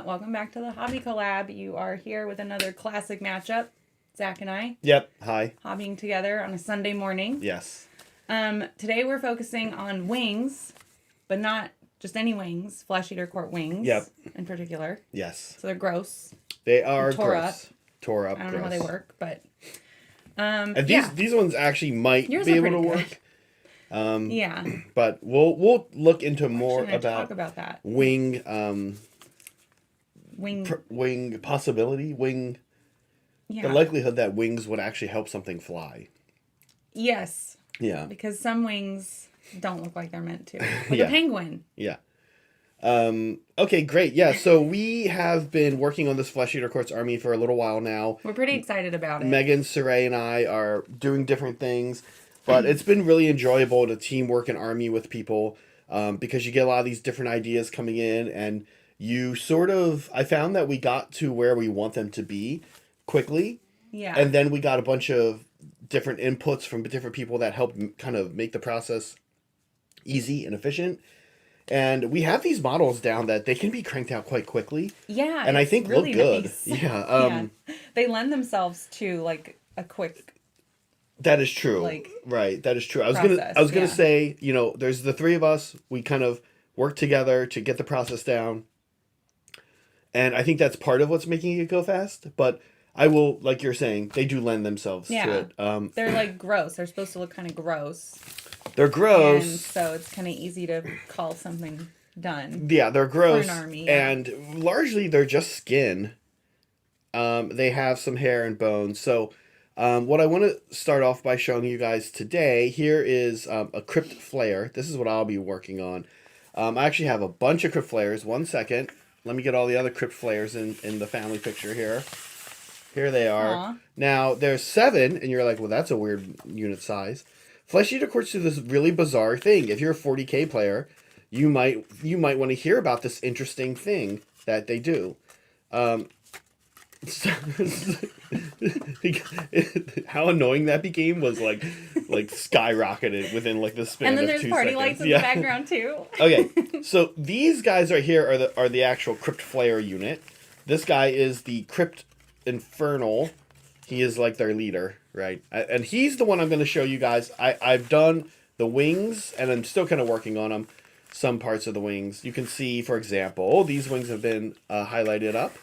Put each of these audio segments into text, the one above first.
Welcome back to the Hobby Collab. You are here with another classic matchup. Zach and I. Yep. Hi. Hobbying together on a Sunday morning. Yes. Today we're focusing on wings, but not just any wings. Flesh Eater Court wings. Yep. In particular. Yes. So they're gross. They are tore gross. Up. Tore up. I don't know how they work, but. And these ones actually might Yours be able to good. work. Yeah. But we'll look into more talk about that. Wing possibility, the likelihood that wings would actually help something fly. Yes. Yeah. Because some wings don't look like they're meant to. Like a penguin. Yeah. Okay, great. Yeah, so we have been working on this Flesh Eater Court's army for a little while now. We're pretty excited about it. Megan, Saray, and I are doing different things, but it's been really enjoyable to teamwork an army with people because you get a lot of these different ideas coming in, and you I found that we got to where we want them to be quickly. Yeah. And then we got a bunch of different inputs from different people that helped kind of make the process easy and efficient. And we have these models down that they can be cranked out quite quickly. Yeah. And I think really look good. Nice. Yeah. They lend themselves to like a quick. That is true. Right. That is true. I was gonna say, there's the three of us. We kind of work together to get the process down. And I think that's part of what's making it go fast. But I will, like you're saying, they do lend themselves to it. They're like gross. They're supposed to look kind of gross. They're gross. And so it's kind of easy to call something done. Yeah, they're gross. For an army, And largely they're just skin. They have some hair and bones. So what I want to start off by showing you guys today, here is a Crypt Flayer. This is what I'll be working on. I actually have a bunch of Crypt Flayers. 1 second. Let me get all the other Crypt Flayers in the family picture here. Here they are. Aww. Now, there's 7, and you're like, well, that's a weird unit size. Flesh Eater Courts do this really bizarre thing. If you're a 40k player, you might want to hear about this interesting thing that they do. How annoying that became was like skyrocketed within like the span of 2 seconds. And then there's party lights in the background too. Okay, so these guys right here are the actual Crypt Flayer unit. This guy is the Crypt Infernal. He is like their leader, right? And he's the one I'm going to show you guys. I've done the wings, and I'm still kind of working on them. Some parts of the wings. You can see, for example, these wings have been highlighted up.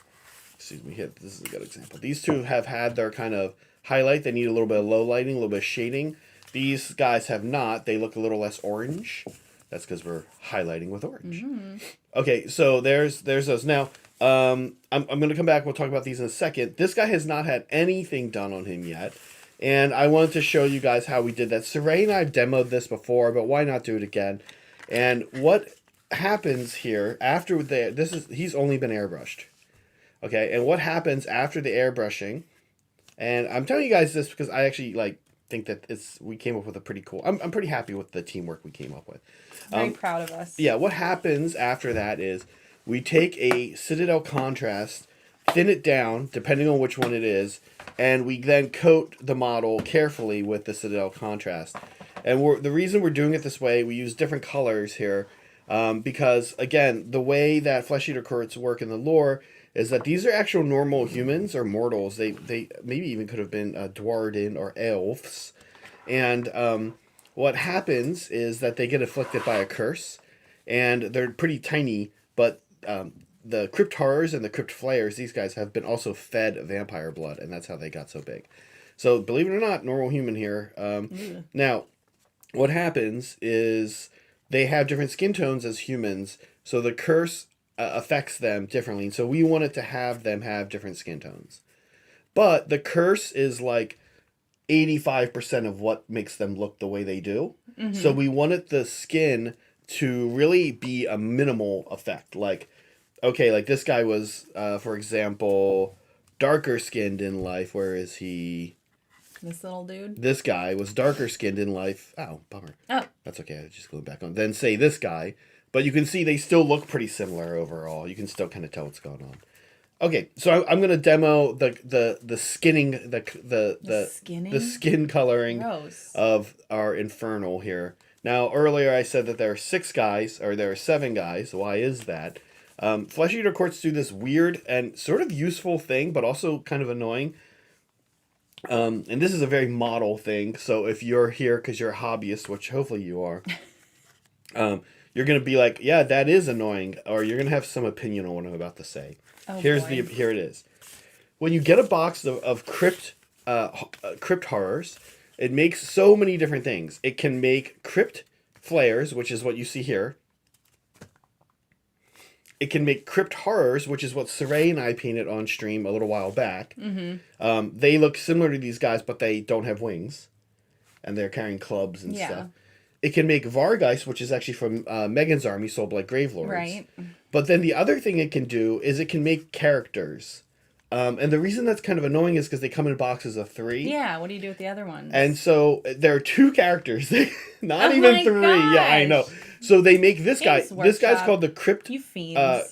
Excuse me, this is a good example. These two have had their kind of highlight. They need a little bit of low lighting, a little bit of shading. These guys have not. They look a little less orange. That's because we're highlighting with orange. Mm-hmm. Okay, so there's those. Now, I'm going to come back. We'll talk about these in a second. This guy has not had anything done on him yet. And I wanted to show you guys how we did that. Saray and I have demoed this before, but why not do it again? And what happens here after he's only been airbrushed. Okay, and what happens after the airbrushing? And I'm telling you guys this because I actually think that we came up with a pretty cool. I'm pretty happy with the teamwork we came up with. Very proud of us. Yeah, what happens after that is we take a Citadel contrast, thin it down, depending on which one it is, and we then coat the model carefully with the Citadel contrast. And the reason we're doing it this way, we use different colors here, because, again, the way that Flesh Eater Courts work in the lore is that these are actual normal humans or mortals. They maybe even could have been Dwarden or elves. And what happens is that they get afflicted by a curse, and they're pretty tiny, but the Crypt Horrors and the Crypt Flayers, these guys have been also fed vampire blood, and that's how they got so big. So, believe it or not, normal human here. Now, what happens is they have different skin tones as humans, so the curse affects them differently. So we wanted to have them have different skin tones. But the curse is like 85% of what makes them look the way they do. Mm-hmm. So we wanted the skin to really be a minimal effect. Like this guy was, for example, darker skinned in life. Where is he? This little dude? This guy was darker skinned in life. Oh, bummer. Oh. That's okay. I just glued back on. Then say this guy. But you can see they still look pretty similar overall. You can still kind of tell what's going on. Okay, so I'm going to demo the skinning, the skin coloring of our Infernal here. Now, earlier I said that there are 6 guys, or there are 7 guys. Why is that? Flesh Eater Courts do this weird and sort of useful thing, but also kind of annoying. And this is a very model thing, so if you're here because you're a hobbyist, which hopefully you are, you're going to be like, yeah, that is annoying, or you're going to have some opinion on what I'm about to say. Oh, Here it is. When you get a box of crypt horrors, it makes so many different things. It can make Crypt Flayers, which is what you see here. It can make Crypt Horrors, which is what Saray and I painted on stream a little while back. Mm-hmm. They look similar to these guys, but they don't have wings. And they're carrying clubs and stuff. It can make Vargeist, which is actually from Megan's army, Soul Blight Gravelords. Right. But then the other thing it can do is it can make characters. And the reason that's kind of annoying is because they come in boxes of 3. Yeah, what do you do with the other ones? And so there are 2 characters. Not even 3. Gosh. Yeah, I know. So they make this guy. Thanks, This guy's Workshop. called the Crypt. You fiends. I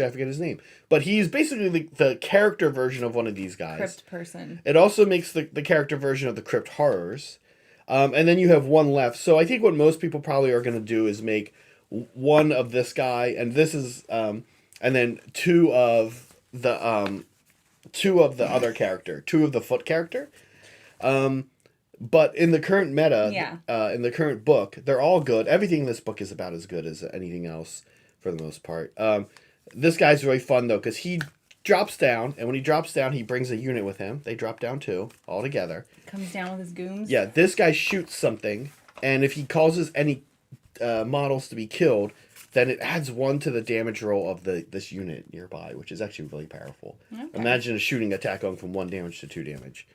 forget his name. But he's basically the character version of one of these guys. Crypt person. It also makes the character version of the Crypt Horrors. And then you have 1 left. So I think what most people probably are going to do is make 1 of this guy, and this is, and then 2 of the other character, 2 of the foot character. But in the current meta, in the current book, they're all good. Everything in this book is about as good as anything else for the most part. This guy's really fun though, because he drops down, and when he drops down, he brings a unit with him. They drop down too, all together. Comes down with his gooms. Yeah, this guy shoots something, and if he causes any models to be killed, then it adds 1 to the damage roll of this unit nearby, which is actually really powerful. Okay. Imagine a shooting attack going from 1 damage to 2 damage.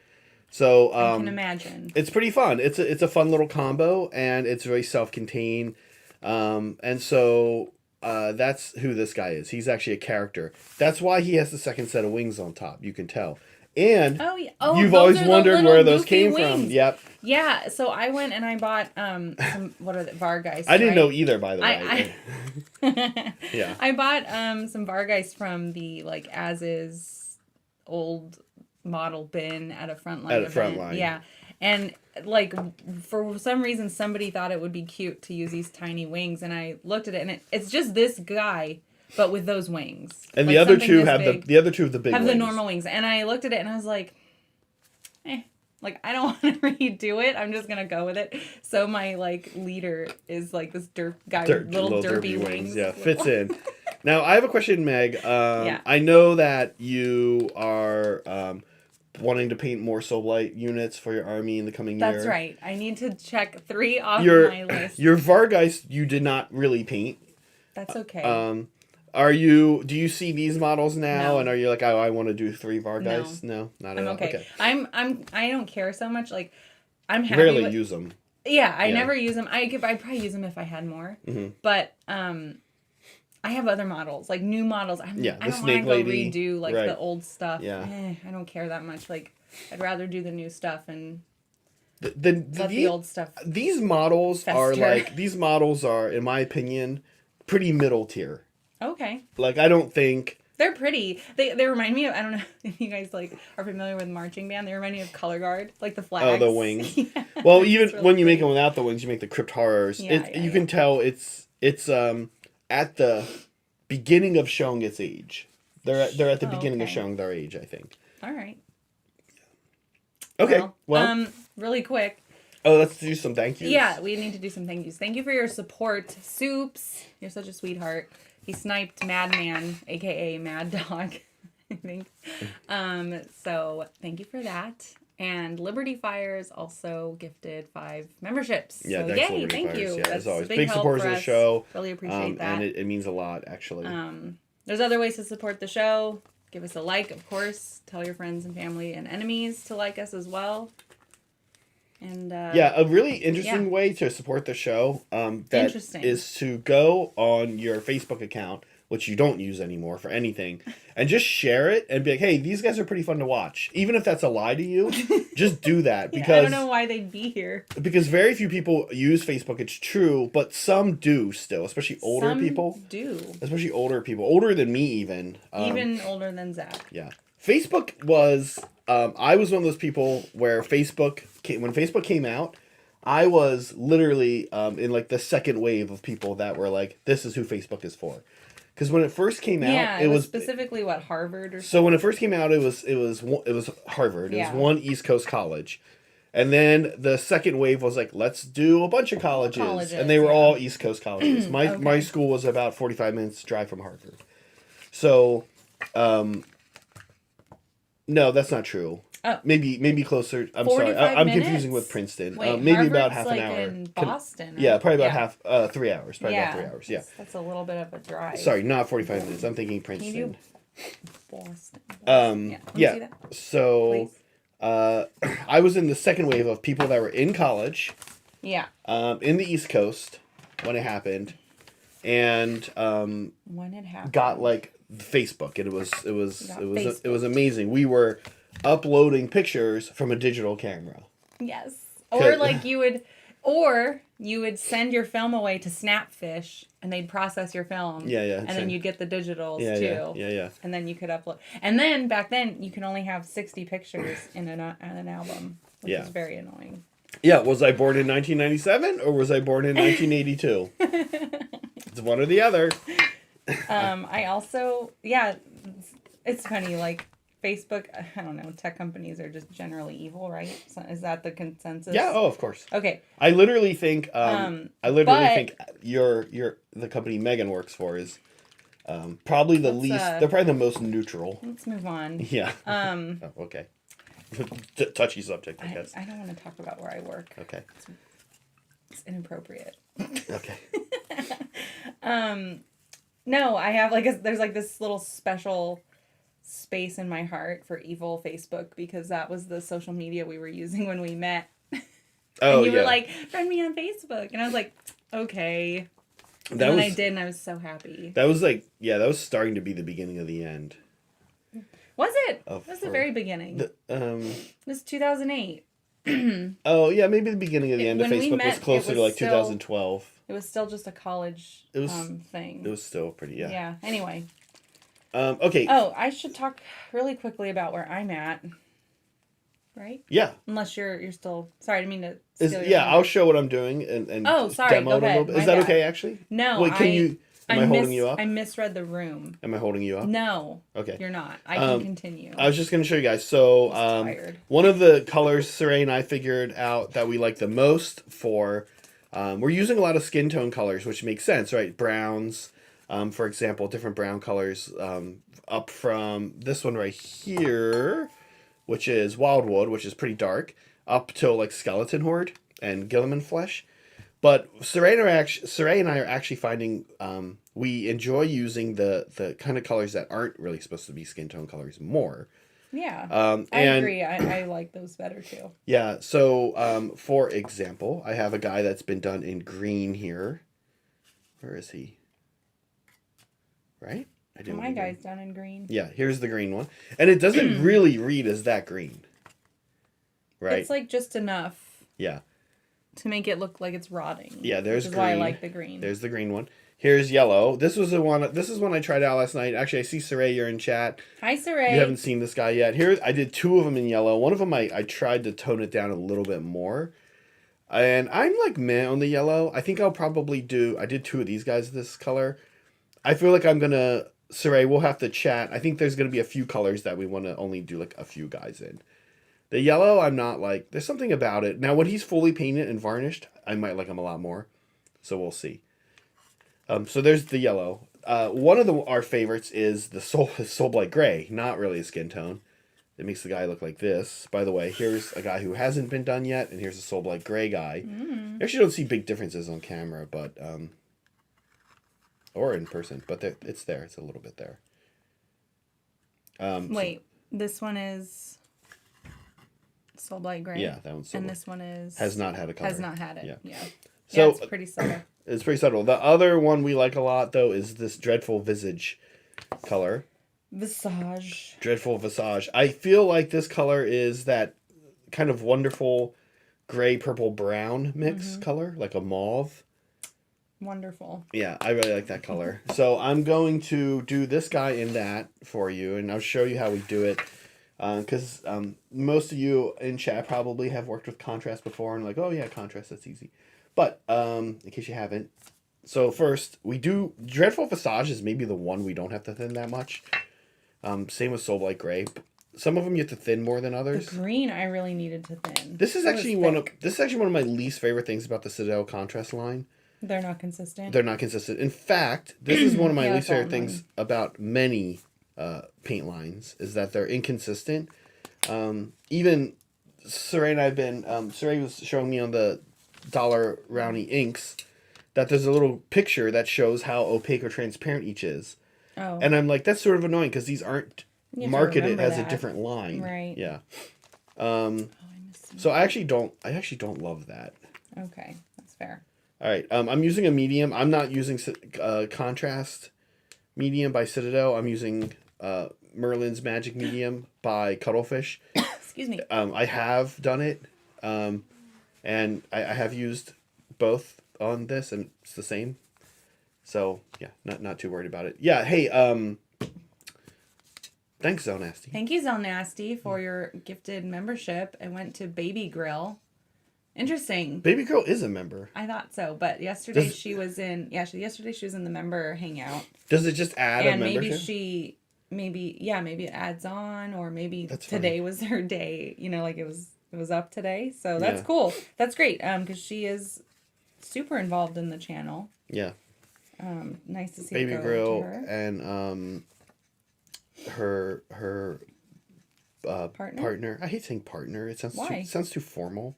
So I can imagine. It's pretty fun. It's a fun little combo, and it's very self-contained. And so that's who this guy is. He's actually a character. That's why he has the second set of wings on top. You can tell. And you've always wondered where those came from. Yep. Yeah. So I went and I bought some Vargeist. I didn't know either, by the way. Yeah. I bought some Vargeist from the as is old model bin at a frontline event. Yeah. And for some reason somebody thought it would be cute to use these tiny wings, and I looked at it and it's just this guy but with those wings. And the other 2 have the other 2 of the big have wings. the normal wings. And I looked at it and I was like, I don't want to redo it. I'm just gonna go with it. So my leader is this derp guy with little derpy wings. Yeah, fits in. Now I have a question, Meg. I know that you are wanting to paint more Soul Blight units for your army in the coming year. That's right. I need to check 3 off my list. Your Vargeist you did not really paint. That's okay. Do you see these models now? No. And are you like, oh, I want to do 3 Vargeist? No, not at all. Okay. I don't care so much. I'm happy. Rarely use them. Yeah, I never use them. I'd probably use them if I had more. Mm-hmm. But I have other models, new models. I don't want to go redo the old stuff. Yeah. I don't care that much. I'd rather do the new stuff and let the old stuff. These models are in my opinion, pretty middle tier. Okay. I don't think they're pretty. They remind me of, I don't know if you guys are familiar with marching band. They remind me of Color Guard, the flags. Oh, the wings. Yeah, well, even really when you make them without the wings, you make the Crypt Horrors. You can tell it's at the beginning of showing its age. They're at the beginning of showing their age, I think. All right. Okay. Well, really quick. Oh, let's do some thank yous. Yeah, we need to do some thank yous. Thank you for your support, Soups. You're such a sweetheart. He sniped Madman, aka Mad Dog, I think. So thank you for that. And Liberty Fires also gifted 5 memberships. Yeah, so thanks, yay, Liberty thank Fires. you. Yeah, That's as always. big supporters of the show. Really appreciate that. And it means a lot, actually. There's other ways to support the show. Give us a like, of course. Tell your friends and family and enemies to like us as well. And a really interesting way to support the show is to go on your Facebook account, which you don't use anymore for anything, and just share it and be like, hey, these guys are pretty fun to watch. Even if that's a lie to you, just do that. Because I don't know why they'd be here. Because very few people use Facebook, it's true, but some do still, especially older people. Some do. Especially older people. Older than me, even. Even older than Zach. Yeah. Facebook was... I was one of those people where when Facebook came out, I was literally in like the second wave of people that were like, this is who Facebook is for. Because when it first came out, it was specifically what, Harvard or something? So when it first came out, it was Harvard. It was one East Coast college. And then the second wave was like, let's do a bunch of colleges. And they were all East Coast colleges. My school was about 45 minutes drive from Harvard. So, no, that's not true. Oh. Maybe closer. I'm sorry. I'm confusing with Princeton. Wait, maybe Harvard's about half an hour. In Boston. Yeah, probably about 3 hours. Probably about 3 hours. Yeah. That's a little bit of a drive. Sorry, not 45 minutes. I'm thinking Princeton. Can you Boston. Yeah. So, I was in the second wave of people that were in college. Yeah. In the East Coast when it happened, and when it happened, got like Facebook. It was amazing. We were uploading pictures from a digital camera. Yes. Or like you would send your film away to Snapfish and they'd process your film. Yeah. And then you'd get the digitals too. Yeah. And then you could upload. And then back then you could only have 60 pictures in an album, which is very annoying. Yeah, was I born in 1997 or was I born in 1982? It's one or the other. I also, it's funny, like, Facebook, I don't know, tech companies are just generally evil, right? So is that the consensus? Yeah, of course. Okay. I literally think think the company Megan works for is probably the least, they're probably the most neutral. Let's move on. Yeah. Okay. Touchy subject, I guess. I don't want to talk about where I work. Okay. It's inappropriate. Okay. No, I have there's like this little special space in my heart for evil Facebook because that was the social media we were using when we met. And you were like, friend me on Facebook. And I was like, okay. And then I did and I was so happy. That was that was starting to be the beginning of the end. Was it? It was the very beginning. It was 2008. Oh, yeah, maybe the beginning of the end of Facebook was closer to like 2012. It was still just a college thing. It was still pretty, Yeah, anyway. Okay. Oh, I should talk really quickly about where I'm at. Right? Yeah. Unless you're still... Sorry, I didn't mean to steal your I'll show what I'm doing and demo it a little bit. Is that okay, actually? No, wait, am I holding you up? I misread the room. Am I holding you up? No. Okay. You're not. I can continue. I was just going to show you guys. So, one of the colors Saray and I figured out that we like the most for... we're using a lot of skin tone colors, which makes sense, right? Browns, for example, different brown colors up from this one right here, which is Wildwood, which is pretty dark, up to like Skeleton Horde and Gilliman Flesh. But Saray and I are actually finding we enjoy using the kind of colors that aren't really supposed to be skin tone colors more. Yeah, I agree. I like those better too. Yeah, so for example, I have a guy that's been done in green here. Where is he? Right? My guy's done in green. Yeah, here's the green one. And it doesn't really read as that green. Right? It's like just enough. Yeah. To make it look like it's rotting. Yeah, there's green. Which is why I like the green. There's the green one. Here's yellow. This is one I tried out last night. Actually, I see Saray, you're in chat. Hi, Saray. You haven't seen this guy yet. Here, I did two of them in yellow. One of them I tried to tone it down a little bit more. And I'm like meh on the yellow. I think I'll probably I did two of these guys this color. I feel like I'm going to, Saray, we'll have to chat. I think there's going to be a few colors that we want to only do like a few guys in. The yellow, I'm not like, there's something about it. Now, when he's fully painted and varnished, I might like him a lot more. So we'll see. So there's the yellow. One of our favorites is the Soul Blight Gray. Not really a skin tone. It makes the guy look like this. By the way, here's a guy who hasn't been done yet, and here's a Soul Blight Gray guy. You actually don't see big differences on camera, but or in person, but it's there. It's a little bit there. Wait, this one is Soul Blight Gray. Yeah, that one's Soul Blight. And this one is has not had a color. Has not had it. Yeah. So it's pretty subtle. It's pretty subtle. The other one we like a lot, though, is this Dreadful Visage color. Visage. Dreadful Visage. I feel like this color is that kind of wonderful gray, purple, brown mix color, like a mauve. Wonderful. Yeah, I really like that color. So I'm going to do this guy in that for you, and I'll show you how we do it. Because most of you in chat probably have worked with contrast before and like, oh yeah, contrast, that's easy. But in case you haven't, so first we do Dreadful Visage is maybe the one we don't have to thin that much. Same with Soul Blight Gray. Some of them you have to thin more than others. The green I really needed to thin. This is actually one of my least favorite things about the Citadel contrast line. They're not consistent. They're not consistent. In fact, this is one of my least favorite things about many paint lines is that they're inconsistent. Even Saray and I've been Saray was showing me on the Dollar Roundy inks that there's a little picture that shows how opaque or transparent each is. Oh. And I'm like, that's sort of annoying because these aren't marketed as a different line. Right. Yeah. So I actually don't love that. Okay, that's fair. All right. I'm using a medium. I'm not using contrast medium by Citadel. I'm using Merlin's Magic Medium by Cuttlefish. Excuse me. I have done it, and I have used both on this, and it's the same. So yeah, not too worried about it. Yeah. Hey. Thanks, Zell Nasty. Thank you, Zell Nasty, for your gifted membership. I went to Baby Grill. Interesting. Baby Girl is a member. I thought so, but yesterday she was in the member hangout. Does it just add a membership? And maybe it adds on, or maybe today was her day. You know, like it was up today. So that's cool. That's great. Because she is super involved in the channel. Yeah. Nice to see Baby Grill and her partner. I hate saying partner. It sounds too formal.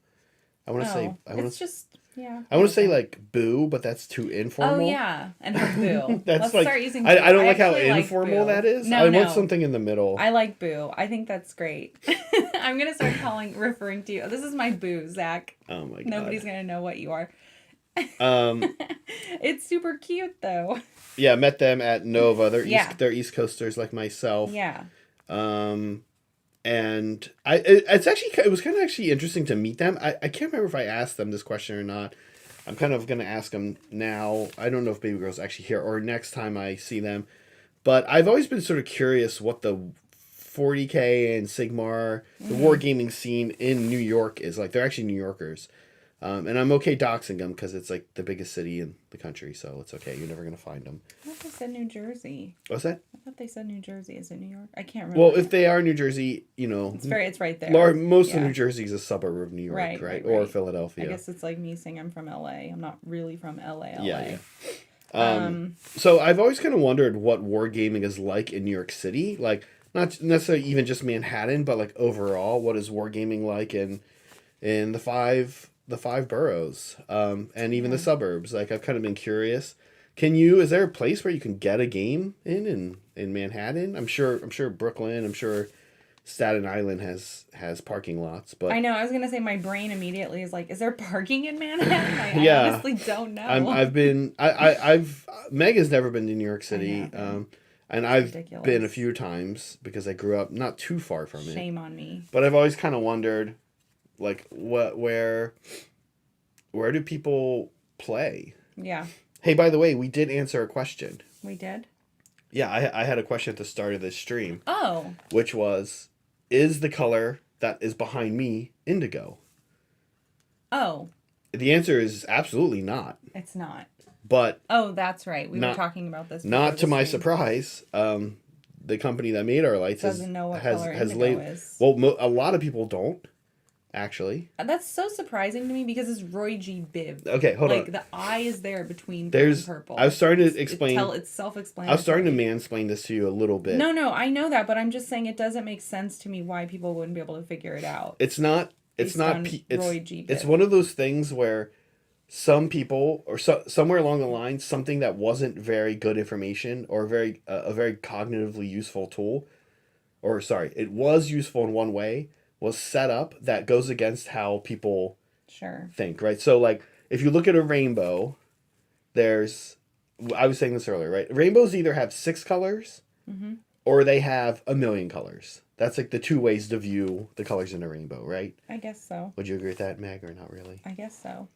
I want to say. I want to say like boo, but that's too informal. Oh yeah, and her boo. Let's like, start using. Boo. I don't like how informal that is. I want something in the middle. I like boo. I think that's great. I'm gonna start referring to you. This is my boo, Zach. Oh my god. Nobody's gonna know what you are. It's super cute though. Yeah, met them at Nova. They're East Coasters like myself. Yeah. And it was kind of actually interesting to meet them. I can't remember if I asked them this question or not. I'm kind of going to ask them now. I don't know if Baby Girl's actually here or next time I see them. But I've always been sort of curious what the 40K and Sigmar, the wargaming scene in New York is like. They're actually New Yorkers. And I'm okay doxing them because it's like the biggest city in the country, so it's okay. You're never going to find them. I thought they said New Jersey. What's that? I thought they said New Jersey. Is it New York? I can't remember. Well, if they are New Jersey, you know... It's right there. Most of New Jersey is a suburb of New York, right? Or Philadelphia. I guess it's like me saying I'm from LA. I'm not really from LA. Yeah. So I've always kind of wondered what wargaming is like in New York City. Like, not necessarily even just Manhattan, but like overall, what is wargaming like in the five boroughs, and even the suburbs. Like, I've kind of been curious. Is there a place where you can get a game in Manhattan? I'm sure Brooklyn, I'm sure Staten Island has parking lots, but I know, I was going to say my brain immediately is like, is there parking in Manhattan? I honestly don't know. Meg has never been to New York City, and I've ridiculous. Been a few times because I grew up not too far from it. Shame on me. But I've always kind of wondered, like, where do people play? Yeah. Hey, by the way, we did answer a question. We did? Yeah, I had a question at the start of this stream. Oh. Which was, is the color that is behind me indigo? Oh. The answer is absolutely not. It's not. But... Oh, that's right. We were talking about this. Not to my surprise. The company that made our lights doesn't know what color indigo is. Well, a lot of people don't. Actually, that's so surprising to me because it's Roy G. Biv. Okay, hold on. Like the eye is there between blue and purple. I was starting to explain. It's self-explanatory. I was starting to mansplain this to you a little bit. No, I know that, but I'm just saying it doesn't make sense to me why people wouldn't be able to figure it out. It's not. It's not. Roy G. Biv. It's one of those things where some people or somewhere along the line, something that wasn't very good information or a very cognitively useful tool, it was useful in one way. Was set up that goes against how people think, right? So, like, if you look at a rainbow, I was saying this earlier, right? Rainbows either have 6 colors or they have 1,000,000 colors. That's like the two ways to view the colors in a rainbow, right? I guess so. Would you agree with that, Meg, or not really? I guess so.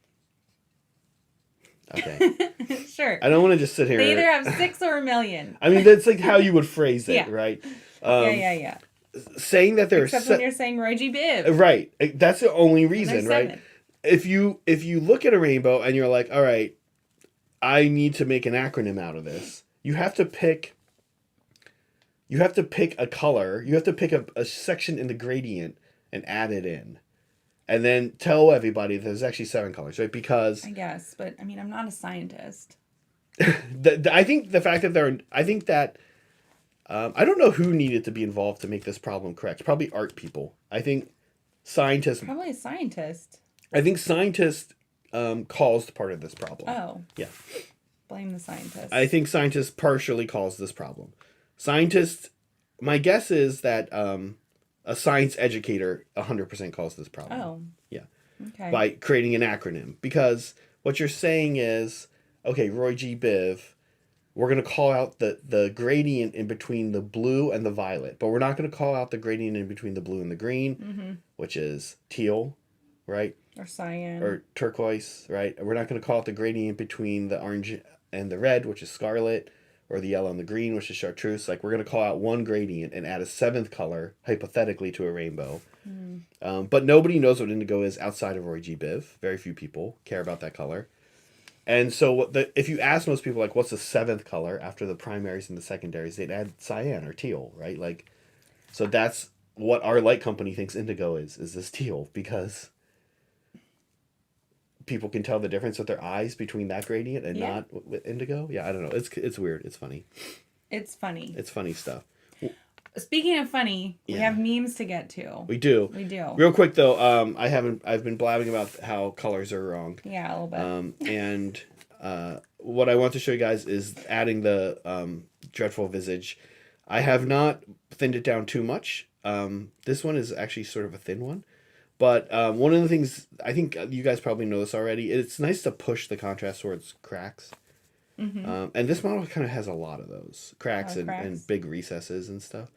Okay. Sure. I don't want to just sit here. They either have 6 or 1,000,000. I mean, that's like how you would phrase it, right? Yeah. saying that there's except when you're saying Roy G. Biv. Right. That's the only reason, right? If you look at a rainbow and you're like, all right, I need to make an acronym out of this, you have to pick a color, you have to pick a section in the gradient and add it in. And then tell everybody there's actually 7 colors, right? Because I guess, but I mean, I'm not a scientist. I think the fact that I don't know who needed to be involved to make this problem correct. Probably art people. I think scientists. Probably a scientist. I think scientists caused part of this problem. Oh. Yeah. Blame the scientists. I think scientists partially caused this problem. Scientists, my guess is that a science educator 100% caused this problem. Oh. Yeah. Okay. By creating an acronym. Because what you're saying is, okay, Roy G. Biv, we're going to call out the gradient in between the blue and the violet. But we're not going to call out the gradient in between the blue and the green, which is teal, right? Or cyan. Or turquoise, right? We're not going to call out the gradient between the orange and the red, which is scarlet, or the yellow and the green, which is chartreuse. Like, we're going to call out one gradient and add a 7th color, hypothetically, to a rainbow. But nobody knows what indigo is outside of Roy G. Biv. Very few people care about that color. And so if you ask most people, like, what's the 7th color after the primaries and the secondaries, they'd add cyan or teal, right? Like, so that's what our light company thinks indigo is this teal, because people can tell the difference with their eyes between that gradient and not with indigo. Yeah, I don't know. It's weird. It's funny. It's funny. It's funny stuff. Speaking of funny, we have memes to get to. We do. Real quick though, I've been blabbing about how colors are wrong. Yeah, a little bit. And what I want to show you guys is adding the Dreadful Visage. I have not thinned it down too much. This one is actually sort of a thin one. But one of the things, I think you guys probably know this already, it's nice to push the contrast towards cracks. And this model kind of has a lot of those cracks and big recesses and stuff.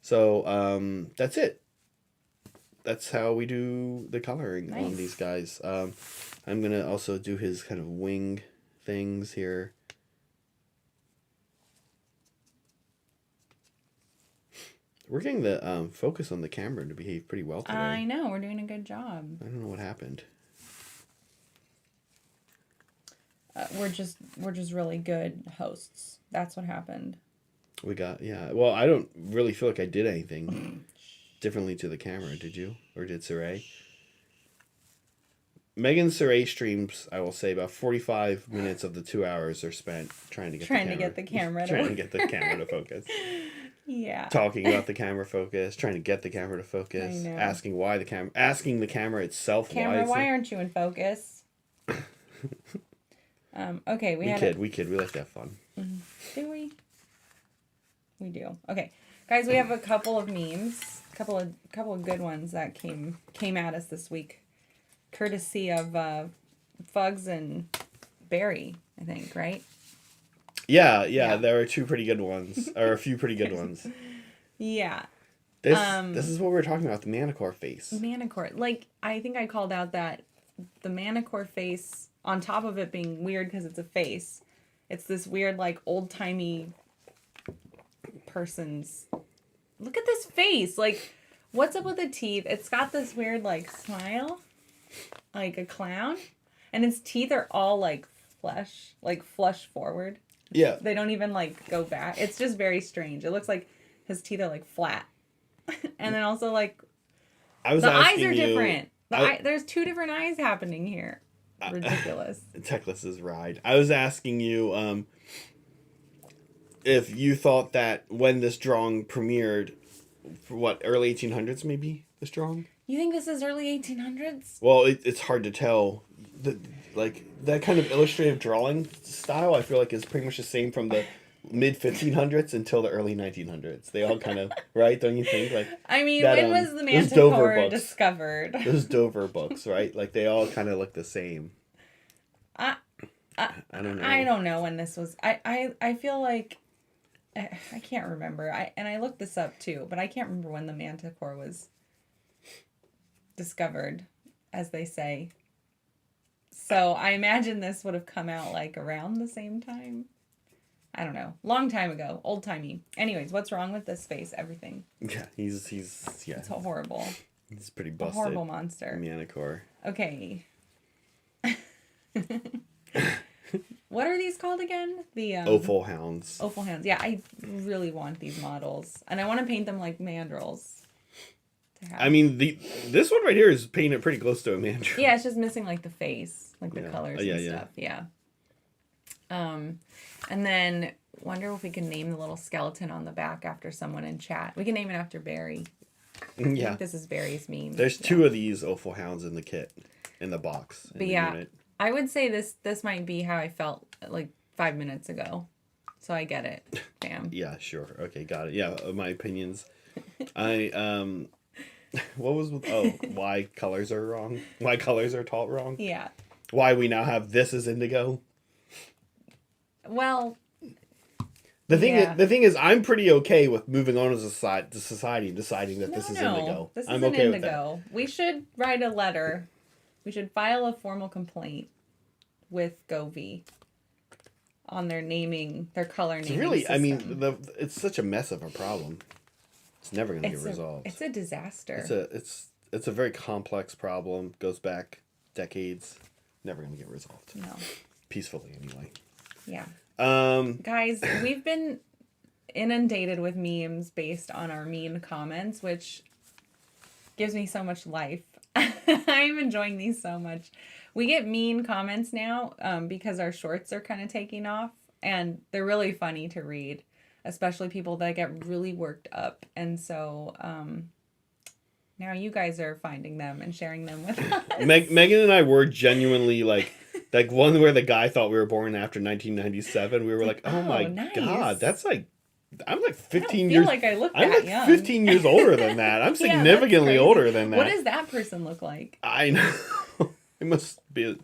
So that's it. That's how we do the coloring on these guys. I'm going to also do his kind of wing things here. We're getting the focus on the camera to behave pretty well today. I know. We're doing a good job. I don't know what happened. We're just really good hosts. That's what happened. We got, yeah. Well, I don't really feel like I did anything differently to the camera. Did you? Or did Saray? Megan Saray streams, I will say, about 45 minutes of the 2 hours are spent trying to get the camera to focus. Yeah. Talking about the camera focus, trying to get the camera to focus, asking the camera itself why aren't you in focus? Okay, we like to have fun. Do we? We do. Okay, guys, we have a couple of memes, couple of good ones that came at us this week, courtesy of Fugs and Barry, I think, right? Yeah, there are 2 pretty good ones, or a few pretty good ones. Yeah. This is what we were talking about, the Manicore face. Manicore. Like, I think I called out that the Manicore face, on top of it being weird because it's a face, it's this weird, like, old-timey person's... Look at this face! Like, what's up with the teeth? It's got this weird, like, smile. Like a clown. And its teeth are all, like, flush forward. Yeah. They don't even, like, go back. It's just very strange. It looks like his teeth are, like, flat. And then also, like, the eyes are different. There's 2 different eyes happening here. Ridiculous. Techless's ride. I was asking you if you thought that when this drawing premiered, for what, early 1800s maybe, this drawing? You think this is early 1800s? Well, it's hard to tell. Like, that kind of illustrative drawing style, I feel like, is pretty much the same from the mid 1500s until the early 1900s. They all kind of, right? Don't you think? Like, I mean, when was the Manticore discovered? Those Dover books, right? Like, they all kind of look the same. I don't know. I don't know when this was. I feel like I can't remember. I looked this up too, but I can't remember when the Manticore was discovered, as they say. So I imagine this would have come out like around the same time. I don't know. Long time ago. Old timey. Anyways, what's wrong with this face? Everything. Yeah, he's yeah. It's horrible. He's pretty busted. A horrible monster. Manticore. Okay. What are these called again? The Offal Hounds. Offal Hounds. Yeah, I really want these models. And I want to paint them like mandrills. I mean, this one right here is painted pretty close to a mandrill. Yeah, it's just missing like the face, like the colors and stuff. Yeah. And then wonder if we can name the little skeleton on the back after someone in chat. We can name it after Barry. I think this is Barry's meme. There's 2 of these Offal Hounds in the kit, in the box. But yeah, I would say this might be how I felt like 5 minutes ago. So I get it. Bam. Yeah, sure. Okay, got it. Yeah, my opinions. What was why colors are wrong? Why colors are taught wrong? Yeah. Why we now have this as indigo? Well, the thing is, I'm pretty okay with moving on as a society and deciding that this is indigo. I'm okay with that. We should write a letter. We should file a formal complaint with Govee on their color naming. Really, system. I mean, it's such a mess of a problem. It's never going to get resolved. It's a disaster. It's a very complex problem. Goes back decades. Never going to get resolved. No. Peacefully, anyway. Yeah. Guys, we've been inundated with memes based on our mean comments, which gives me so much life. I'm enjoying these so much. We get mean comments now because our shorts are kind of taking off, and they're really funny to read, especially people that get really worked up. And so now you guys are finding them and sharing them with us. Megan and I were genuinely like one where the guy thought we were born after 1997. We were like, oh my nice. God, that's like, I'm like 15 I years. Like I look I'm like young. 15 years older than that. I'm significantly older than that. What does that person look like? I know. It must be.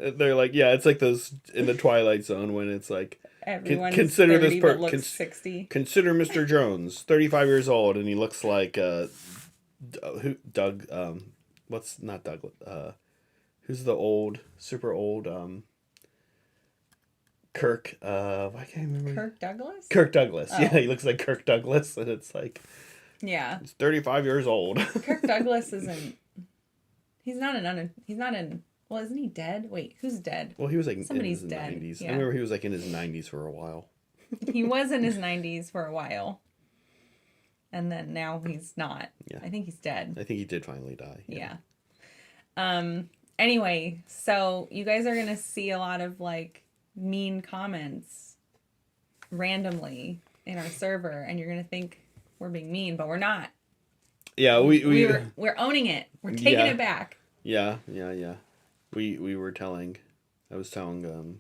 They're like, yeah, it's like those in the Twilight Zone when it's like, consider 30, this person. 60. Consider Mr. Jones, 35 years old, and he looks like Doug. What's not Doug? Who's the super old Kirk? I can't remember. Kirk Douglas. Kirk Douglas. Oh. Yeah, he looks like Kirk Douglas, and it's like, yeah, he's 35 years old. Kirk Douglas isn't. He's not in. Well, isn't he dead? Wait, who's dead? Well, he was like somebody's in his dead. 90s. Yeah. I remember he was like in his 90s for a while. He was in his 90s for a while. And then now he's not. Yeah. I think he's dead. I think he did finally die. Yeah. Anyway, so you guys are going to see a lot of like mean comments randomly in our server, and you're going to think we're being mean, but we're not. Yeah, we're owning it. We're taking it back. Yeah. I was telling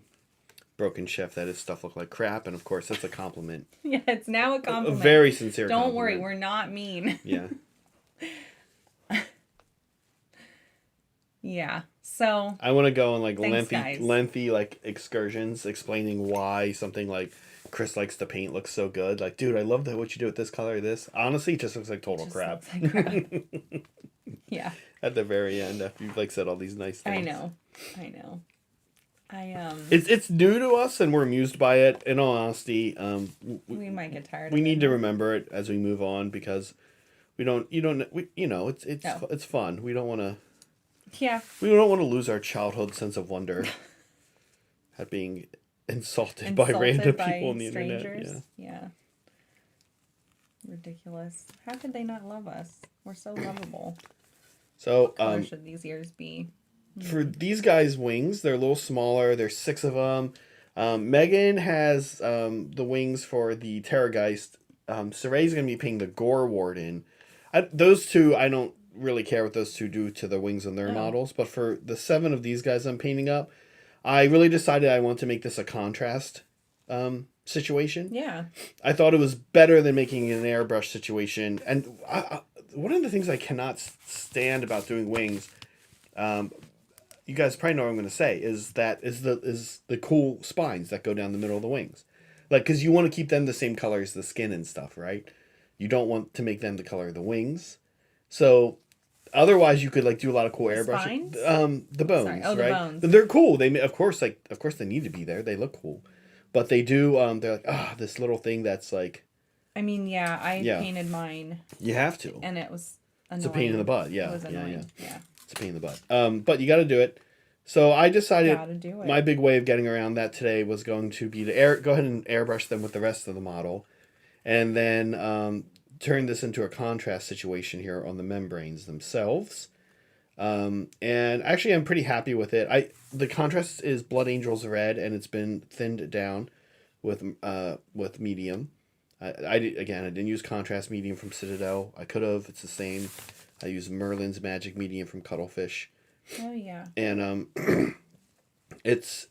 Broken Chef that his stuff looked like crap, and of course that's a compliment. Yeah, it's now a compliment. A very sincere compliment. Don't worry, we're not mean. Yeah. Yeah. So I want to go on like thanks, lengthy like excursions explaining why something like Chris likes to paint looks so good. Like, dude, I love what you do with this color. This honestly, it just looks like total crap. Looks like crap. Yeah. At the very end, after you've like said all these nice things. I know. It's new to us, and we're amused by it. In all honesty, we might get tired. We need to remember it as we move on because it's fun. We don't want to. Yeah. We don't want to lose our childhood sense of wonder at being insulted by random people on the strangers. Internet. Yeah. Ridiculous. How could they not love us? We're so lovable. So, what color should these ears be? For these guys' wings, they're a little smaller. There's 6 of them. Megan has the wings for the Terrorgheist. Saray's going to be painting the Gore Warden. Those two, I don't really care what those two do to the wings on their models. But for the 7 of these guys I'm painting up, I really decided I want to make this a contrast situation. Yeah. I thought it was better than making it an airbrush situation. And one of the things I cannot stand about doing wings, you guys probably know what I'm going to say, is the cool spines that go down the middle of the wings. Like, because you want to keep them the same color as the skin and stuff, right? You don't want to make them the color of the wings. So otherwise you could like do a lot of cool airbrushing. The bones, right? The bones. They're cool. Of course they need to be there. They look cool. But they do, they're like, this little thing that's like... I mean, yeah, I painted mine. You have to. And it was annoying. It's a pain in the butt, yeah. It was annoying, yeah. It's a pain in the butt. But you got to do it. So I decided do it. My big way of getting around that today was going to be to go ahead and airbrush them with the rest of the model. And then turn this into a contrast situation here on the membranes themselves. And actually I'm pretty happy with it. The contrast is Blood Angels Red, and it's been thinned down with medium. I didn't use contrast medium from Citadel. I could have. It's the same. I used Merlin's Magic Medium from Cuttlefish. Oh yeah. And it's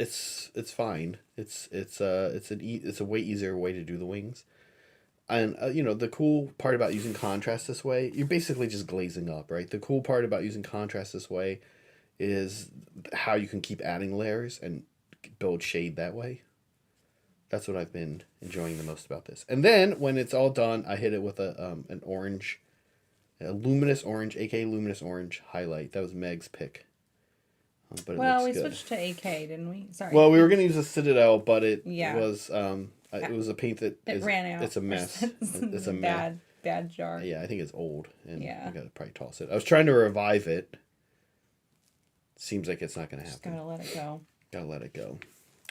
fine. It's a way easier way to do the wings. And the cool part about using contrast this way, you're basically just glazing up, right? The cool part about using contrast this way is how you can keep adding layers and build shade that way. That's what I've been enjoying the most about this. And then when it's all done, I hit it with a luminous orange, aka luminous orange highlight. That was Meg's pick. But we switched to AK, didn't we? Sorry. Well, we were gonna use a Citadel, but it was a paint that ran out. It's a mess. It's a bad jar. Yeah, I think it's old, and I gotta probably toss it. I was trying to revive it. Seems like it's not gonna happen. Just gotta let it go. Gotta let it go.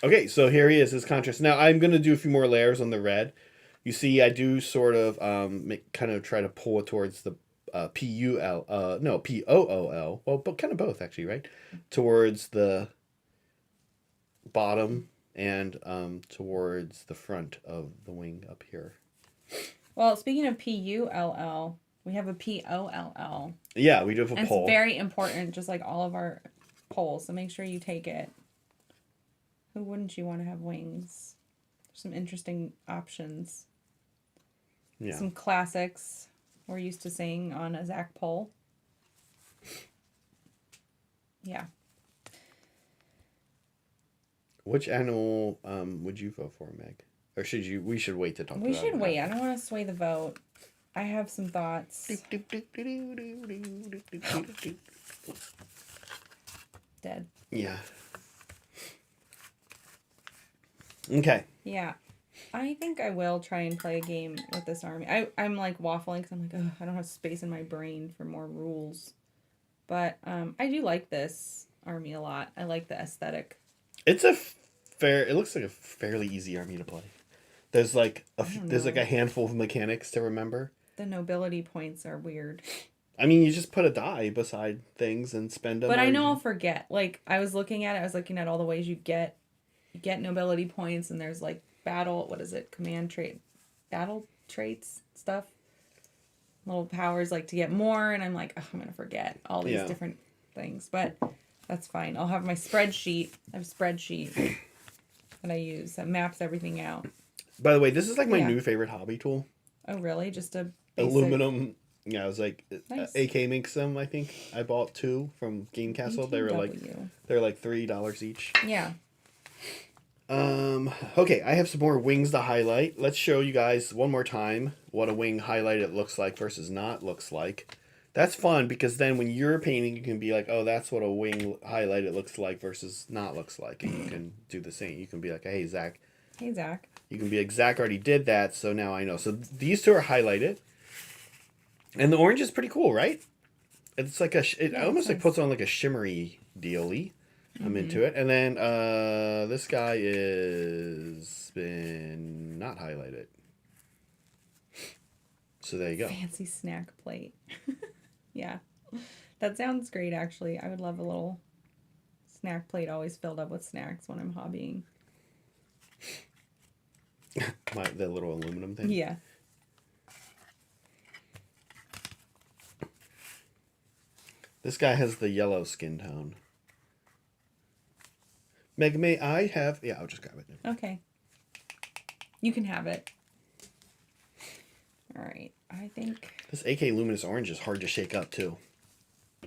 Okay, so here he is, his contrast. Now I'm gonna do a few more layers on the red. You see, I do sort of kind of try to pull it towards the P-O-O-L. Well, but kind of both actually, right? Towards the bottom and towards the front of the wing up here. Well, speaking of P-U-L-L, we have a P-O-L-L. Yeah, we do have a poll. It's very important, just like all of our polls, so make sure you take it. Who wouldn't you want to have wings? There's some interesting options. Yeah. Some classics we're used to seeing on a Zach poll. Yeah. Which animal would you vote for, Meg? Or we should wait to talk about it? We should wait. I don't want to sway the vote. I have some thoughts. Dead. Yeah. Okay. Yeah. I think I will try and play a game with this army. I'm like waffling because I'm like, oh, I don't have space in my brain for more rules. But I do like this army a lot. I like the aesthetic. It looks like a fairly easy army to play. There's like a handful of mechanics to remember. The nobility points are weird. I mean, you just put a die beside things and spend them. But I know I'll forget. Like, I was looking at all the ways you get nobility points, and there's like command trait, battle traits stuff, little powers like to get more, and I'm like, oh, I'm gonna forget all these different things, but that's fine. I'll have my spreadsheet. I have a spreadsheet that I use that maps everything out. By the way, this is like my new favorite hobby tool. Oh really? Just a basic... aluminum. Yeah, it was like nice. AK makes them. I think I bought 2 from Game Castle. They were like $3 each. Yeah. Okay, I have some more wings to highlight. Let's show you guys one more time what a wing highlighted looks like versus not looks like. That's fun because then when you're painting, you can be like, oh, that's what a wing highlighted looks like versus not looks like. And you can do the same. You can be like, hey, Zach. Hey, Zach. You can be like, Zach already did that, so now I know. So these 2 are highlighted. And the orange is pretty cool, right? It's like it almost like puts on like a shimmery dealy. I'm into it. And then this guy is been not highlighted. So there you go. Fancy snack plate. Yeah. That sounds great, actually. I would love a little snack plate always filled up with snacks when I'm hobbying. The little aluminum thing? Yeah. This guy has the yellow skin tone. Meg, may I have... Yeah, I'll just grab it. Okay. You can have it. All right. I think... This AK Luminous Orange is hard to shake up, too.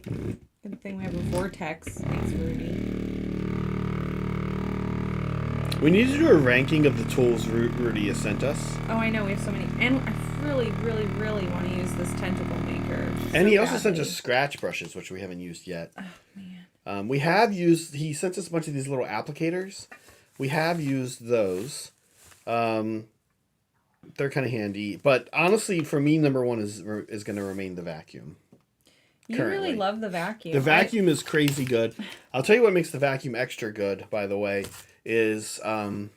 Good thing we have a Vortex. Thanks, Rudy. We need to do a ranking of the tools Rudy has sent us. Oh, I know. We have so many. And I really, really, really want to use this tentacle maker. And he also sent us scratch brushes, which we haven't used yet. Oh, man. He sent us a bunch of these little applicators. we have used those. They're kind of handy, but honestly, for me, number one is going to remain the vacuum. You really love the vacuum. The vacuum is crazy good. I'll tell you what makes the vacuum extra good, by the way, is one,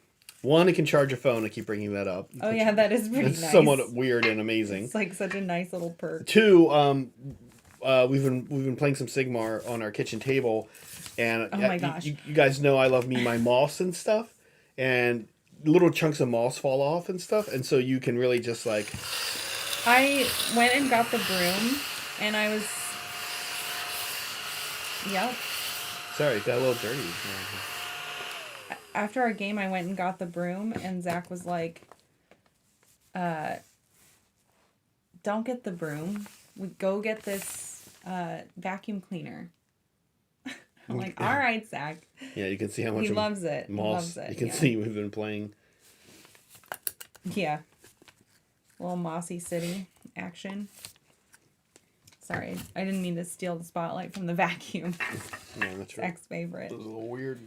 it can charge a phone. I keep bringing that up. Oh yeah, that is pretty nice. It's somewhat weird and amazing. It's like such a nice little perk. Two, we've been playing some Sigmar on our kitchen table, and oh my gosh, you guys know I love my moss and stuff, and little chunks of moss fall off and stuff, and so you can really just like. I went and got the broom, and I was. Yep. Sorry, got a little dirty. After our game, I went and got the broom, and Zach was like, don't get the broom. We go get this vacuum cleaner. I'm like, all right, Zach. Yeah, you can see how much he loves it. Moss, he loves it. You can see we've been playing. Yeah. Little Mossy City action. Sorry, I didn't mean to steal the spotlight from the vacuum. No, that's right. Zach's favorite. It was a little weird.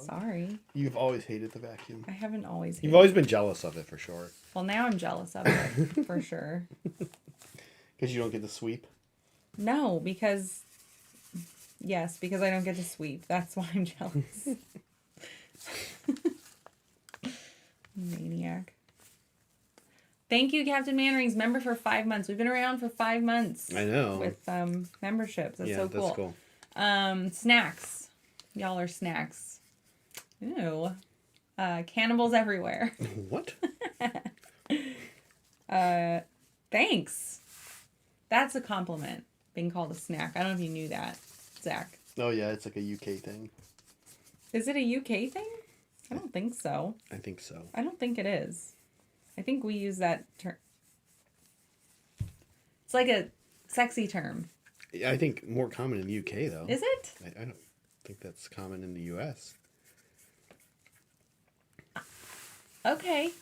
Sorry. You've always hated the vacuum. I haven't always hated You've always been jealous of it, for sure. Well, now I'm jealous of it, for sure. Because you don't get to sweep? No, because... Yes, because I don't get to sweep. That's why I'm jealous. Maniac. Thank you, Captain Mannerings, member for 5 months. We've been around for 5 months. I know. With memberships. That's so cool. That's cool. Snacks. Y'all are snacks. Ew. Cannibals everywhere. What? Thanks. That's a compliment, being called a snack. I don't know if you knew that, Zach. Oh, yeah, it's like a UK thing. Is it a UK thing? I don't think so. I think so. I don't think it is. I think we use that term. It's like a sexy term. I think more common in the UK, though. Is it? I don't think that's common in the US. Okay.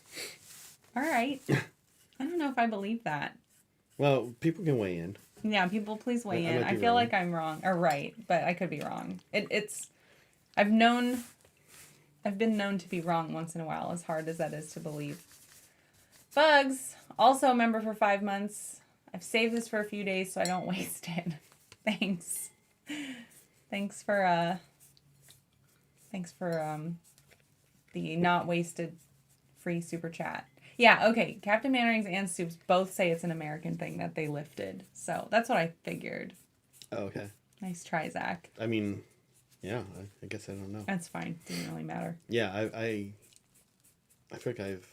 All right. I don't know if I believe that. Well, people can weigh in. Yeah, people please weigh in. I feel like I'm wrong. Or right, but I could be wrong. I've been known to be wrong once in a while, as hard as that is to believe. Bugs, also a member for 5 months. I've saved this for a few days so I don't waste it. Thanks. Thanks for the not wasted free super chat. Yeah, okay. Captain Mannerings and Soups both say it's an American thing that they lifted. So that's what I figured. Oh, okay. Nice try, Zach. I mean, yeah, I guess I don't know. That's fine. Didn't really matter. Yeah, I feel like I've...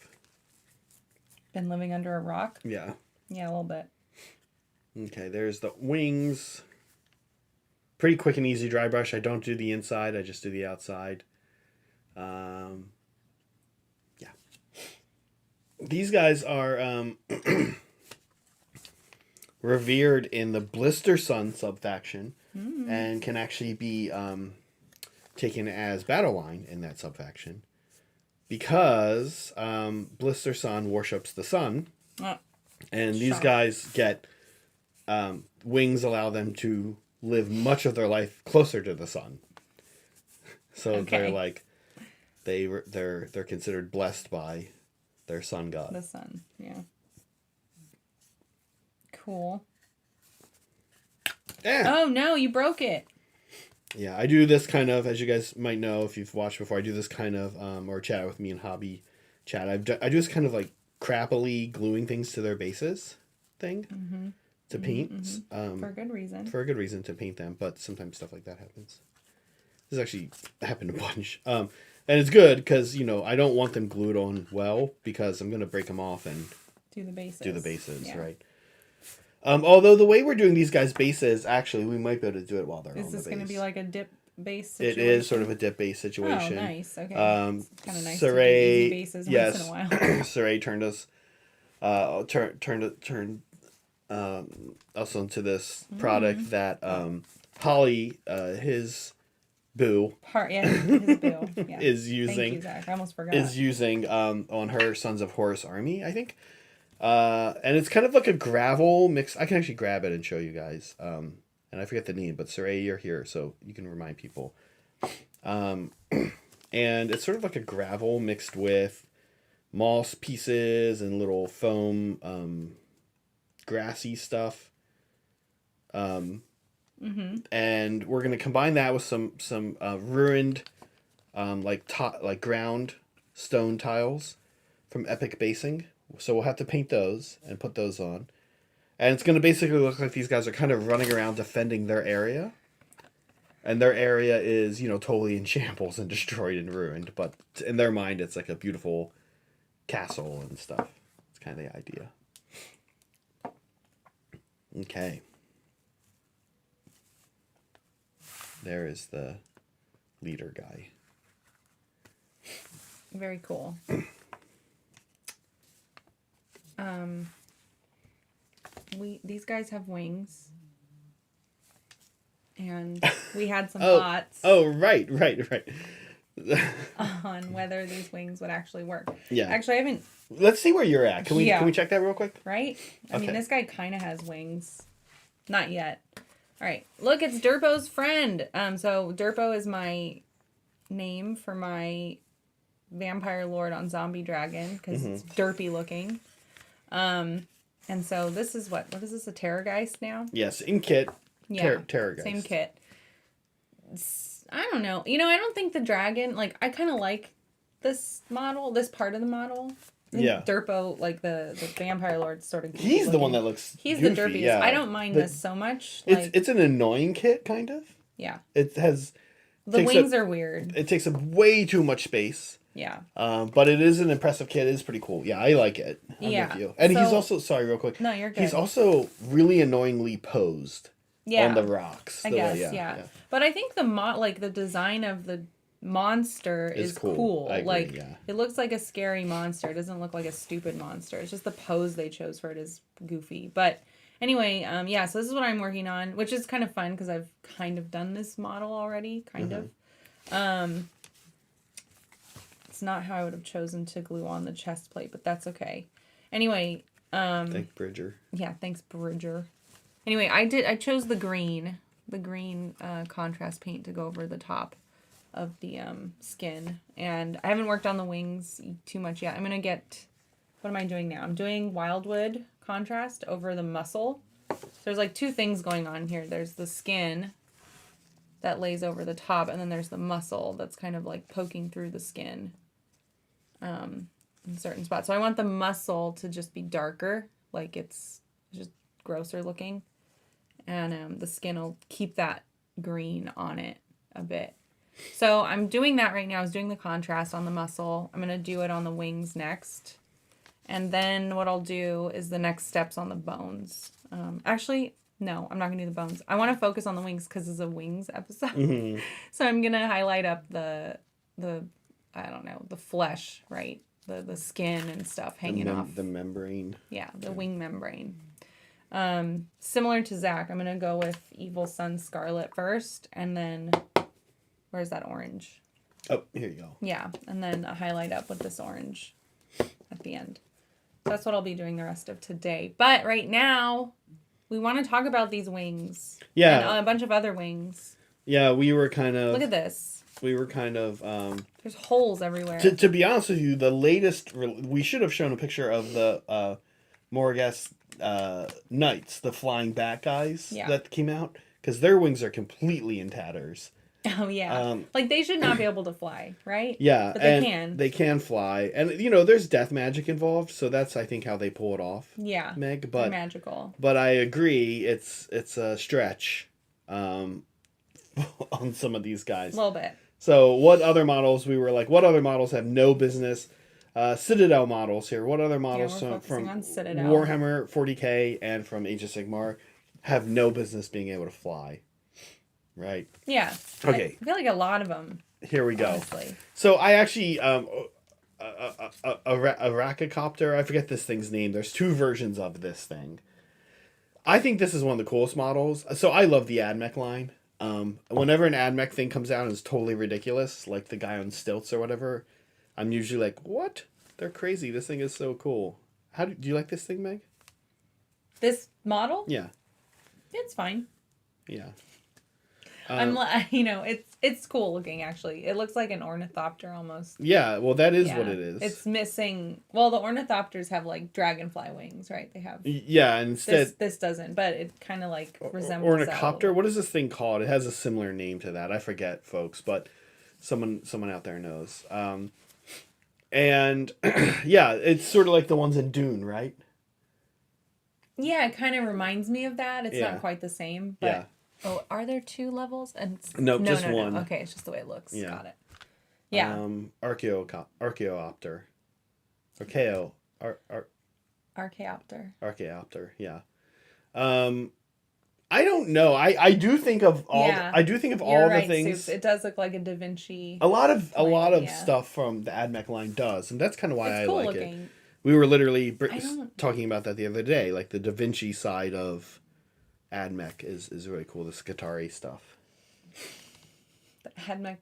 Been living under a rock? Yeah. Yeah, a little bit. Okay, there's the wings. Pretty quick and easy dry brush. I don't do the inside. I just do the outside. Yeah. These guys are revered in the Blister Sun subfaction and can actually be taken as battle line in that subfaction because Blister Sun worships the sun. And these guys get wings allow them to live much of their life closer to the sun. So they're like they're considered blessed by their sun god. The sun, yeah. Cool. Yeah. Oh no, you broke it. Yeah, I do this kind of, as you guys might know if you've watched before, I do this kind of, or chat with me and Hobby chat. I do this kind of like crappily gluing things to their bases thing to paint. For a good reason. For a good reason to paint them, but sometimes stuff like that happens. This actually happened a bunch. And it's good because, you know, I don't want them glued on well because I'm going to break them off and do the bases. Yeah. Right? Although the way we're doing these guys' bases, actually, we might be able to do it while they're on the base. Is this going to be like a dip base situation? It is sort of a dip base situation. Oh, nice. Okay. It's kind of nice Saray, to do easy bases once in a while. Saray turned us, turned us onto this product that Holly, his boo, his boo, yeah. is using. Thank you, Zach. I almost forgot. Is using on her Sons of Horus army, I think. And it's kind of like a gravel mix. I can actually grab it and show you guys. And I forget the name, but Saray, you're here, so you can remind people. and it's sort of like a gravel mixed with moss pieces and little foam, grassy stuff. And we're gonna combine that with some ruined, like ground stone tiles from Epic Basing. So we'll have to paint those and put those on. And it's going to basically look like these guys are kind of running around defending their area. And their area is, totally in shambles and destroyed and ruined. But in their mind, it's like a beautiful castle and stuff. It's kind of the idea. Okay. There is the leader guy. Very cool. These guys have wings, and we had some thoughts. Oh, right. On whether these wings would actually work. Yeah. Actually, I haven't. Let's see where you're at. Can we check that real quick? Right. I mean, this guy kind of has wings. Not yet. All right. Look, it's Derpo's friend. So Derpo is my name for my vampire lord on Zombie Dragon because it's derpy looking. And so this is what is this, a Terrorgheist now? Yes, in kit. Yeah, Terrorgheist. same kit. I don't know. I don't think the dragon, I kind of like this model, this part of the model. Yeah. Derpo, the vampire lord, sort of. He's the one that looks. He's goofy, the derpiest. yeah. I don't mind this so much. It's an annoying kit, kind of. Yeah. It has. The wings are weird. It takes up way too much space. Yeah. But it is an impressive kit. It is pretty cool. Yeah, I like it. I'm with you. And he's also, sorry, real quick. No, you're good. He's also really annoyingly posed. Yeah. On the rocks. I guess, yeah. But I think the design of the monster is cool. I agree, it looks like a scary monster. It doesn't look like a stupid monster. It's just the pose they chose for it is goofy. But anyway, so this is what I'm working on, which is kind of fun because I've kind of done this model already, kind of. It's not how I would have chosen to glue on the chest plate, but that's okay. Anyway, thanks, Bridger. Yeah, thanks, Bridger. Anyway, I chose the green contrast paint to go over the top of the skin, and I haven't worked on the wings too much yet. I'm gonna get, what am I doing now? I'm doing Wildwood contrast over the muscle. So there's two things going on here. There's the skin that lays over the top, and then there's the muscle that's kind of poking through the skin in certain spots. So I want the muscle to just be darker, it's just grosser looking, and the skin will keep that green on it a bit. So I'm doing that right now. I was doing the contrast on the muscle. I'm going to do it on the wings next. And then what I'll do is the next steps on the bones. Actually, no, I'm not going to do the bones. I want to focus on the wings because it's a wings episode. So I'm going to highlight up the I don't know, the flesh, right? The skin and stuff hanging off. The membrane. Yeah, the wing membrane. Similar to Zach, I'm going to go with Evil Sun Scarlet first, and then, where's that orange? Oh, here you go. Yeah, and then a highlight up with this orange at the end. So that's what I'll be doing the rest of today. But right now, we want to talk about these wings. Yeah. And a bunch of other wings. Yeah, we were kind of... Look at this. We were kind of... There's holes everywhere. To be honest with you, the latest... We should have shown a picture of the Morghast Knights, the flying bat guys that came out. Because their wings are completely in tatters. Oh, yeah. They should not be able to fly, right? Yeah. But they can. They can fly. And, there's death magic involved, so that's, I think, how they pull it off. Yeah. Meg, They're magical. But I agree, it's a stretch on some of these guys. A little bit. So what other models, what other models have no business? Citadel models here. What other models from Warhammer 40K and from Age of Sigmar have no business being able to fly? Right. Yeah. Okay. I feel like a lot of them. Here we go. Honestly. So I actually a Rakacopter. I forget this thing's name. There's two versions of this thing. I think this is one of the coolest models. So I love the AdMech line. Whenever an AdMech thing comes out and is totally ridiculous, like the guy on stilts or whatever, I'm usually like, what? They're crazy. This thing is so cool. Do you like this thing, Meg? This model? Yeah. It's fine. Yeah. It's cool looking actually. It looks like an ornithopter almost. Yeah, well, that is what it is. It's missing. Well, the ornithopters have like dragonfly wings, right? They have. Yeah, instead this doesn't, but it kind of like resembles ornithopter. What is this thing called? It has a similar name to that. I forget, folks, but someone out there knows. And yeah, it's sort of like the ones in Dune, right? Yeah, it kind of reminds me of that. It's not quite the same, but. Yeah. Oh, are there 2 levels? And nope, just one. No. Okay, it's just the way it looks. Yeah. Got it. Yeah. Archaeopter. Archaeopter. Yeah. I don't know. I do think of all. Yeah. I do think of all the things. So it does look like a Da Vinci. A lot of stuff from the AdMech line does, and that's kind of why I like it. We were literally talking about that the other day, like the Da Vinci side of AdMech is really cool. The Scutari stuff. The AdMech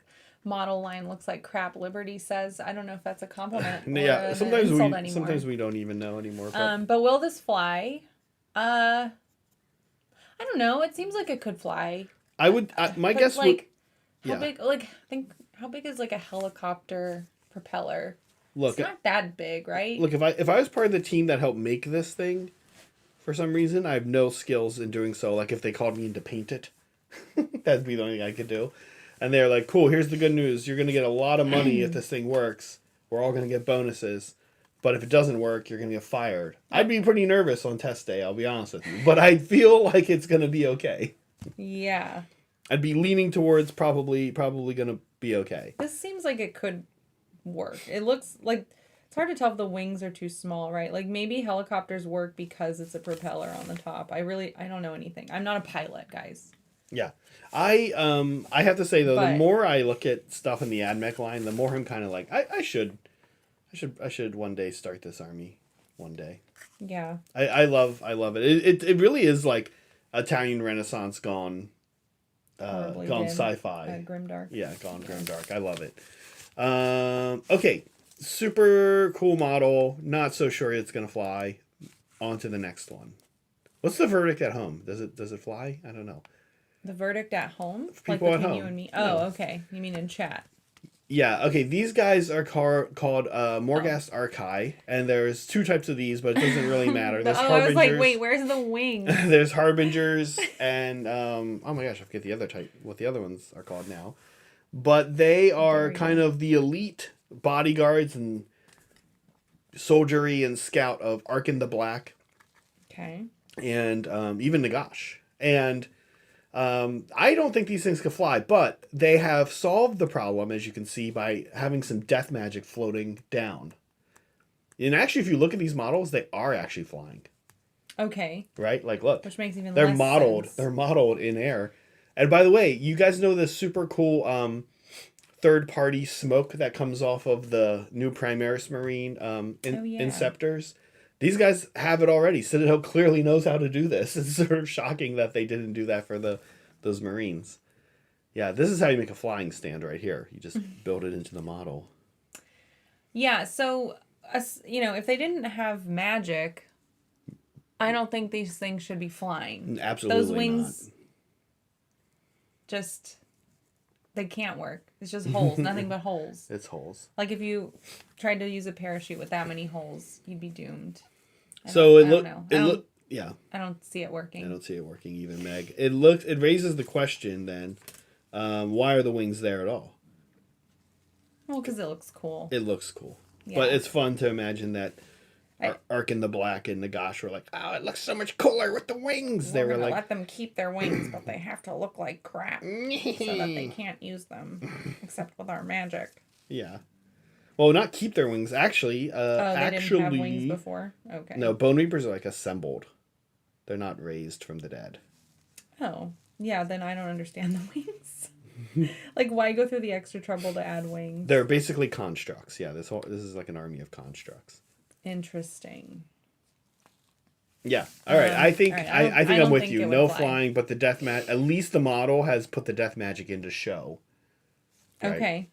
model line looks like crap. Liberty says, I don't know if that's a compliment. Yeah, sometimes we don't even know anymore. But will this fly? I don't know. It seems like it could fly. My guess like, would. How big is like a helicopter propeller? Look, it's not that big, right? Look, if I was part of the team that helped make this thing. For some reason, I have no skills in doing so. Like, if they called me in to paint it, that'd be the only thing I could do. And they're like, cool, here's the good news. You're going to get a lot of money if this thing works. We're all going to get bonuses. But if it doesn't work, you're going to get fired. I'd be pretty nervous on test day, I'll be honest with you. But I feel like it's going to be okay. Yeah. I'd be leaning towards probably going to be okay. This seems like it could work. It looks like... It's hard to tell if the wings are too small, right? Like maybe helicopters work because it's a propeller on the top. I don't know anything. I'm not a pilot, guys. Yeah. I have to say though, the more I look at stuff in the AdMech line, the more I'm kind of like I should one day start this army one day. Yeah. I love it. It really is like Italian Renaissance gone sci-fi. Grimdark. Yeah, gone grimdark. I love it. Okay. Super cool model. Not so sure it's gonna fly. On to the next one. What's the verdict at home? Does it fly? I don't know. The verdict at home? People like between you and me? Oh, okay. You mean in chat? Yeah. Okay. These guys are called Morghast Archai, and there's 2 types of these, but it doesn't really matter. There's Harbingers. I was like, wait, where's the wing? There's Harbingers, and oh my gosh, I forget the other type. What the other ones are called now, but they are kind of the elite bodyguards and soldiery and scout of Arkin the Black. Okay. And even Nagash. And I don't think these things can fly, but they have solved the problem, as you can see, by having some death magic floating down. And actually, if you look at these models, they are actually flying. Okay. Right? Like, look. Which makes even they're less modeled. sense. They're modeled in air. And by the way, you guys know this super cool third-party smoke that comes off of the new Primaris Marine Inceptors? These guys have it already. Citadel clearly knows how to do this. It's sort of shocking that they didn't do that for those Marines. Yeah, this is how you make a flying stand right here. You just build it into the model. Yeah, so, if they didn't have magic, I don't think these things should be flying. Absolutely those wings not. They can't work. It's just holes. Nothing but holes. It's holes. Like if you tried to use a parachute with that many holes, you'd be doomed. I don't see it working. I don't see it working either, Meg. It raises the question then, why are the wings there at all? Well, because it looks cool. It looks cool. Yeah. But it's fun to imagine that Arkin the Black and Nagash were like, oh, it looks so much cooler with the wings. They were like, let them keep their wings, but they have to look like crap so that they can't use them except with our magic. Yeah. Well, not keep their wings. Actually, they didn't have wings before? Okay. No, Bone Reapers are like assembled. They're not raised from the dead. Oh. Yeah, then I don't understand the wings. Like, why go through the extra trouble to add wings? They're basically constructs. Yeah, this is like an army of constructs. Interesting. Yeah. All right. I think I'm with you. No flying, but the death magic. At least the model has put the death magic into show. Right? Okay.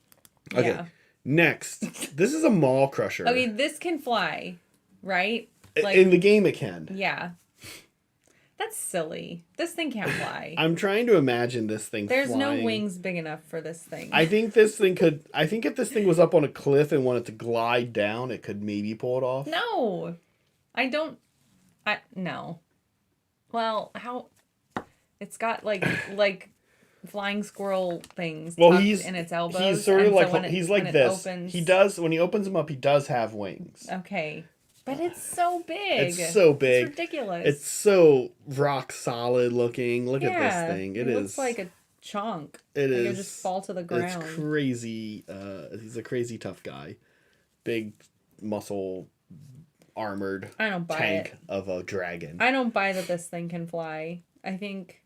Okay. Yeah. Next, this is a Maul Crusher. Okay, this can fly, right? Like, in the game, it can. Yeah. That's silly. This thing can't fly. I'm trying to imagine this thing There's flying. no wings big enough for this thing. I think this thing could... I think if this thing was up on a cliff and wanted to glide down, it could maybe pull it off. No. I don't... No. Well, how... It's got, like flying squirrel things in its elbows. He's sort of like... So he's like this. He does... When he opens them up, he does have wings. Okay. But it's so big. It's so big. It's ridiculous. It's so rock solid looking. Look at this thing. It looks like a chunk. It is. It'll just fall to the ground. It's crazy. He's a crazy tough guy. Big muscle armored tank of a dragon. I don't buy that this thing can fly. I think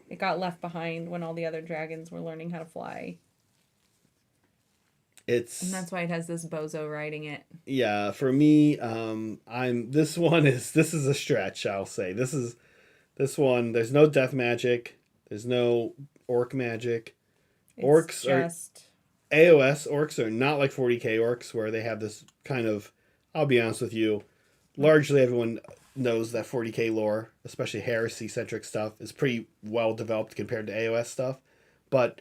it got left behind when all the other dragons were learning how to fly. And that's why it has this bozo riding it. Yeah, for me, this is a stretch, I'll say. This one, there's no death magic, there's no orc magic. Orcs are AOS orcs are not like 40k orcs where they have this kind of, I'll be honest with you, largely everyone knows that 40k lore, especially heresy centric stuff, is pretty well developed compared to AOS stuff. But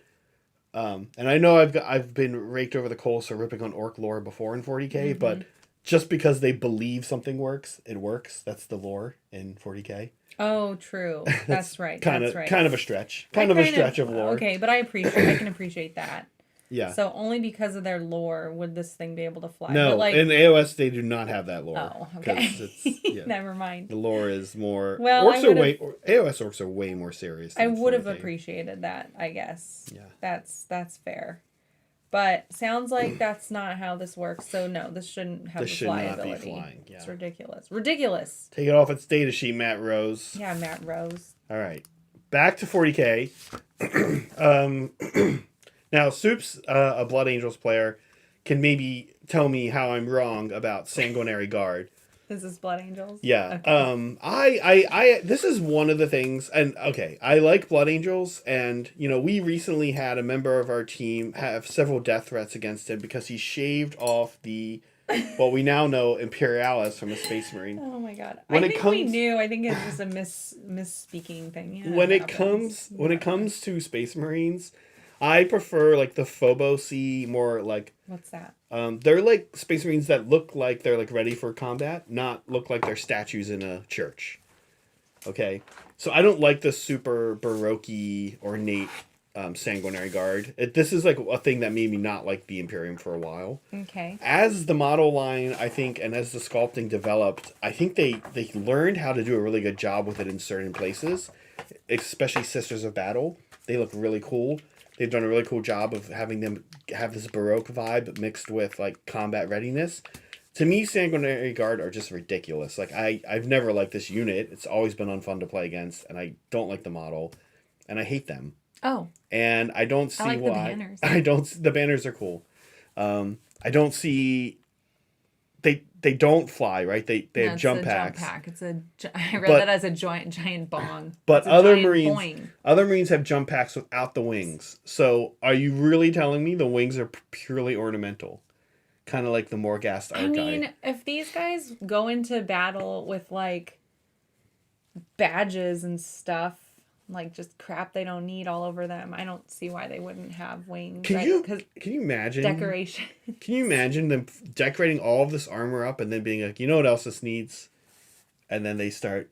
and I know I've been raked over the coals for ripping on orc lore before in 40k, but just because they believe something works, it works. That's the lore in 40k. Oh, true. That's right. Kind of a stretch. Kind of a stretch of lore. Okay, but I can appreciate that. Yeah. So only because of their lore would this thing be able to fly. No, but in AOS they do not have that lore. Oh, okay. Never mind. The lore is more. Well, AOS orcs are way more serious. I would have appreciated that, I guess. Yeah. That's fair. But sounds like that's not how this works. So no, this shouldn't have the fly ability. This should not be flying. Yeah. It's ridiculous. Ridiculous. Take it off its data sheet, Matt Rose. Yeah, Matt Rose. All right. Back to 40k. Now, Soup's a Blood Angels player, can maybe tell me how I'm wrong about Sanguinary Guard. Is this Blood Angels? Yeah. Okay. I this is one of the things, and okay, I like Blood Angels, and we recently had a member of our team have several death threats against him because he shaved off the what we now know Imperialis from a Space Marine. Oh my god! We knew. I think it's just a misspeaking thing. Yeah, when it comes to Space Marines, I prefer like the Phobos-y, more like... What's that? They're like Space Marines that look like they're like ready for combat, not look like they're statues in a church. Okay? So I don't like the super Baroque-y, ornate Sanguinary Guard. This is like a thing that made me not like the Imperium for a while. Okay. As the model line, I think, and as the sculpting developed, I think they learned how to do a really good job with it in certain places, especially Sisters of Battle. They look really cool. They've done a really cool job of having them have this Baroque vibe mixed with like combat readiness. To me, Sanguinary Guard are just ridiculous. Like I've never liked this unit. It's always been unfun to play against, and I don't like the model, and I hate them. Oh. And I don't see why. The banners. The banners are cool. I don't see. They don't fly, right? They have jump packs. I read that as a giant bong. But other Marines have jump packs without the wings. So are you really telling me the wings are purely ornamental? Kind of like the Morghast art guy. I mean, if these guys go into battle with like badges and stuff, like just crap they don't need all over them, I don't see why they wouldn't have wings. Can you imagine decoration? Can you imagine them decorating all of this armor up and then being like, you know what else this needs? And then they start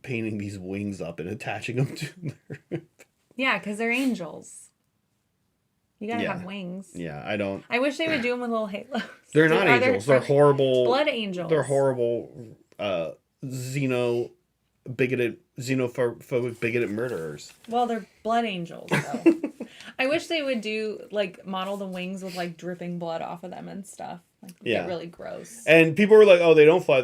painting these wings up and attaching them to their... Yeah, because they're angels. You gotta have wings. Yeah, I wish they would do them with little halos. They're not angels. They're horrible... Blood angels. They're horrible xenophobic, bigoted murderers. Well, they're blood angels, though. I wish they would model the wings with, like, dripping blood off of them and stuff. Like, get really gross. And people were like, oh, they don't fly.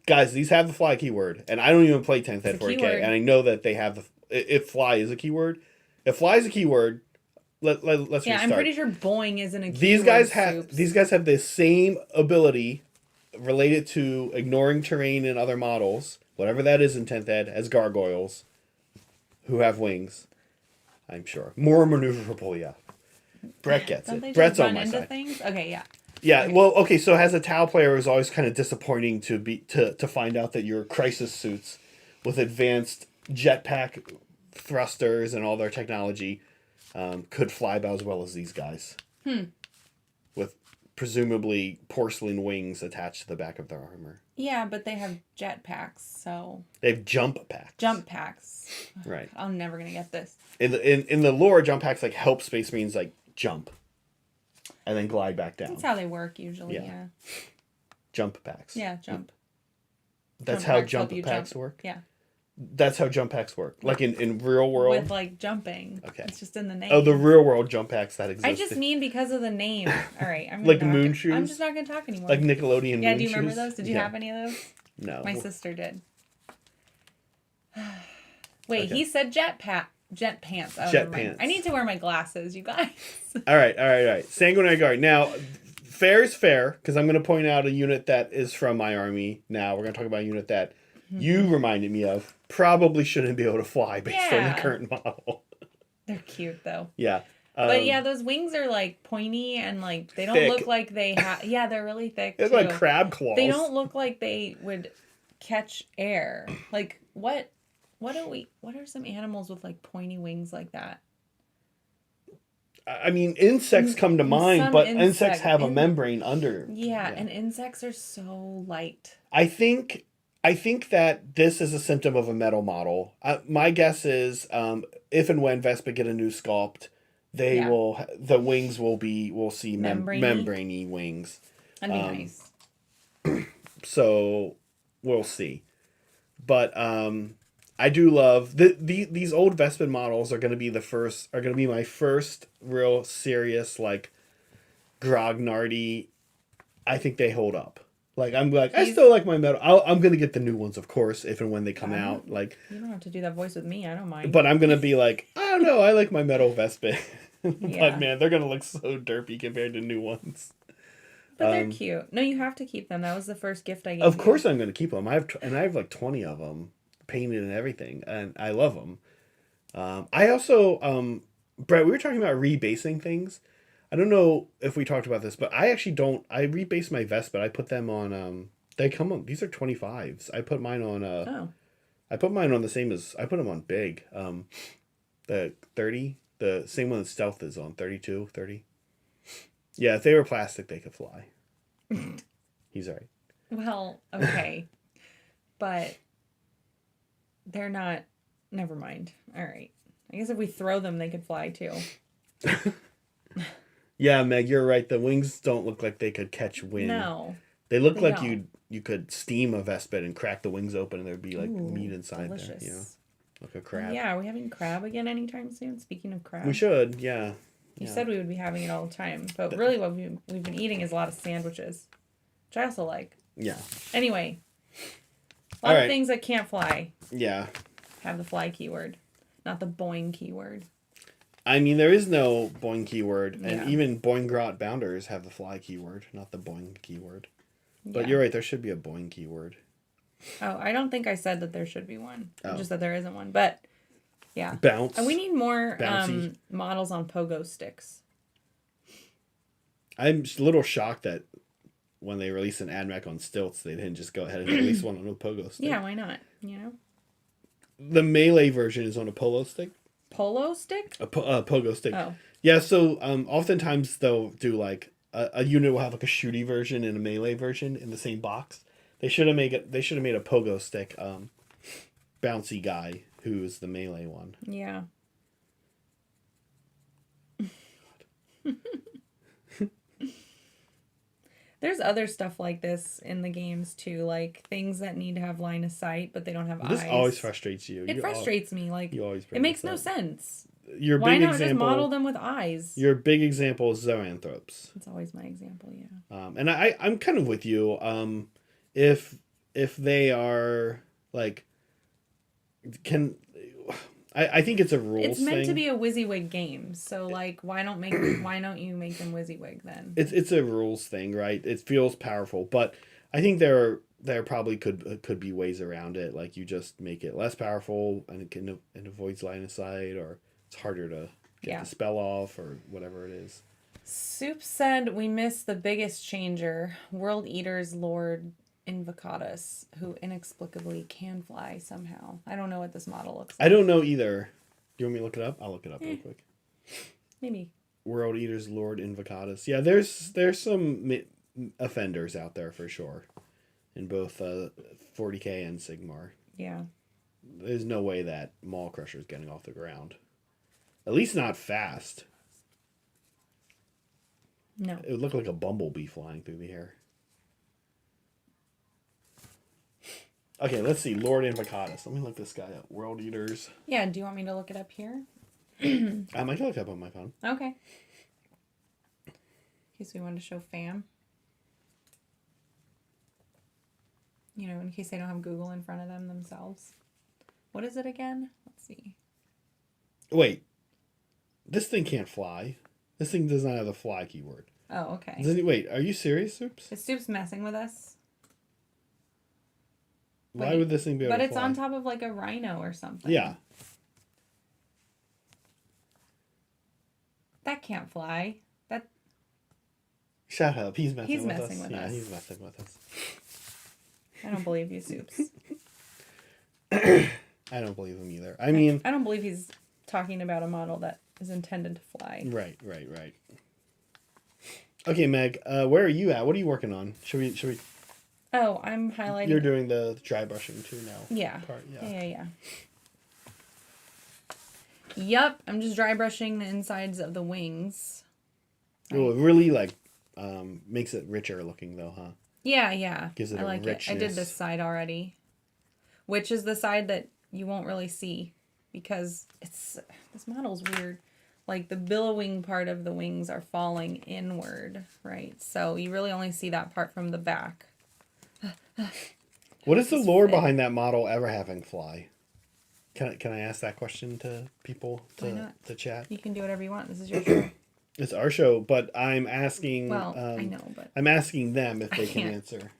Guys, these have the fly keyword. And I don't even play 10th Ed 40K. And I know that they have if fly is a keyword. If fly is a keyword, let's restart. Yeah, I'm pretty sure boing isn't a keyword. These guys have the same ability related to ignoring terrain in other models, whatever that is in 10th Ed, as gargoyles who have wings. I'm sure. More maneuverable, yeah. Brett gets it. Brett's on my side. Things? Okay, yeah. Yeah, okay. Well, okay, so as a Tau player, it was always kind of disappointing to find out that your crisis suits with advanced jetpack thrusters and all their technology could fly about as well as these guys. With presumably porcelain wings attached to the back of their armor. Yeah, but they have jetpacks, so... They have jump packs. Jump packs. Right. I'm never going to get this. In the lore, jump packs like help Space Marines like jump. And then glide back down. That's how they work usually, yeah. Jump packs. Yeah, jump. That's how jump packs work? Yeah. That's how jump packs work. Like in real world? With like jumping. Okay. It's just in the name. Oh, the real world jump packs that exist. I just mean because of the name. All right. Like moon shoes? I'm just not going to talk anymore. Like Nickelodeon moon shoes? Yeah, do you remember those? Did you have any of those? No. My sister did. Wait, he said jet pants. Oh, jet pants. I need to wear my glasses, you guys. All right. Sanguinary Guard. Now, fair is fair, because I'm going to point out a unit that is from my army. Now, we're going to talk about a unit that you reminded me of. Probably shouldn't be able to fly based on the current model. They're cute, though. Yeah. But yeah, those wings are like pointy and like they don't look like they have. Yeah, they're really thick. They're like crab claws. They don't look like they would catch air. Like what are some animals with like pointy wings like that? I mean, insects come to mind, but insects have a membrane under. Yeah, and insects are so light. I think that this is a symptom of a metal model. My guess is, if and when Vespa get a new sculpt, the wings we'll see membrane-y wings. That'd be nice. So we'll see, but I do love these old Vespin models are going to be my first real serious like grognardy. I think they hold up. Like I still like my metal. I'm gonna get the new ones, of course, if and when they come out. Like you don't have to do that voice with me. I don't mind. But I'm gonna be like, I don't know. I like my metal Vespin. But man, they're gonna look so derpy compared to new ones. But they're cute. No, you have to keep them. That was the first gift I gave. Of course, I'm gonna keep them. I have like 20 of them painted and everything, and I love them. I also, Brett, we were talking about rebasing things. I don't know if we talked about this, but I actually don't. I rebase my vest, but I put them on. They come on. These are 25s. I put mine on. I put mine on the same as I put them on big. The 30, the same one that Stealth is on 32, 30. Yeah, if they were plastic, they could fly. He's all right. Well, okay, but they're not. Never mind. All right. I guess if we throw them, they could fly too. Yeah, Meg, you're right. The wings don't look like they could catch wind. No. They look like you could steam a Vespid and crack the wings open and there'd be like meat inside there, you know? Like a crab. Yeah, are we having crab again anytime soon? Speaking of crab. We should, yeah. You said we would be having it all the time. But really what we've been eating is a lot of sandwiches. Which I also like. Yeah. Anyway. A lot of things that can't fly. Yeah. Have the fly keyword. Not the boing keyword. I mean, there is no boing keyword, and even boing-grot bounders have the fly keyword, not the boing keyword. But you're right, there should be a boing keyword. Oh, I don't think I said that there should be one. Just that there isn't one. But, yeah. Bounce. And we need more models on pogo sticks. I'm just a little shocked that when they released an AdMech on stilts, they didn't just go ahead and release one on a pogo stick. Yeah, why not? You know? The melee version is on a polo stick. Polo stick? A pogo stick. Oh. Yeah, so oftentimes they'll do like a unit will have like a shooty version and a melee version in the same box. They should have made a pogo stick bouncy guy who's the melee one. Yeah. There's other stuff like this in the games too, like things that need to have line of sight, but they don't have eyes. This always frustrates you. It frustrates me. Like it makes no sense. Why not just model them with eyes? Your big example is zoanthropes. It's always my example, yeah. And I'm kind of with you. If they are like, I think it's a rules thing. It's meant to be a WYSIWYG game, so like, why don't you make them WYSIWYG then? It's a rules thing, right? It feels powerful, but I think there probably could be ways around it. Like you just make it less powerful, and it avoids line of sight, or it's harder to get the spell off, or whatever it is. Soup said we missed the biggest changer. World Eater's Lord Invocatus, who inexplicably can fly somehow. I don't know what this model looks like. I don't know either. Do you want me to look it up? I'll look it up real quick. Maybe. World Eaters Lord Invocatus. Yeah, there's some offenders out there for sure. In both 40k and Sigmar. Yeah. There's no way that Maul Crusher is getting off the ground. At least not fast. No. It would look like a bumblebee flying through the air. Okay, let's see. Lord Invocatus. Let me look this guy up. World Eaters. Yeah, do you want me to look it up here? I might look it up on my phone. Okay. In case we wanted to show fam. You know, in case they don't have Google in front of them themselves. What is it again? Let's see. Wait. This thing can't fly. This thing does not have the fly keyword. Oh, okay. Wait, are you serious, Soups? Is Soups messing with us? Why would this thing be able to fly? But it's on top of like a rhino or something. Yeah. That can't fly. That. Shut up. He's messing with us. Yeah, he's messing with us. I don't believe you, Soups. I don't believe him either. I mean... I don't believe he's talking about a model that is intended to fly. Right. Okay, Meg, where are you at? What are you working on? Should we... Oh, I'm highlighting... You're doing the dry brushing too now. Yeah. Part. Yeah. Yep, I'm just dry brushing the insides of the wings. Oh, it really, makes it richer looking, though, huh? Yeah. Gives it I like richness. it. I did this side already. Which is the side that you won't really see. Because this model's weird. Like, the billowing part of the wings are falling inward, right? So you really only see that part from the back. What is the lore behind that model ever having fly? Can I ask that question to people to chat? You can do whatever you want. This is your show. It's our show, but I'm asking. Well, I know, but I'm asking them if they can answer.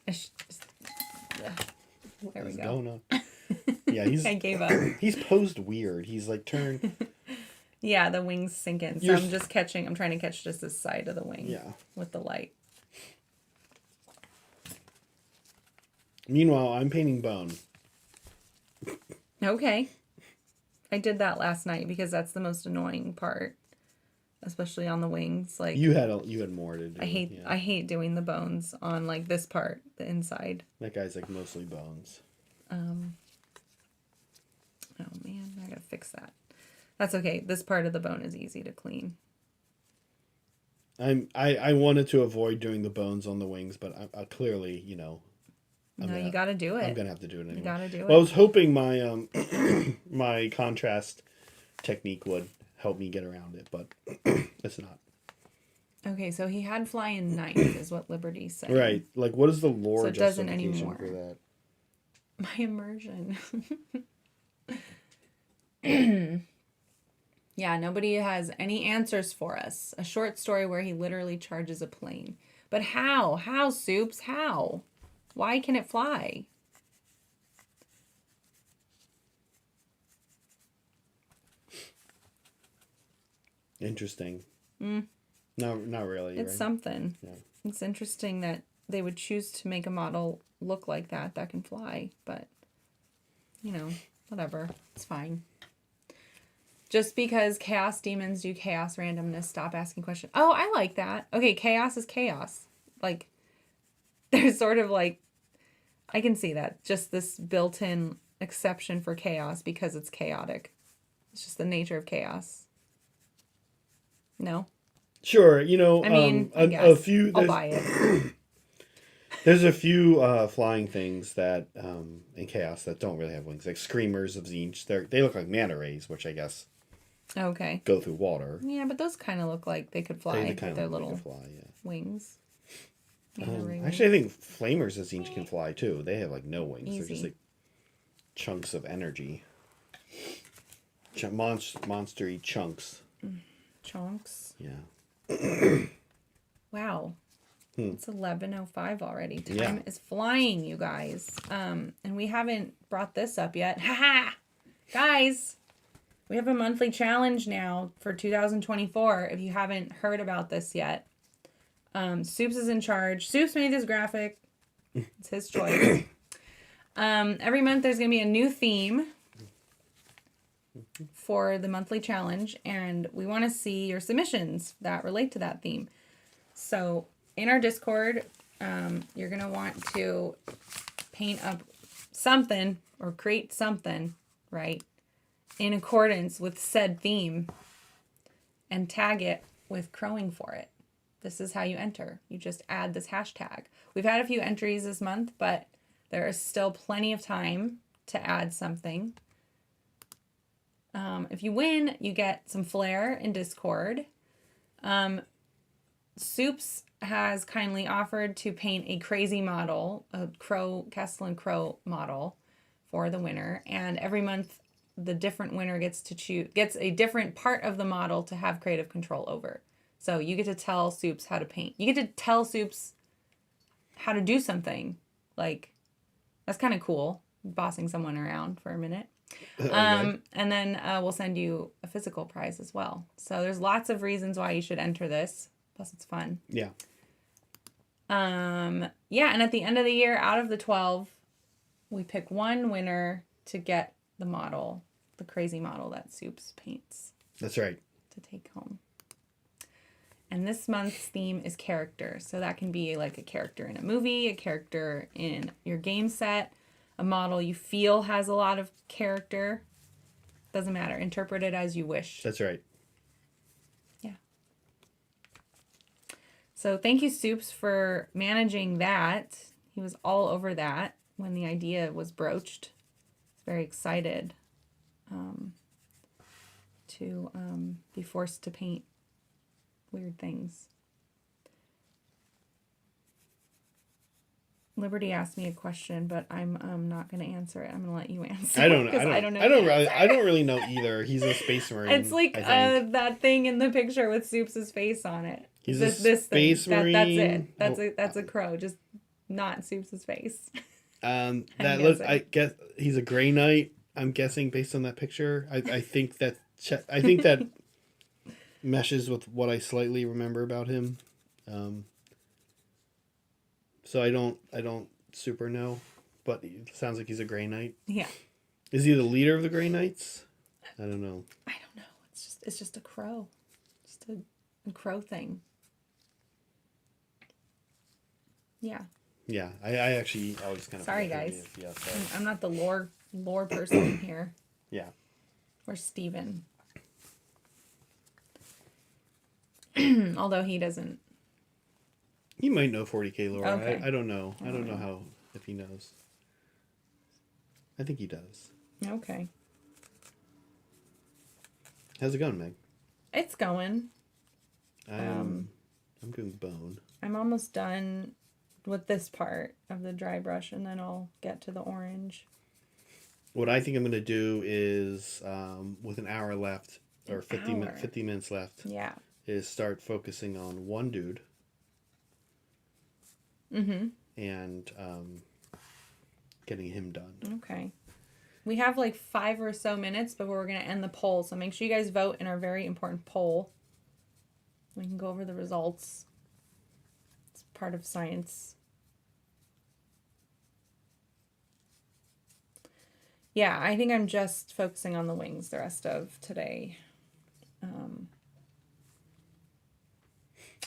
There we go. Going on. Yeah, I gave up. He's posed weird. He's like turned. Yeah, the wings sink in. So I'm just catching. I'm trying to catch just this side of the wing. Yeah. With the light. Meanwhile, I'm painting bone. Okay. I did that last night because that's the most annoying part, especially on the wings. Like you had more to do. I hate doing the bones on like this part, the inside. That guy's like mostly bones. Oh man, I gotta fix that. That's okay. This part of the bone is easy to clean. I wanted to avoid doing the bones on the wings, but I clearly, you gotta do it. I'm gonna have to do it anyway. You gotta do it. Well, I was hoping my my contrast technique would help me get around it, but it's not. Okay, so he had fly in 9th, is what Liberty said. Right. Like, what is the lore so it doesn't justification anymore. for that? My immersion. Yeah, nobody has any answers for us. A short story where he literally charges a plane. But how? How, Soups? How? Why can it fly? Interesting. No, not really. It's right? something. Yeah. It's interesting that they would choose to make a model look like that can fly. But, whatever. It's fine. Just because chaos demons do chaos randomness, stop asking questions. Oh, I like that. Okay, chaos is chaos. Like, there's sort of like, I can see that. Just this built-in exception for chaos because it's chaotic. It's just the nature of chaos. No? Sure, I mean, a few. I'll buy it. There's a few flying things that in chaos that don't really have wings, like screamers of Zinch. They look like manta rays, which I guess okay go through water. Yeah, but those kind of look like they could fly. They kind of their look little like they fly, yeah. Wings. Actually, I think flamers of Zinch can fly too. They have like no wings. Easy. They're just like chunks of energy. Monstery chunks. Chunks. Yeah. Wow. It's 11:05 already. Time Yeah. is flying, you guys. And we haven't brought this up yet. Haha! Guys, we have a monthly challenge now for 2024. If you haven't heard about this yet. Soups is in charge. Soups made this graphic. It's his choice. Every month there's going to be a new theme for the monthly challenge, and we want to see your submissions that relate to that theme. So in our Discord, you're going to want to paint up something or create something, right, in accordance with said theme and tag it with crowing for it. This is how you enter. You just add this hashtag. We've had a few entries this month, but there is still plenty of time to add something. If you win, you get some flair in Discord. Soups has kindly offered to paint a crazy model, a Castle and Crow model for the winner. And every month, the different winner gets a different part of the model to have creative control over. So you get to tell Soups how to paint. You get to tell Soups how to do something. Like, that's kind of cool, bossing someone around for a minute. Okay. And then we'll send you a physical prize as well. So there's lots of reasons why you should enter this. Plus, it's fun. Yeah. Yeah, and at the end of the year, out of the 12, we pick one winner to get the model, the crazy model that Soups paints. That's right. To take home. And this month's theme is character. So that can be like a character in a movie, a character in your game set, a model you feel has a lot of character. Doesn't matter. Interpret it as you wish. That's right. Yeah. So thank you, Soups, for managing that. He was all over that when the idea was broached. He's very excited to be forced to paint weird things. Liberty asked me a question, but I'm not going to answer it. I'm going to let you answer. I don't know. I don't really know either. He's a space marine. It's like that thing in the picture with Soups' face on it. He's this space marine. That's it. That's a crow. Just not Soups' face. I guess he's a Grey Knight. I'm guessing based on that picture. I think that meshes with what I slightly remember about him. So I don't super know, but it sounds like he's a Grey Knight. Yeah. Is he the leader of the Grey Knights? I don't know. It's just a crow. Just a crow thing. Yeah. Yeah. I actually always kind of sorry guys. I'm not the lore person here. Yeah. Or Steven. Although he doesn't. He might know 40K lore. Okay. I don't know. I don't know how, if he knows. I think he does. Okay. How's it going, Meg? It's going. I'm doing bone. I'm almost done with this part of the dry brush, and then I'll get to the orange. What I think I'm going to do is, with an hour left, or 50 minutes left, yeah, is start focusing on one dude. Mm-hmm. And getting him done. Okay. We have like 5 or so minutes before we're going to end the poll. So make sure you guys vote in our very important poll. We can go over the results. It's part of science. Yeah, I think I'm just focusing on the wings the rest of today.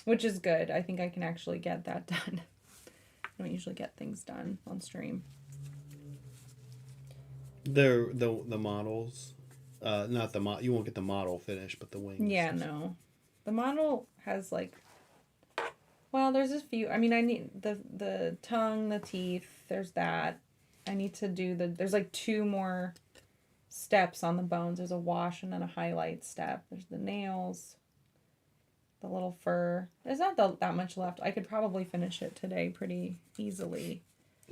Which is good. I think I can actually get that done. I don't usually get things done on stream. The models, not the you won't get the model finished, but the wings. Yeah, no, the model has like, well, there's a few. I mean, I need the tongue, the teeth. There's that. I need to do there's like 2 more steps on the bones. There's a wash and then a highlight step. There's the nails. The little fur. There's not that much left. I could probably finish it today pretty easily.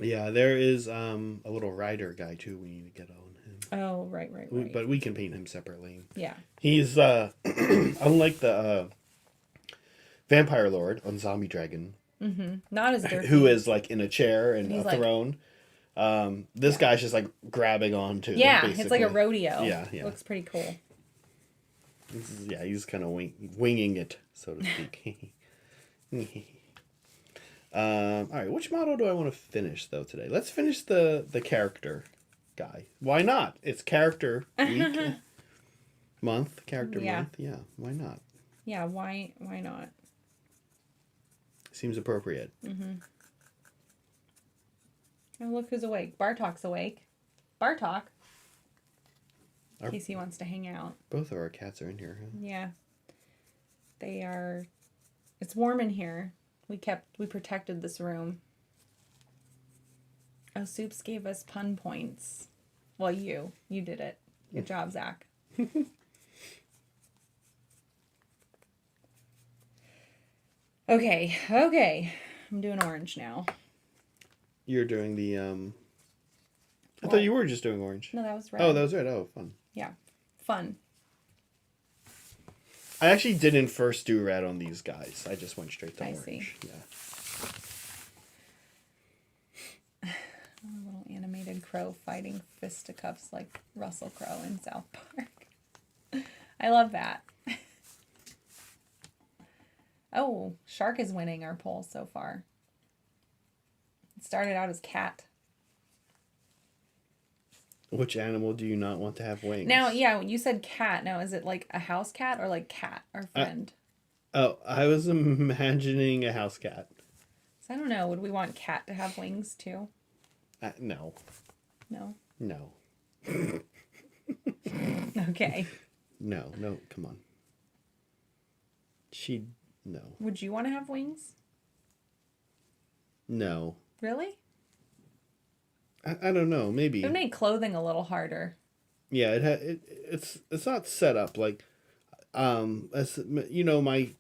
Yeah, there is a little rider guy too we need to get on him. Oh, right. But we can paint him separately. Yeah. He's unlike the Vampire Lord on Zombie Dragon. Mm-hmm. Not as dirty. Who is like in a chair and a like, throne. This guy's just like grabbing onto. Yeah, basically. It's like a rodeo. Yeah. Looks pretty cool. He's kind of winging it, so to speak. All right, which model do I want to finish though today? Let's finish the character guy. Why not? It's character week, month, character month. Yeah, why not? Yeah, why not? Seems appropriate. Mm-hmm. Oh, look who's awake. Bartok's awake. Bartok. In case he wants to hang out. Both of our cats are in here. Huh? Yeah. They are. It's warm in here. We protected this room. Oh, Soups gave us pun points. Well, you did it. Good job, Zach. Okay. I'm doing orange now. You're doing the I thought you were just doing orange. No, that was red. Oh, that was red. Oh, fun. Yeah. Fun. I actually didn't first do red on these guys. I just went straight to orange. See. Yeah. A little animated crow fighting fisticuffs like Russell Crowe in South Park. I love that. Oh, shark is winning our poll so far. It started out as cat. Which animal do you not want to have wings? Now, yeah, you said cat. Now, is it like a house cat or like cat, our friend? I was imagining a house cat. So I don't know. Would we want cat to have wings too? No. No? No. Okay. No, come on. No. Would you want to have wings? No. Really? I don't know. Maybe. It would make clothing a little harder. Yeah, it's not set up like, as you know, my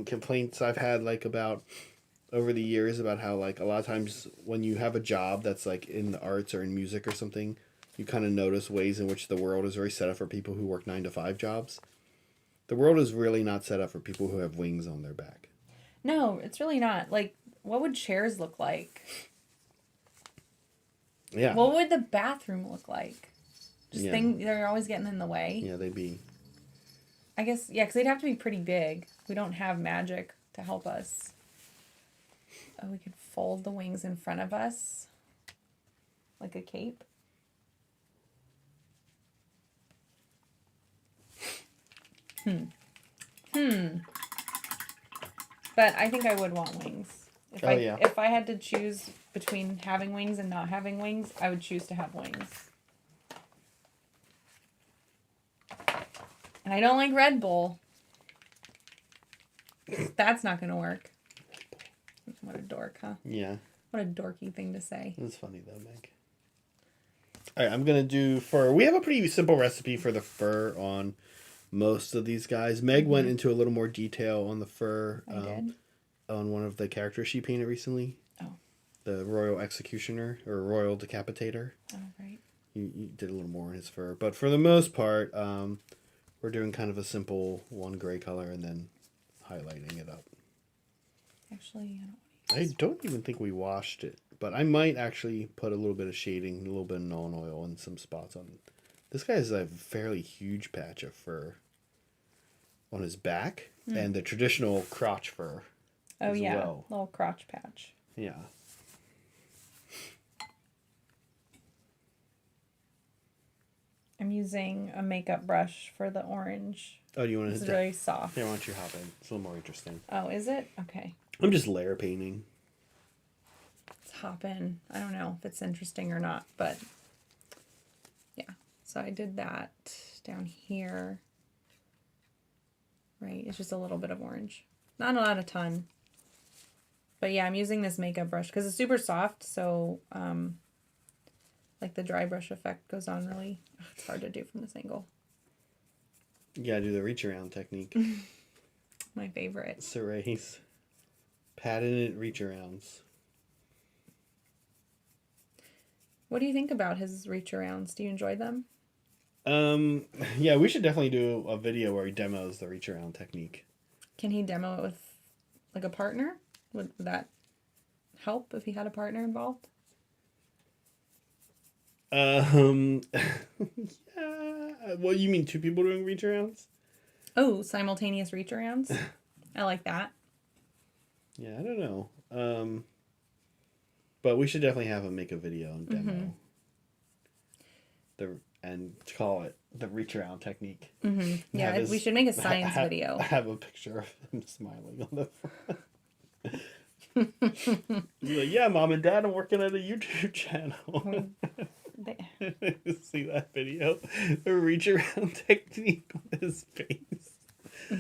complaints I've had like about over the years about how like a lot of times when you have a job that's like in the arts or in music or something, you kind of notice ways in which the world is very set up for people who work 9-to-5 jobs. The world is really not set up for people who have wings on their back. No, it's really not. Like, what would chairs look like? Yeah. What would the bathroom look like? Just they're always getting in the way. Yeah, they'd be. I guess, yeah, because they'd have to be pretty big. We don't have magic to help us. Oh, we could fold the wings in front of us. Like a cape. But I think I would want wings. If I had to choose between having wings and not having wings, I would choose to have wings. And I don't like Red Bull. That's not going to work. What a dork, huh? Yeah. What a dorky thing to say. That's funny though, Meg. All right, I'm going to do fur. We have a pretty simple recipe for the fur on most of these guys. Meg went into a little more detail on the fur. I did. On one of the characters she painted recently. Oh. The Royal Executioner or Royal Decapitator. Oh, right. You did a little more on his fur. But for the most part, we're doing kind of a simple one gray color and then highlighting it up. Actually, I don't even think we washed it. But I might actually put a little bit of shading, a little bit of Nolan oil in some spots on it. This guy has a fairly huge patch of fur on his back. And the traditional crotch fur. Oh, yeah. Well. Little crotch patch. Yeah. I'm using a makeup brush for the orange. Oh, do you want to? It's really soft. Yeah, why don't you hop in? It's a little more interesting. Oh, is it? Okay. I'm just layer painting. Let's hop in. I don't know if it's interesting or not, but yeah. So I did that down here. Right, it's just a little bit of orange. Not a ton. But yeah, I'm using this makeup brush because it's super soft, so like the dry brush effect goes on really. It's hard to do from this angle. You gotta do the reach around technique. My favorite. Serra's patented reach arounds. What do you think about his reach arounds? Do you enjoy them? Yeah, we should definitely do a video where he demos the reach around technique. Can he demo it with like a partner? Would that help if he had a partner involved? Yeah. Well, you mean two people doing reach arounds? Oh, simultaneous reach arounds? I like that. Yeah, I don't know. But we should definitely have him make a video and demo. And call it the reach around technique. Yeah, we should make a science video. Have a picture of him smiling on the front. He's like, yeah, Mom and Dad, I'm working at a YouTube channel. See that video? The reach around technique with his face.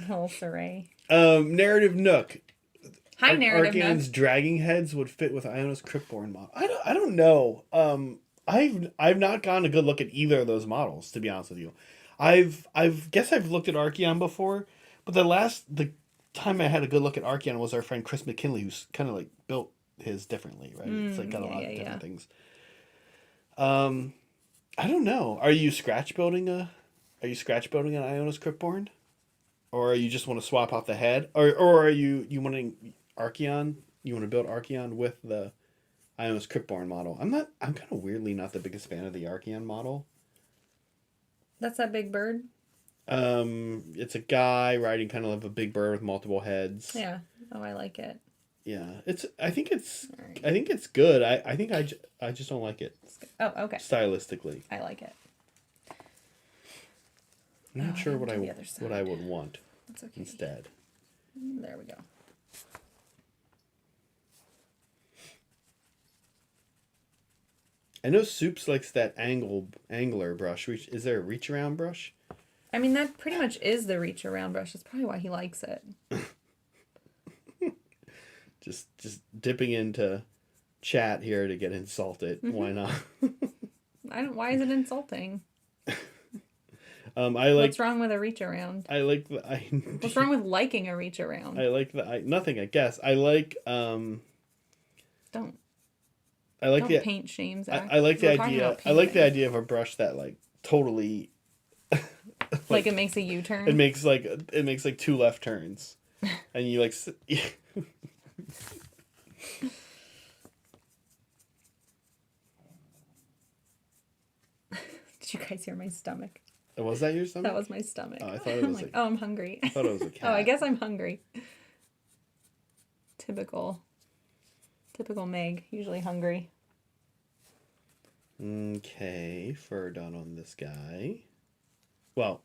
Whole survey. Narrative Nook. Hi, Narrative Archaon's Nook. dragging heads would fit with Iona's Cryptborn model. I don't know. I've not gotten a good look at either of those models, to be honest with you. I've looked at Archaon before, but the time I had a good look at Archaon was our friend Chris McKinley, who's kind of like built his differently, right? It's like got a lot of different things. I don't know. Are you scratch building an Iona's Cryptborn? Or you just want to swap out the head? Or are you wanting Archaon? You want to build Archaon with the Iona's Cryptborn model? I'm kind of weirdly not the biggest fan of the Archaon model. That's that big bird? It's a guy riding kind of a big bird with multiple heads. Yeah. Oh, I like it. Yeah. I think it's good. I think I just don't like it. Oh, okay. Stylistically. I like it. I'm not sure what I would want. That's okay. Instead. There we go. I know Soups likes that angler brush. Is there a reach around brush? I mean, that pretty much is the reach around brush. That's probably why he likes it. just dipping into chat here to get insulted. Why not? Why is it insulting? What's wrong with a reach around? What's wrong with liking a reach around? Nothing, I guess. I like Don't paint shame, Zach. I like the idea. I like the idea of a brush that like totally like it makes a U-turn. It makes like two left turns. And you like Did you guys hear my stomach? Was that your stomach? That was my stomach. Oh, I thought it was like, oh, I'm hungry. I thought it was a cat. Oh, I guess I'm hungry. Typical Meg, usually hungry. Okay, fur done on this guy. Well,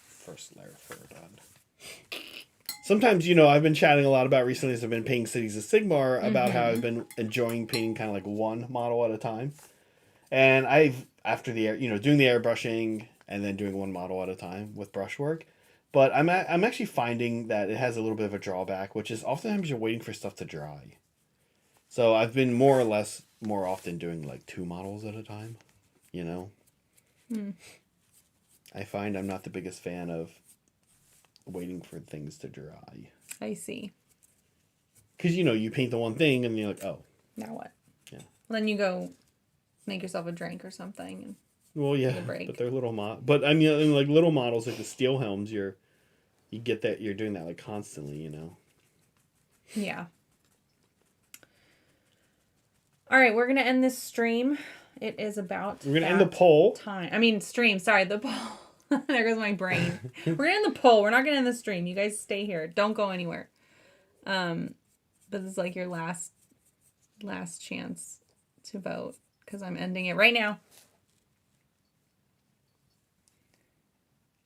first layer fur done. Sometimes, I've been chatting a lot about recently as I've been painting Cities of Sigmar about how I've been enjoying painting kind of like one model at a time. And after doing the airbrushing and then doing one model at a time with brushwork. But I'm actually finding that it has a little bit of a drawback, which is oftentimes you're waiting for stuff to dry. So I've been more often doing like two models at a time, I find I'm not the biggest fan of waiting for things to dry. I see. Because, you paint the one thing and you're like, oh. Now what? Yeah. Well, then you go make yourself a drink or something. And well, yeah, but they're little But I mean, like little models like the steel helms, you get that you're doing that like constantly, Yeah. All right, we're gonna end this stream. It is about. We're gonna end the poll. Time. I mean, stream. Sorry, the poll. There goes my brain. We're gonna end the poll. We're not gonna end the stream. You guys stay here. Don't go anywhere. But this is like your last chance to vote because I'm ending it right now.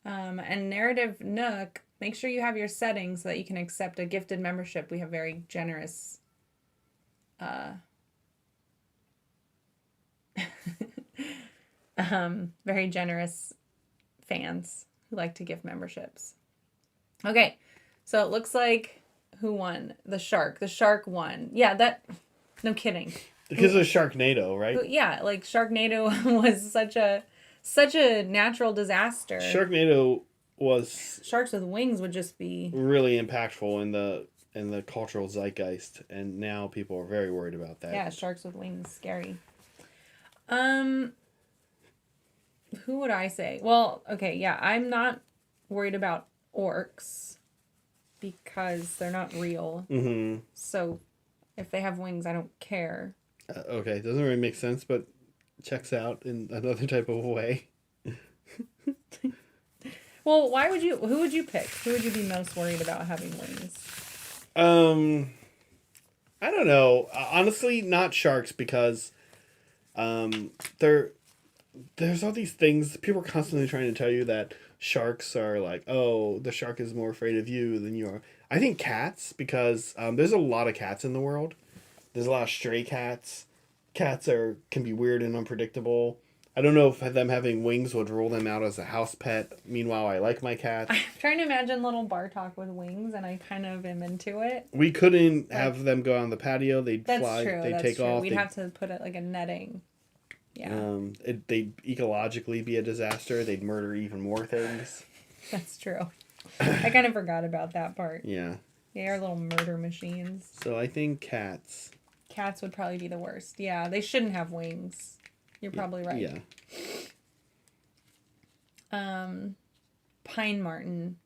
And Narrative Nook, make sure you have your settings so that you can accept a gifted membership. We have very generous fans who like to give memberships. Okay, so it looks like who won? The shark. The shark won. Yeah, no kidding. Because of Sharknado, right? Yeah, like Sharknado was such a natural disaster. Sharknado was Sharks with Wings would just be really impactful in the cultural zeitgeist, and now people are very worried about that. Yeah, Sharks with Wings, scary. Who would I say? Well, okay, yeah, I'm not worried about orcs because they're not real. Mm-hmm. So if they have wings, I don't care. Okay, doesn't really make sense, but checks out in another type of way. Well, who would you pick? Who would you be most worried about having wings? I don't know. Honestly, not sharks because there's all these things. People are constantly trying to tell you that sharks are like, oh, the shark is more afraid of you than you are. I think cats, because there's a lot of cats in the world. There's a lot of stray cats. Cats can be weird and unpredictable. I don't know if them having wings would rule them out as a house pet. Meanwhile, I like my cats. I'm trying to imagine little Bartok with wings, and I kind of am into it. We couldn't have them go on the patio. They'd that's fly. True, they'd that's take true. off. We'd have to put it like a netting. Yeah. They'd ecologically be a disaster. They'd murder even more things. That's true. I kind of forgot about that part. Yeah. They are little murder machines. So I think cats. Cats would probably be the worst. Yeah, they shouldn't have wings. You're probably right. Yeah. Pine marten.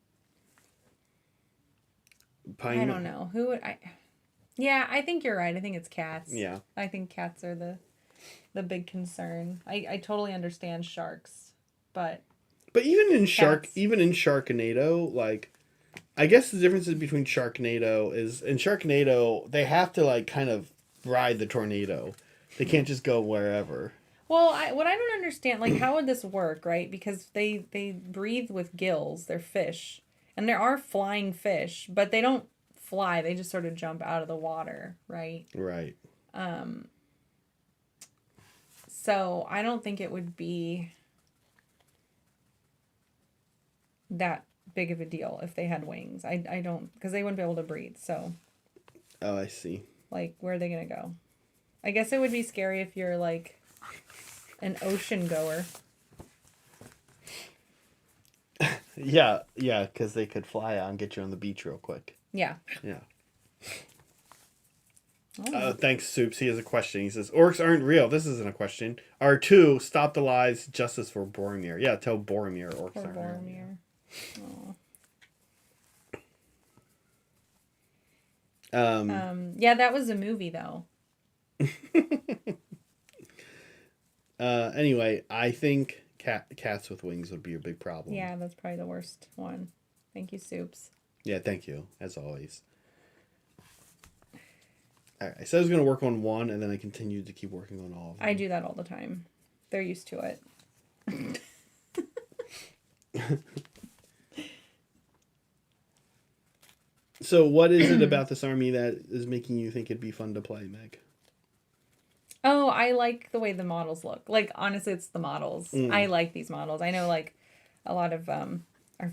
I don't know. Who would I... Yeah, I think you're right. I think it's cats. Yeah. I think cats are the big concern. I totally understand sharks, but even in Sharknado, like, I guess the difference between Sharknado is in Sharknado they have to like kind of ride the tornado. They can't just go wherever. Well, what I don't understand, like, how would this work, right? Because they breathe with gills. They're fish, and there are flying fish, but they don't fly. They just sort of jump out of the water, right? Right. So I don't think it would be that big of a deal if they had wings. I don't, because they wouldn't be able to breathe. So. Oh, I see. Like, where are they gonna go? I guess it would be scary if you're like an ocean goer. Yeah, because they could fly out and get you on the beach real quick. Yeah. Yeah. Oh. Thanks, Soups. He has a question. He says, orcs aren't real. This isn't a question. R2, stop the lies. Justice for Boromir. Yeah, tell Boromir orcs Poor aren't Boromir. real. Yeah, that was a movie, though. Anyway, I think cats with wings would be a big problem. Yeah, that's probably the worst one. Thank you, Soups. Yeah, thank you, as always. All right, I said I was going to work on one, and then I continued to keep working on all of them. I do that all the time. They're used to it. So what is it about this army that is making you think it'd be fun to play, Meg? Oh, I like the way the models look. Like, honestly, it's the models. I like these models. I know, like, a lot of our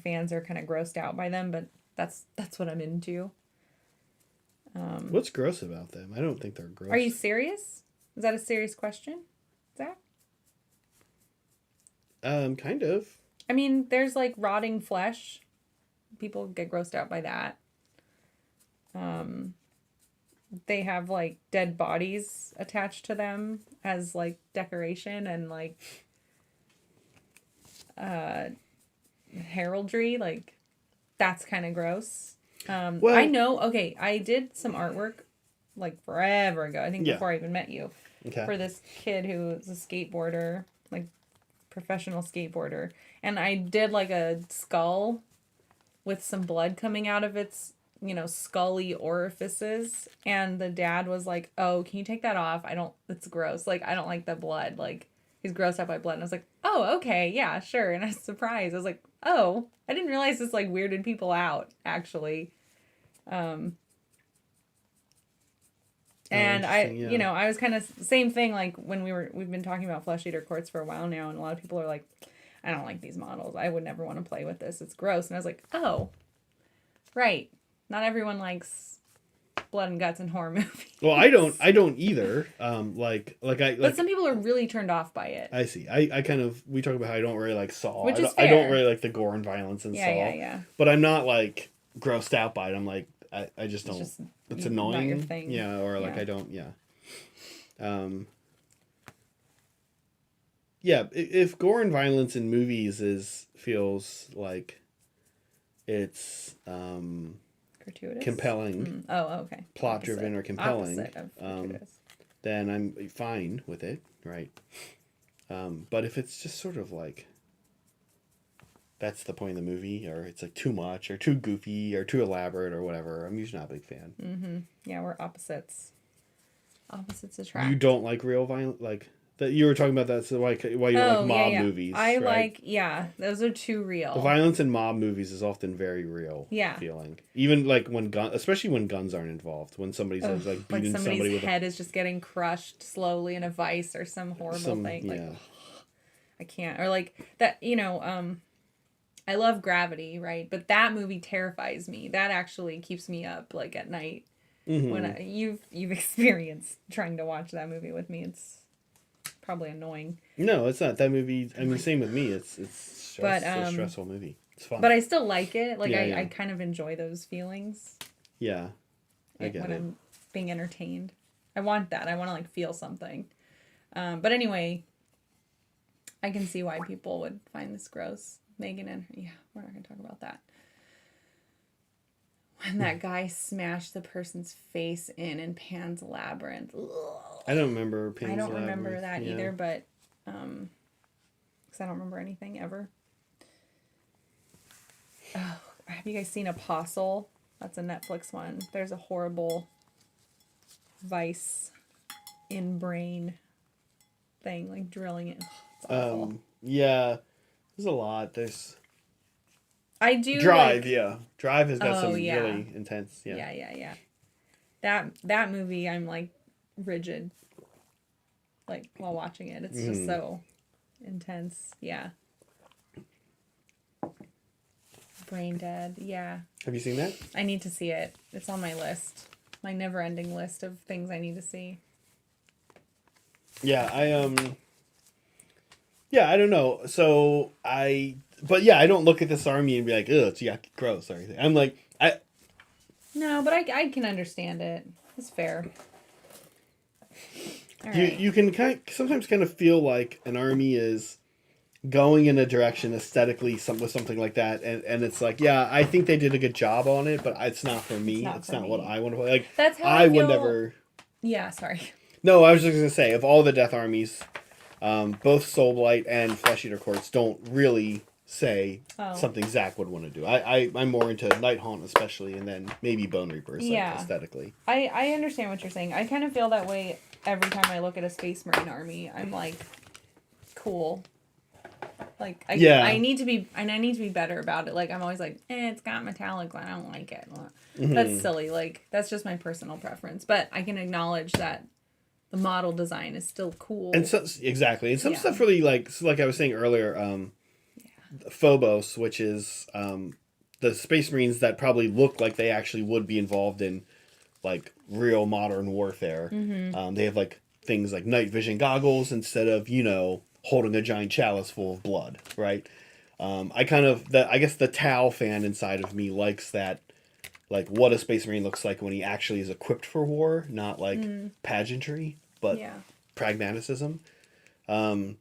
fans are kind of grossed out by them, but that's what I'm into. What's gross about them? I don't think they're gross. Are you serious? Is that a serious question, Zach? Kind of. I mean, there's, like, rotting flesh. People get grossed out by that. They have, like, dead bodies attached to them as, like, decoration and, like, heraldry. Like, that's kind of gross. Well, I know, okay, I did some artwork, like, forever ago. I think before I even met you. Okay. For this kid who is a skateboarder, like, professional skateboarder. And I did, like, a skull with some blood coming out of its, scully orifices, and the dad was like, oh, can you take that off? It's gross. Like, I don't like the blood. Like, he's grossed out by blood. And I was like, oh, okay, yeah, sure. And I was surprised. I was like, oh, I didn't realize this, like, weirded people out, actually. And I was kind of same thing, like, when we've been talking about Flesh Eater Courts for a while now, and a lot of people are like, I don't like these models. I would never want to play with this. It's gross. And I was like, oh, right. Not everyone likes blood and guts in horror movies. Well, I don't either. But some people are really turned off by it. I see. We talk about how I don't really like Saw. Which is fair. I don't really like the gore and violence in Saw. Yeah. But I'm not like grossed out by it. I'm like, I just don't. It's annoying. Not your thing. Yeah, or like I don't. Yeah. Yeah. If gore and violence in movies feels like it's gratuitous, compelling. Okay. Plot driven or compelling. Of then I'm fine with it, right? But if it's just sort of like that's the point of the movie, or it's like too much or too goofy or too elaborate or whatever, I'm usually not a big fan. Mm-hmm. Yeah, we're opposites. Opposites attract. You don't like real violence, like that you were talking about. That's why you don't like mob movies. I right? those are too real. The violence in mob movies is often very real. Feeling even like especially when guns aren't involved. When somebody's like beating like somebody with head is just getting crushed slowly in a vice or some horrible thing. Yeah. Like, I can't. Or like that. I love Gravity, right? But that movie terrifies me. That actually keeps me up like at night. Mm-hmm. When you've experienced trying to watch that movie with me, it's probably annoying. No, it's not. That movie, I mean, same with me. It's a stressful movie. It's fun. But I still like it. Like, I kind of enjoy those feelings. Yeah. I get when it. I'm being entertained. I want that. I want to, like, feel something. But anyway, I can see why people would find this gross. Megan and... Yeah, we're not going to talk about that. When that guy smashed the person's face in Pan's Labyrinth. Ugh. I don't remember Pan's Labyrinth. I don't remember that either, but because I don't remember anything ever. Oh, have you guys seen Apostle? That's a Netflix one. There's a horrible vice in brain thing, like drilling it. It's awful. Yeah, there's a lot. I do Drive, Drive has got some really intense. Yeah. That movie, I'm like rigid, like while watching it. It's just so intense. Yeah. Brain Dead. Yeah. Have you seen that? I need to see it. It's on my list. My never-ending list of things I need to see. Yeah, I don't know. So I don't look at this army and be like, ugh, it's yucky, gross, or anything. I'm like, No, but I can understand it. It's fair. You can sometimes kind of feel like an army is going in a direction aesthetically with something like that, and it's like, yeah, I think they did a good job on it, but it's not for me. It's not what I want to play. Like, that's how I would never. Yeah, sorry. No, I was just gonna say, of all the Death Armies, both Soulblight and Flesh Eater Courts don't really say something Zach would want to do. I'm more into Night Haunt especially, and then maybe Bone Reapers, like, aesthetically. I understand what you're saying. I kind of feel that way every time I look at a Space Marine army. I'm like, cool. Like, I need to be better about it. Like, I'm always like, it's got metallics, I don't like it. That's silly. Like, that's just my personal preference. But I can acknowledge that the model design is still cool. And so, exactly. And some stuff really, like I was saying earlier, Phobos, which is the Space Marines that probably look like they actually would be involved in, like, real modern warfare. Mm-hmm. They have, like, things like night vision goggles instead of, holding a giant chalice full of blood, right? I guess the Tau fan inside of me likes that, like, what a Space Marine looks like when he actually is equipped for war, not like pageantry, but pragmaticism. And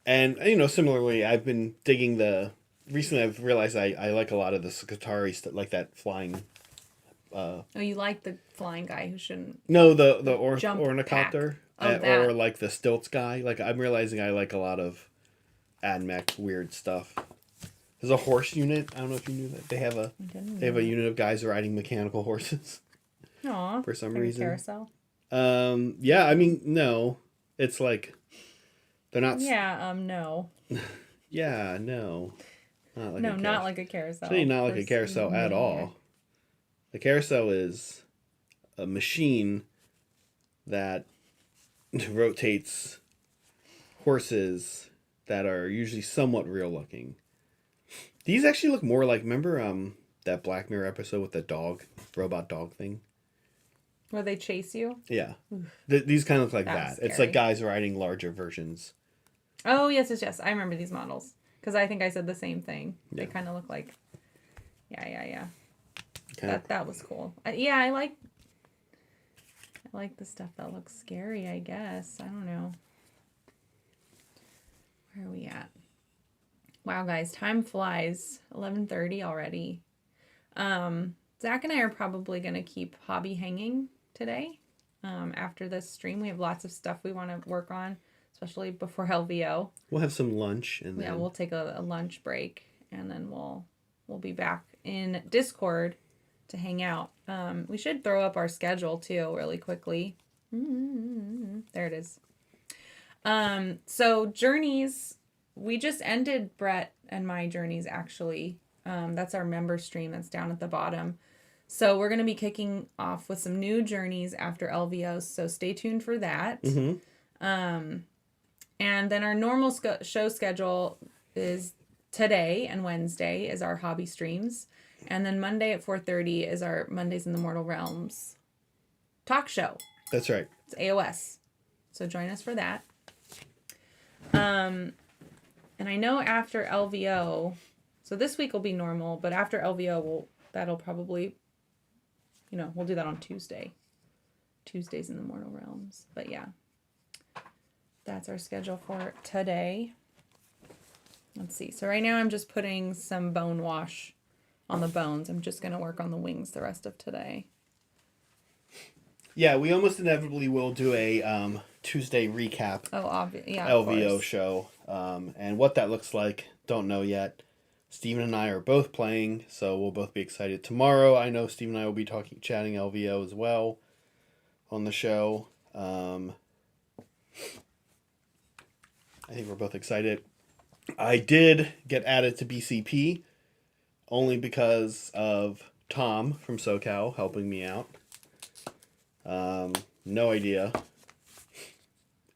similarly, I've been digging recently I've realized I like a lot of the Skitarii stuff, like that flying. You like the flying guy who shouldn't? No, the ornithopter. Or like the stilts guy. Like, I'm realizing I like a lot of AdMech weird stuff. There's a horse unit. I don't know if you knew that. They have a unit of guys riding mechanical horses. Aww. For some reason. Carousel. Yeah, I mean, no. It's like they're not no. Yeah, no. Not like not like a carousel. Actually, not like a carousel at all. The carousel is a machine that rotates horses that are usually somewhat real looking. These actually look more like, remember that Black Mirror episode with the robot dog thing? Where they chase you? Yeah. These kind of look like that. Scary. It's like guys riding larger versions. Oh, yes. I remember these models. Because I think I said the same thing. Yeah. They kind of look like... Yeah. That was cool. I like the stuff that looks scary, I guess. I don't know. Where are we at? Wow, guys, time flies. 11:30 already. Zach and I are probably going to keep hobby hanging today. After this stream, we have lots of stuff we want to work on, especially before LVO. We'll have some lunch. And then... we'll take a lunch break, and then we'll be back in Discord to hang out. We should throw up our schedule too really quickly. There it is. So Journeys, we just ended Brett and my Journeys, actually. That's our member stream that's down at the bottom. So we're going to be kicking off with some new Journeys after LVO, so stay tuned for that. Mm-hmm. And then our normal show schedule is today and Wednesday is our hobby streams. And then Monday at 4:30 is our Mondays in the Mortal Realms talk show. That's right. It's AOS. So join us for that. And I know after LVO, so this week will be normal, but after LVO, that'll probably, we'll do that on Tuesday. Tuesdays in the Mortal Realms. But yeah, that's our schedule for today. Let's see. So right now I'm just putting some bone wash on the bones. I'm just going to work on the wings the rest of today. Yeah, we almost inevitably will do a Tuesday recap. Oh, obvious. Yeah, LVO show. And what that looks like, don't know yet. Steven and I are both playing, so we'll both be excited. Tomorrow, I know Steven and I will be chatting LVO as well on the show. I think we're both excited. I did get added to BCP only because of Tom from SoCal helping me out. No idea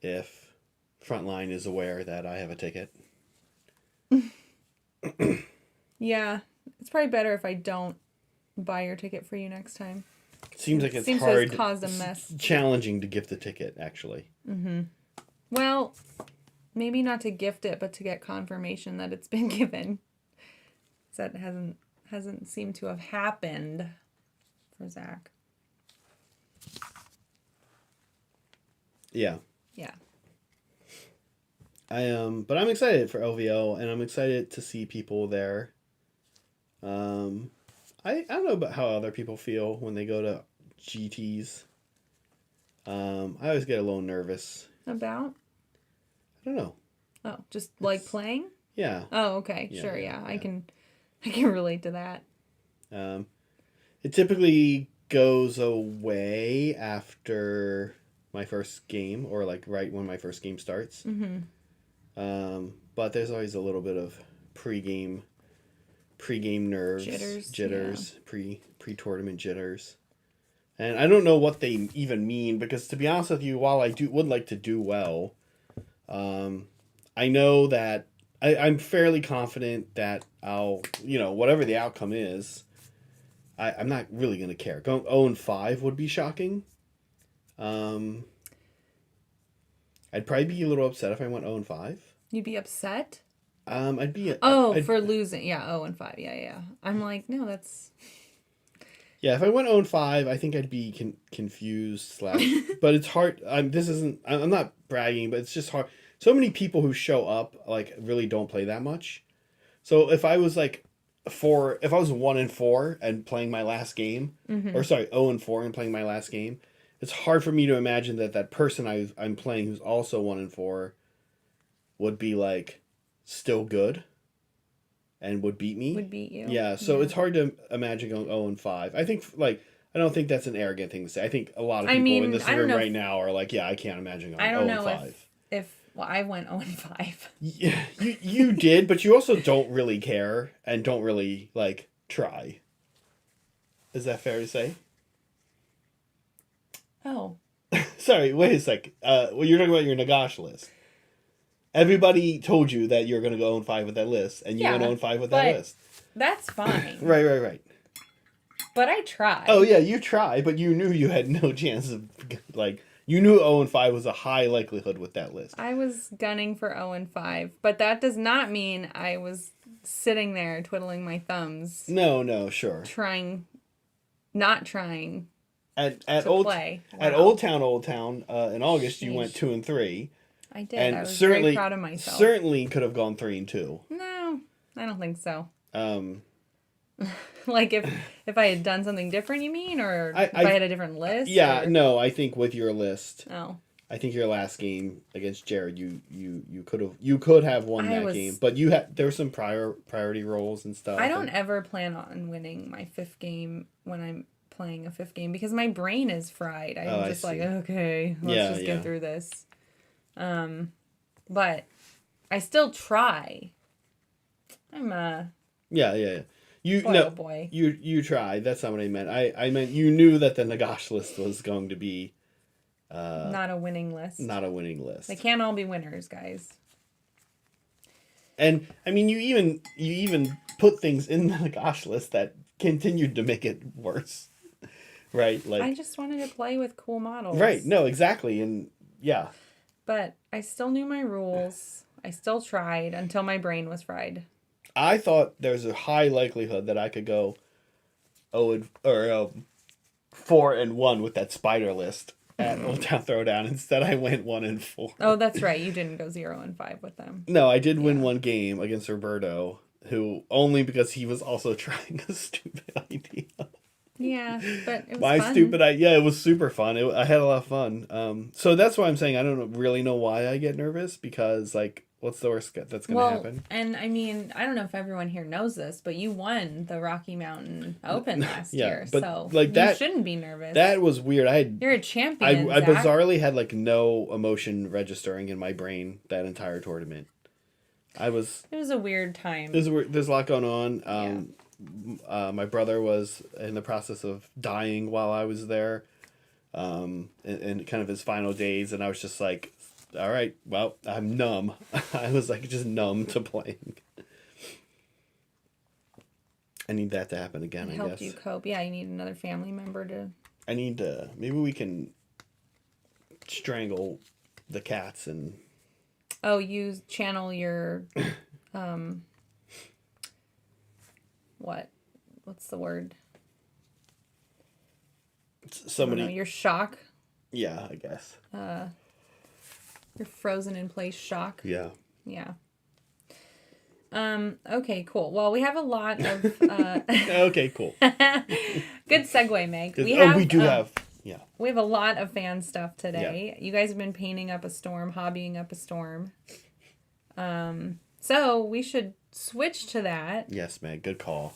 if Frontline is aware that I have a ticket. Yeah, it's probably better if I don't buy your ticket for you next time. Seems like it's Seems hard. to have caused a mess. Challenging to gift the ticket, actually. Mm-hmm. Well, maybe not to gift it, but to get confirmation that it's been given. That hasn't seemed to have happened for Zach. Yeah. Yeah. But I'm excited for LVO, and I'm excited to see people there. I don't know about how other people feel when they go to GTs. I always get a little nervous. About? I don't know. Oh, just like playing? Yeah. Oh, okay. Yeah, sure, yeah. I can relate to that. It typically goes away after my first game, or like right when my first game starts. Mm-hmm. But there's always a little bit of pre-game nerves, jitters, yeah. pre-tournament jitters. And I don't know what they even mean, because to be honest with you, while I would like to do well, I know that I'm fairly confident that I'll, whatever the outcome is, I'm not really going to care. Going 0-5 would be shocking. I'd probably be a little upset if I went 0-5. You'd be upset? I'd be... for losing. Yeah, 0-5. Yeah. I'm like, no, that's... Yeah, if I went 0-5, I think I'd be confused / but it's hard. I'm not bragging, but it's just hard. So many people who show up, like, really don't play that much. So if I was, like, if I was 1-4 and playing my last game, mm-hmm. or sorry, 0-4 and playing my last game, it's hard for me to imagine that person I'm playing who's also 1-4 would be, like, still good and would beat me. Would beat you. Yeah, so it's hard to imagine going 0-5. I think, like, I don't think that's an arrogant thing to say. I think a lot of people in this room right now are like, yeah, I can't imagine going 0-5. I don't know well, I went 0-5. Yeah, you did, but you also don't really care and don't really, like, try. Is that fair to say? Oh. Sorry, wait a sec. Well, you're talking about your Nagash list. Everybody told you that you're going to go 0-5 with that list, and you went 0-5 with that list. That's fine. Right. But I tried. Oh, yeah, you tried, but you knew you had no chance of, like... You knew 0-5 was a high likelihood with that list. I was gunning for 0-5, but that does not mean I was sitting there twiddling my thumbs. No, sure. Not trying to play. Wow. At Old Town, in August, you went 2-3. I did. And I was very proud of myself. Certainly could have gone 3-2. No, I don't think so. Like if I had done something different, you mean, or if I had a different list? Yeah, no, I think with your list. Oh. I think your last game against Jared, you could have won that game, but there were some priority roles and stuff. I don't ever plan on winning my 5th game when I'm playing a 5th game because my brain is fried. I'm just like, okay, let's just get through this. But I still try. I'm a boy. You tried. That's not what I meant. I meant you knew that the Nagash list was going to be not a winning list. Not a winning list. They can't all be winners, guys. And I mean, you even put things in the Nagash list that continued to make it worse, right? Like I just wanted to play with cool models. Right. No, exactly, and yeah. But I still knew my rules. I still tried until my brain was fried. I thought there's a high likelihood that I could go 4-1 with that spider list at Old Town Throwdown. Instead, I went 1-4. Oh, that's right. You didn't go 0-5 with them. No, I did win one game against Roberto, who only because he was also trying a stupid idea. Yeah, but it was my fun. stupid idea. Yeah, it was super fun. I had a lot of fun. So that's why I'm saying I don't really know why I get nervous because like. What's the worst that's going to happen? And I mean, I don't know if everyone here knows this, but you won the Rocky Mountain Open last year, but so like that, you shouldn't be nervous. That was weird. You're a champion. I bizarrely had like no emotion registering in my brain that entire tournament. It was a weird time. There's a lot going on. My brother was in the process of dying while I was there, in kind of his final days, and I was just like. All right, well, I'm numb. I was like just numb to playing. I need that to happen again, I guess. Help you cope. Yeah, you need another family member to... I need to... Maybe we can strangle the cats and... Oh, you channel your... what? What's the word? Somebody... your shock? Yeah, I guess. Your frozen in place shock. Yeah. Yeah. Okay, cool. Well, we have a lot of Okay, cool. Good segue, Meg. We do have we have a lot of fan stuff today. You guys have been painting up a storm, hobbying up a storm. So we should switch to that. Yes, Meg, good call.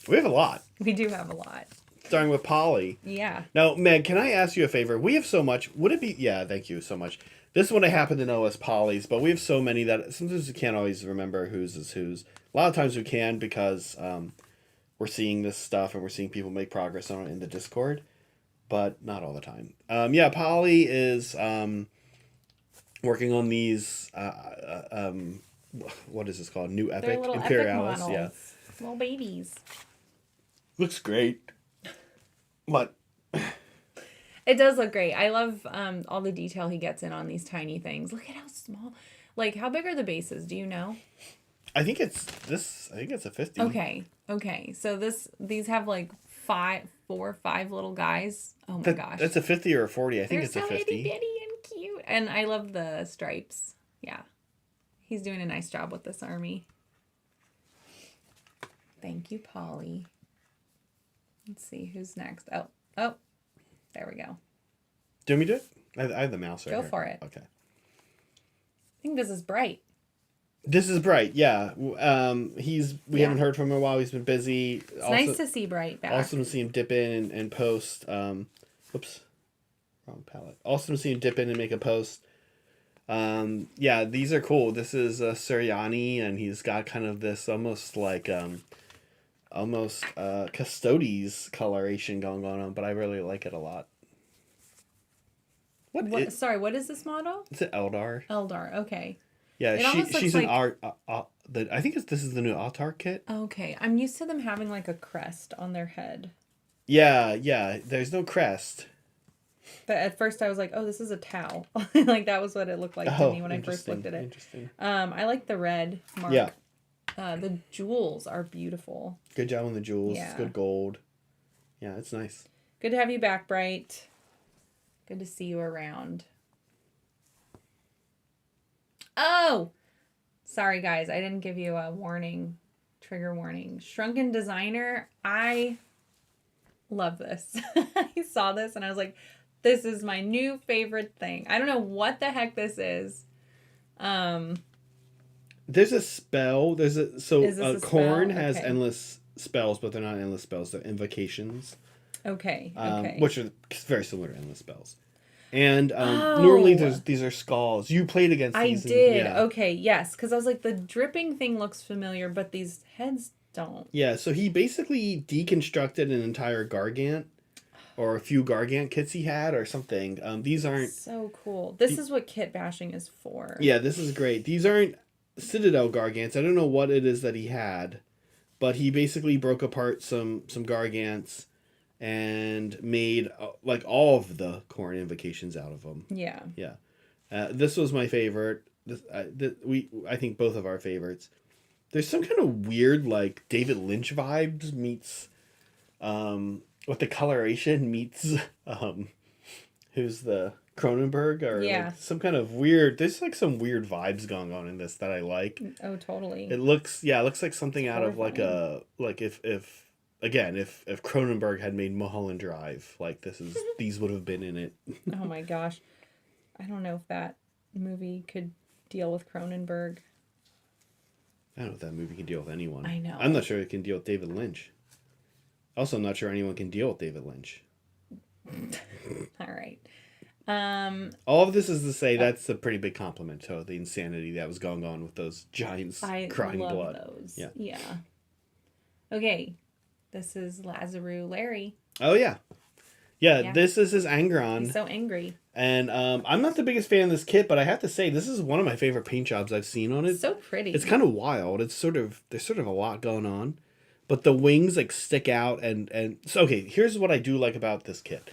We have a lot. We do have a lot. Starting with Polly. Yeah. Now, Meg, can I ask you a favor? We have so much. Would it be... Yeah, thank you so much. This one I happen to know as Polly's, but we have so many that sometimes we can't always remember whose is whose. A lot of times we can because we're seeing this stuff and we're seeing people make progress on it in the Discord, but not all the time. Polly is working on these... what is this called? New Epic Imperialis. Epic models. Little babies. Looks great. What? It does look great. I love all the detail he gets in on these tiny things. Look at how small. Like, how big are the bases? Do you know? I think it's a 50. Okay. So these have like 4 or 5 little guys. Oh my gosh. That's a 50 or a 40. I think They're it's a 50. They're so itty bitty and cute. And I love the stripes. Yeah. He's doing a nice job with this army. Thank you, Polly. Let's see who's next. Oh, there we go. Do you want me to do it? I have the mouse right here. Go for it. Okay. I think this is Bright. This is Bright, yeah. We haven't heard from him in a while. He's been busy. It's nice to see Bright back. Awesome to see him dip in and post. Whoops. Wrong palette. Awesome to see him dip in and make a post. These are cool. This is Suryani, and he's got kind of this almost like... Custodes coloration going on, but I really like it a lot. Sorry, what is this model? It's an Eldar. Eldar, okay. Yeah, she's an art. I think this is the new Altar kit. Okay, I'm used to them having like a crest on their head. Yeah. There's no crest. But at first I was like, oh, this is a Tau. Like that was what it looked like to me when I first looked at it. Interesting. I like the red mark. Yeah. The jewels are beautiful. Good job on the jewels. Yeah. It's good gold. Yeah, it's nice. Good to have you back, Bright. Good to see you around. Oh! Sorry, guys. I didn't give you a warning. Trigger warning. Shrunken Designer. I love this. I saw this and I was like, this is my new favorite thing. I don't know what the heck this is. There's a spell. Corn has Okay. endless spells, but they're not endless spells. They're invocations. Okay. Which are very similar to endless spells. And normally these are skulls. You played against these. I did. Okay, yes. Because I was like, the dripping thing looks familiar, but these heads don't. Yeah, so he basically deconstructed an entire Gargant. Or a few Gargant kits he had or something. These aren't... So cool. This is what kit bashing is for. Yeah, this is great. These aren't Citadel Gargants. I don't know what it is that he had. But he basically broke apart some Gargants and made like all of the Khorne invocations out of them. Yeah. Yeah. This was my favorite. I think both of our favorites. There's some kind of weird like David Lynch vibes meets with the coloration meets who's the Cronenberg or like some kind of weird. There's like some weird vibes going on in this that I like. Oh, totally. It looks like something out of like a like if Cronenberg had made Mulholland Drive, like these would have been in it. Oh my gosh, I don't know if that movie could deal with Cronenberg. I don't know if that movie can deal with anyone. I know. I'm not sure it can deal with David Lynch. Also, I'm not sure anyone can deal with David Lynch. All right. All of this is to say that's a pretty big compliment to the insanity that was going on with those giants crying love blood. Those. Yeah. Okay. This is Lazarus Larry. Oh yeah. Yeah, this is his Angron. He's so angry. And I'm not the biggest fan of this kit, but I have to say this is one of my favorite paint jobs I've seen on it. It's so pretty. It's kind of wild. There's sort of a lot going on, but the wings like stick out and so okay, here's what I do like about this kit.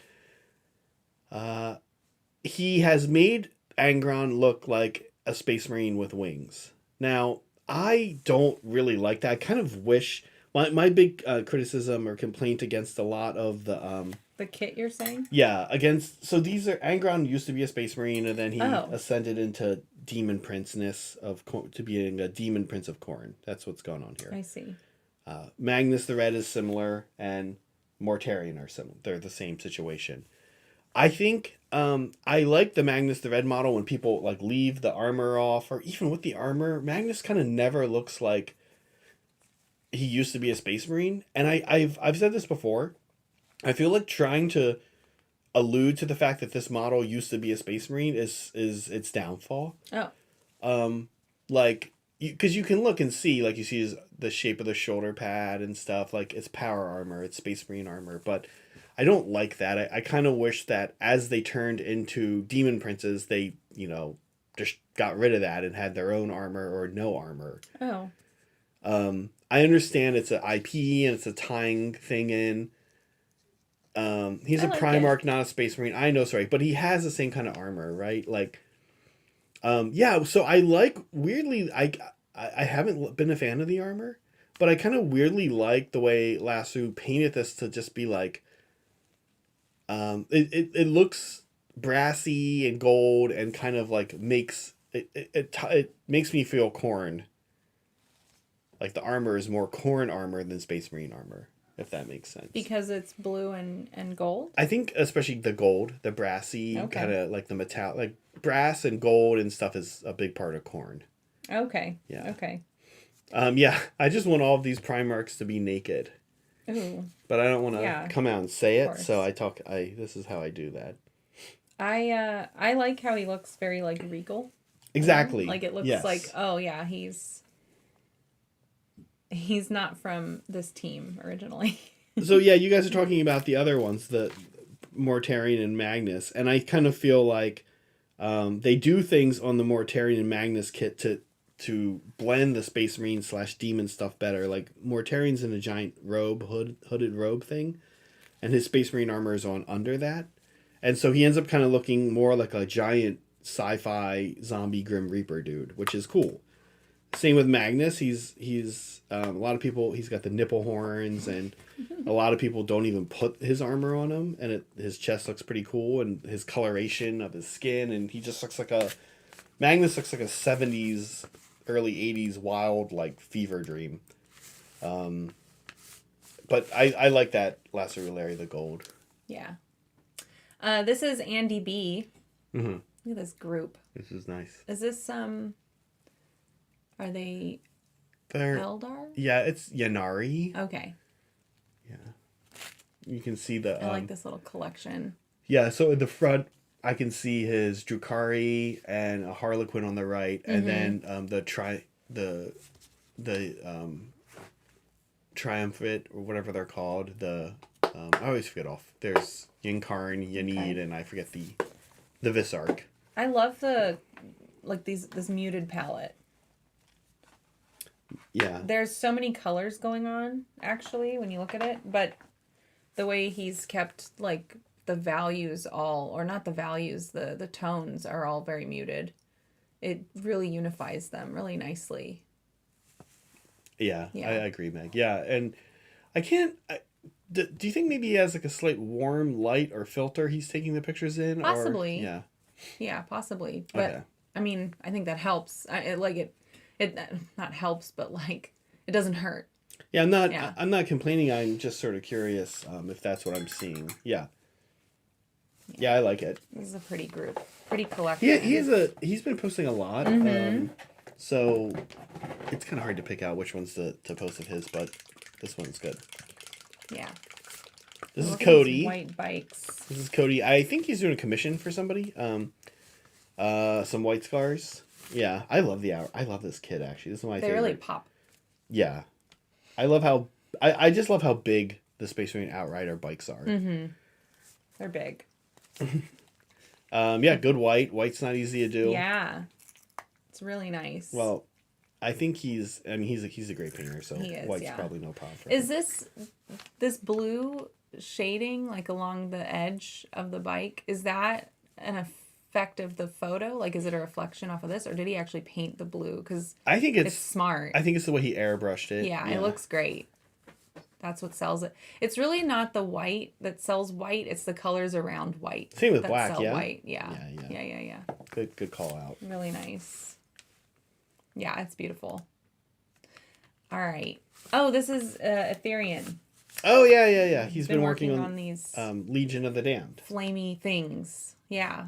He has made Angron look like a Space Marine with wings. Now, I don't really like that. I kind of wish my big criticism or complaint against a lot of the kit you're saying? Yeah, so these are Angron used to be a Space Marine and then he ascended into Demon Prince-ness to being a Demon Prince of Khorne. That's what's going on here. I see. Magnus the Red is similar and Mortarion are similar. They're the same situation. I think I like the Magnus the Red model when people like leave the armor off or even with the armor. Magnus kind of never looks like he used to be a Space Marine. And I've said this before. I feel like trying to allude to the fact that this model used to be a Space Marine is its downfall. Oh. Like, because you can look and see, like you see the shape of the shoulder pad and stuff. Like, it's power armor, it's Space Marine armor. But I don't like that. I kind of wish that as they turned into Demon Princes, they, just got rid of that and had their own armor or no armor. Oh. I understand it's an IP and it's a tying thing in. He's a Primarch, not a Space Marine. I know, sorry, but he has the same kind of armor, right? Like, yeah. So I like weirdly. I haven't been a fan of the armor, but I kind of weirdly like the way Lasso painted this to just be like. It looks brassy and gold and kind of like makes it makes me feel Khorne. Like the armor is more Khorne armor than Space Marine armor. If that makes sense. Because it's blue and gold? I think especially the gold, the brassy, kind of like the metallic, like brass and gold and stuff is a big part of Khorne. Okay. Yeah. Okay. Yeah, I just want all of these Primarchs to be naked. Ooh. But I don't want to come out and say it, so this is how I do that. I like how he looks very like regal. Exactly. Like it looks like, oh yeah, he's not from this team originally. So yeah, you guys are talking about the other ones, the Mortarion and Magnus, and I kind of feel like they do things on the Mortarion and Magnus kit to blend the Space Marine / demon stuff better. Like Mortarion's in a giant robe, hooded robe thing, and his Space Marine armor is on under that, and so he ends up kind of looking more like a giant sci-fi zombie Grim Reaper dude, which is cool. Same with Magnus. He's a lot of people. He's got the nipple horns, and a lot of people don't even put his armor on him. And his chest looks pretty cool, and his coloration of his skin, and he just looks like Magnus looks like a 70s, early 80s wild like fever dream. But I like that Lazarus Larry the gold. Yeah. This is Andy B. Mm-hmm. Look at this group. This is nice. Is this are they Eldar? Yeah, it's Yanari. Okay. Yeah. You can see the... I like this little collection. Yeah, so in the front, I can see his Drukhari and a Harlequin on the right, and then the Triumphant, or whatever they're called. I always forget off. There's Yinkarn, Yanid, and I forget the Visarch. I love this muted palette. Yeah. There's so many colors going on, actually, when you look at it, but the way he's kept, like, the values or not the values, the tones are all very muted. It really unifies them really nicely. Yeah. I agree, Meg. Yeah, and do you think maybe he has, like, a slight warm light or filter he's taking the pictures in? Possibly. Or, yeah. Yeah, possibly. But, okay. I mean, I think that helps. It not helps, but, like, it doesn't hurt. Yeah, I'm not complaining. I'm just sort of curious if that's what I'm seeing. Yeah. Yeah, I like it. This is a pretty group. Pretty collection. He's been posting a lot. So it's kind of hard to pick out which ones to post of his, but this one's good. Yeah. This is Cody. White bikes. This is Cody. I think he's doing a commission for somebody. Some white scars. Yeah, I love this kid, actually. This is my favorite. They really pop. Yeah. I love how... I just love how big the Space Marine Outrider bikes are. They're big. Yeah, good white. White's not easy to do. Yeah. It's really nice. Well, I think he's a great painter, so white's probably no problem for him. Is this blue shading, like, along the edge of the bike, is that an effect of the photo? Like, is it a reflection off of this, or did he actually paint the blue? Because I think it's smart. I think it's the way he airbrushed it. Yeah, it looks great. That's what sells it. It's really not the white that sells white. It's the colors around white. Same with black, sell white. Yeah. Good call out. Really nice. Yeah, it's beautiful. All right. Oh, this is Ethereum. Oh, yeah. He's been working on these Legion of the Damned. Flamey things. Yeah.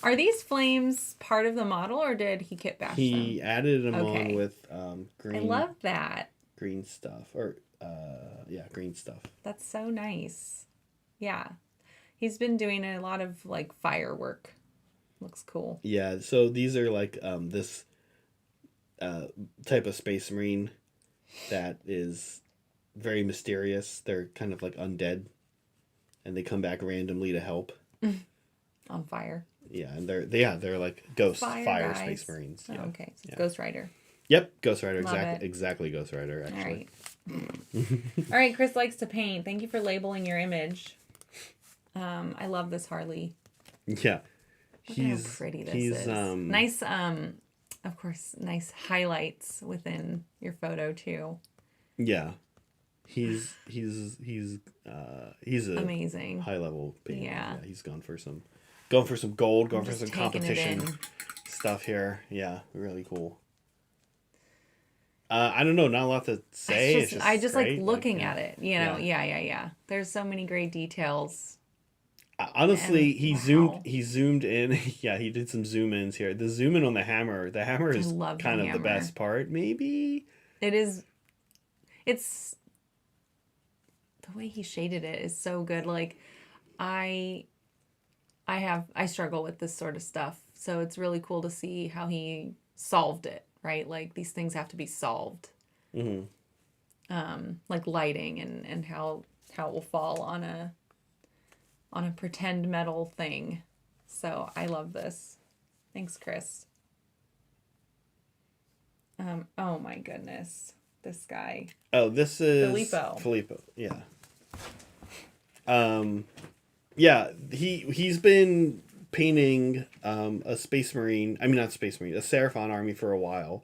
Are these flames part of the model, or did he kit bash them? He added them on with green. I love that. Green stuff. Green stuff. That's so nice. Yeah. He's been doing a lot of, like, firework. Looks cool. Yeah, so these are like this type of Space Marine that is very mysterious. They're kind of like undead, and they come back randomly to help. On fire. Yeah, and they're like ghost fire Space Marines. Yeah. Oh, okay. So Ghost Rider. Yep, Ghost Rider. Exactly Ghost Rider, actually. All right. All right, Chris likes to paint. Thank you for labeling your image. I love this Harley. Yeah. Look at how pretty this is. Nice, of course, nice highlights within your photo too. Yeah. He's a amazing high level painter. Yeah. He's going for some gold, going for some competition stuff here. Yeah, really cool. I don't know, not a lot to say. I just like looking at it, you know. Yeah. There's so many great details. Honestly, he zoomed in. Yeah, he did some zoom ins here. The zoom in on the hammer is kind of the best part, maybe. It is. It's the way he shaded it is so good. Like, I struggle with this sort of stuff, so it's really cool to see how he solved it. Right, like these things have to be solved. Like lighting and how it will fall on a pretend metal thing. So I love this. Thanks, Chris. Oh my goodness. This guy. Oh, this is Filippo. Yeah. Yeah, he's been painting a Space Marine, a Seraphon army for a while.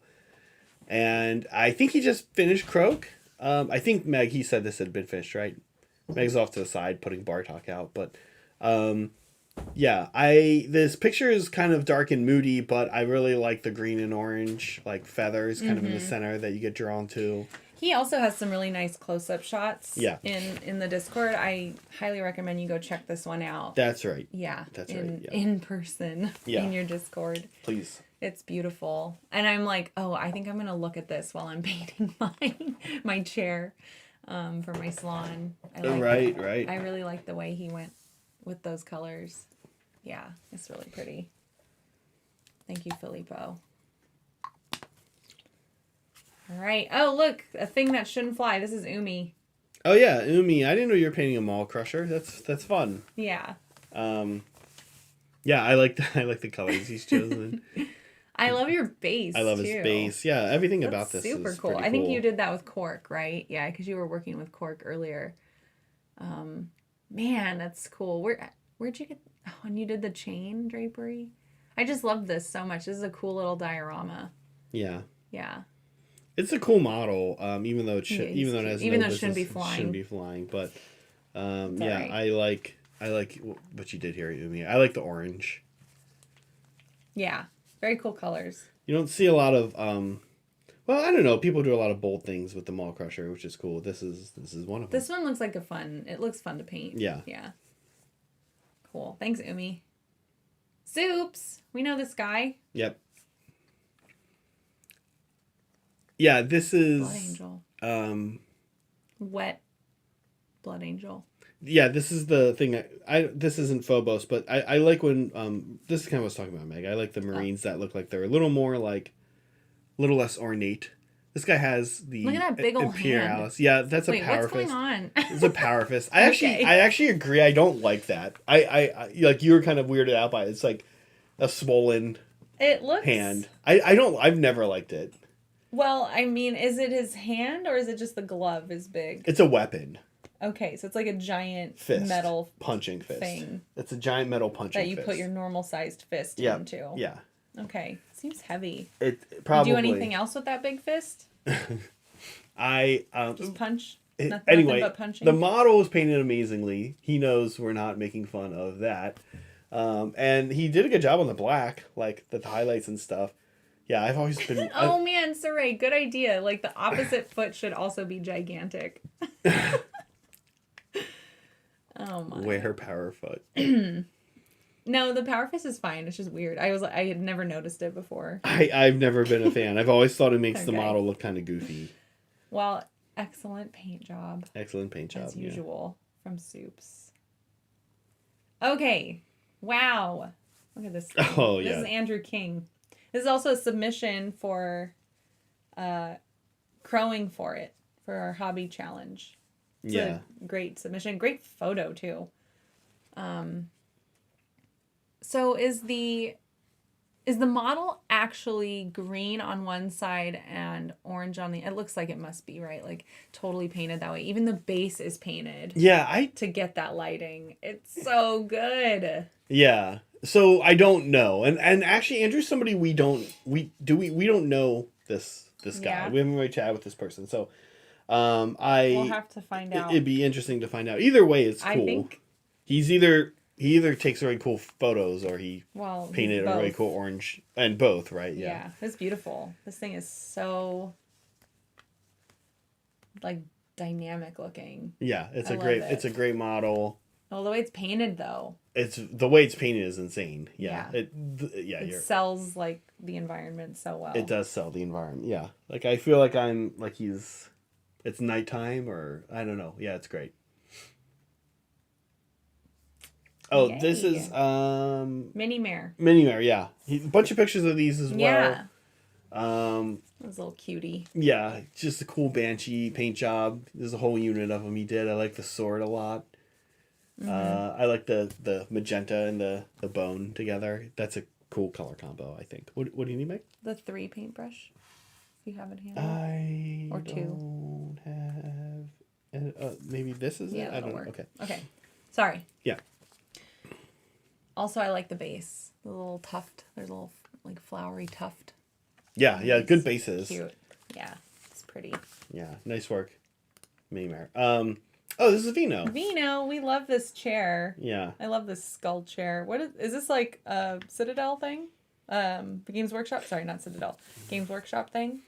And I think he just finished Croak. I think Meg, he said this had been finished, right? Meg's off to the side putting Bartok out, but this picture is kind of dark and moody, but I really like the green and orange like feathers kind of in the center that you get drawn to. He also has some really nice close-up shots. Yeah. In the Discord. I highly recommend you go check this one out. That's right. Yeah. That's right. Yeah. In person. Yeah. In your Discord. Please. It's beautiful. And I'm like, oh, I think I'm going to look at this while I'm painting my chair for my salon. Right. I really like the way he went with those colors. Yeah, it's really pretty. Thank you, Filippo. All right. Oh, look, a thing that shouldn't fly. This is Umi. Oh yeah, Umi. I didn't know you were painting a mall crusher. That's fun. Yeah. Yeah, I like the colors he's chosen. I love your base. I love his base. Yeah, everything about this super is cool. pretty I think cool. you did that with cork, right? Yeah, because you were working with cork earlier. Man, that's cool. Where'd you get? Oh, and you did the chain drapery. I just love this so much. This is a cool little diorama. Yeah. Yeah. It's a cool model, even though it shouldn't be flying. Shouldn't be flying, but yeah, right. I like what you did here, Umi. I like the orange. Yeah, very cool colors. You don't see a lot of well, I don't know. People do a lot of bold things with the mall crusher, which is cool. This is one of them. This one looks like it looks fun to paint. Yeah. Yeah. Cool. Thanks, Umi. Soups. We know this guy. Yep. Yeah, this is Blood Angel. Wet Blood Angel. Yeah, this is the thing. This isn't Phobos, but I like when this is kind of what I was talking about, Meg. I like the Marines that look like they're a little more a little less ornate. This guy has the look at that big old hand. Yeah, that's a power fist. What's going on? It's a power fist. I actually agree. I don't like that. I like you were kind of weirded out by it. It's like a swollen hand. I've never liked it. Well, I mean, is it his hand or is it just the glove is big? It's a weapon. Okay, so it's like a giant metal punching fist thing. It's a giant metal punching fist. That you put your normal sized fist into. Yeah. Okay. Seems heavy. It probably. Did you do anything else with that big fist? Just punch? Anyway, nothing but punching? The model was painted amazingly. He knows we're not making fun of that. And he did a good job on the black, like the highlights and stuff. Yeah, I've always been... Oh man, Saray, good idea. Like the opposite foot should also be gigantic. Oh my. Wear power foot. No, the power fist is fine. It's just weird. I had never noticed it before. I've never been a fan. I've always thought it makes the model look kind of goofy. Well, excellent paint job. Excellent paint job. As usual from Soups. Okay. Wow. Look at this thing. Oh, yeah. This is Andrew King. This is also a submission for crowing for it for our hobby challenge. It's a great submission. Great photo too. So is the model actually green on one side and orange on the... It looks like it must be, right? Like totally painted that way. Even the base is painted. Yeah, to get that lighting. It's so good. Yeah. So I don't know. And actually Andrew's somebody we don't know this guy. Yeah. We haven't really chatted with this person. So we'll have to find out. It'd be interesting to find out. Either way, it's cool. I think he either takes really cool photos or he painted a really cool orange, and both, right? Yeah, it's beautiful. This thing is so like dynamic looking. Yeah, it's a great model. Well, the way it's painted though. The way it's painted is insane. Yeah. It sells like the environment so well. It does sell the environment. Yeah. Like I feel like I'm like it's nighttime or I don't know. Yeah, it's great. Oh, Yay. This is Mini Mare. Mini Mare, yeah. A bunch of pictures of these as well. Yeah. This little cutie. Yeah, just a cool Banshee paint job. There's a whole unit of them he did. I like the sword a lot. I like the magenta and the bone together. That's a cool color combo, I think. What do you need, Mike? The 3 paintbrush. If you have it handy. Or 2. Don't have. Maybe this is it. I don't know. Okay. Sorry. Yeah. Also, I like the base. The little tuft. There's a little like flowery tuft. Yeah. Yeah. Good bases. Cute. Yeah. It's pretty. Yeah. Nice work. Mini Mare. Oh, this is Vino. Vino, we love this chair. Yeah. I love this skull chair. What is this like a Citadel thing? The Games Workshop? Sorry, not Citadel. Games Workshop thing?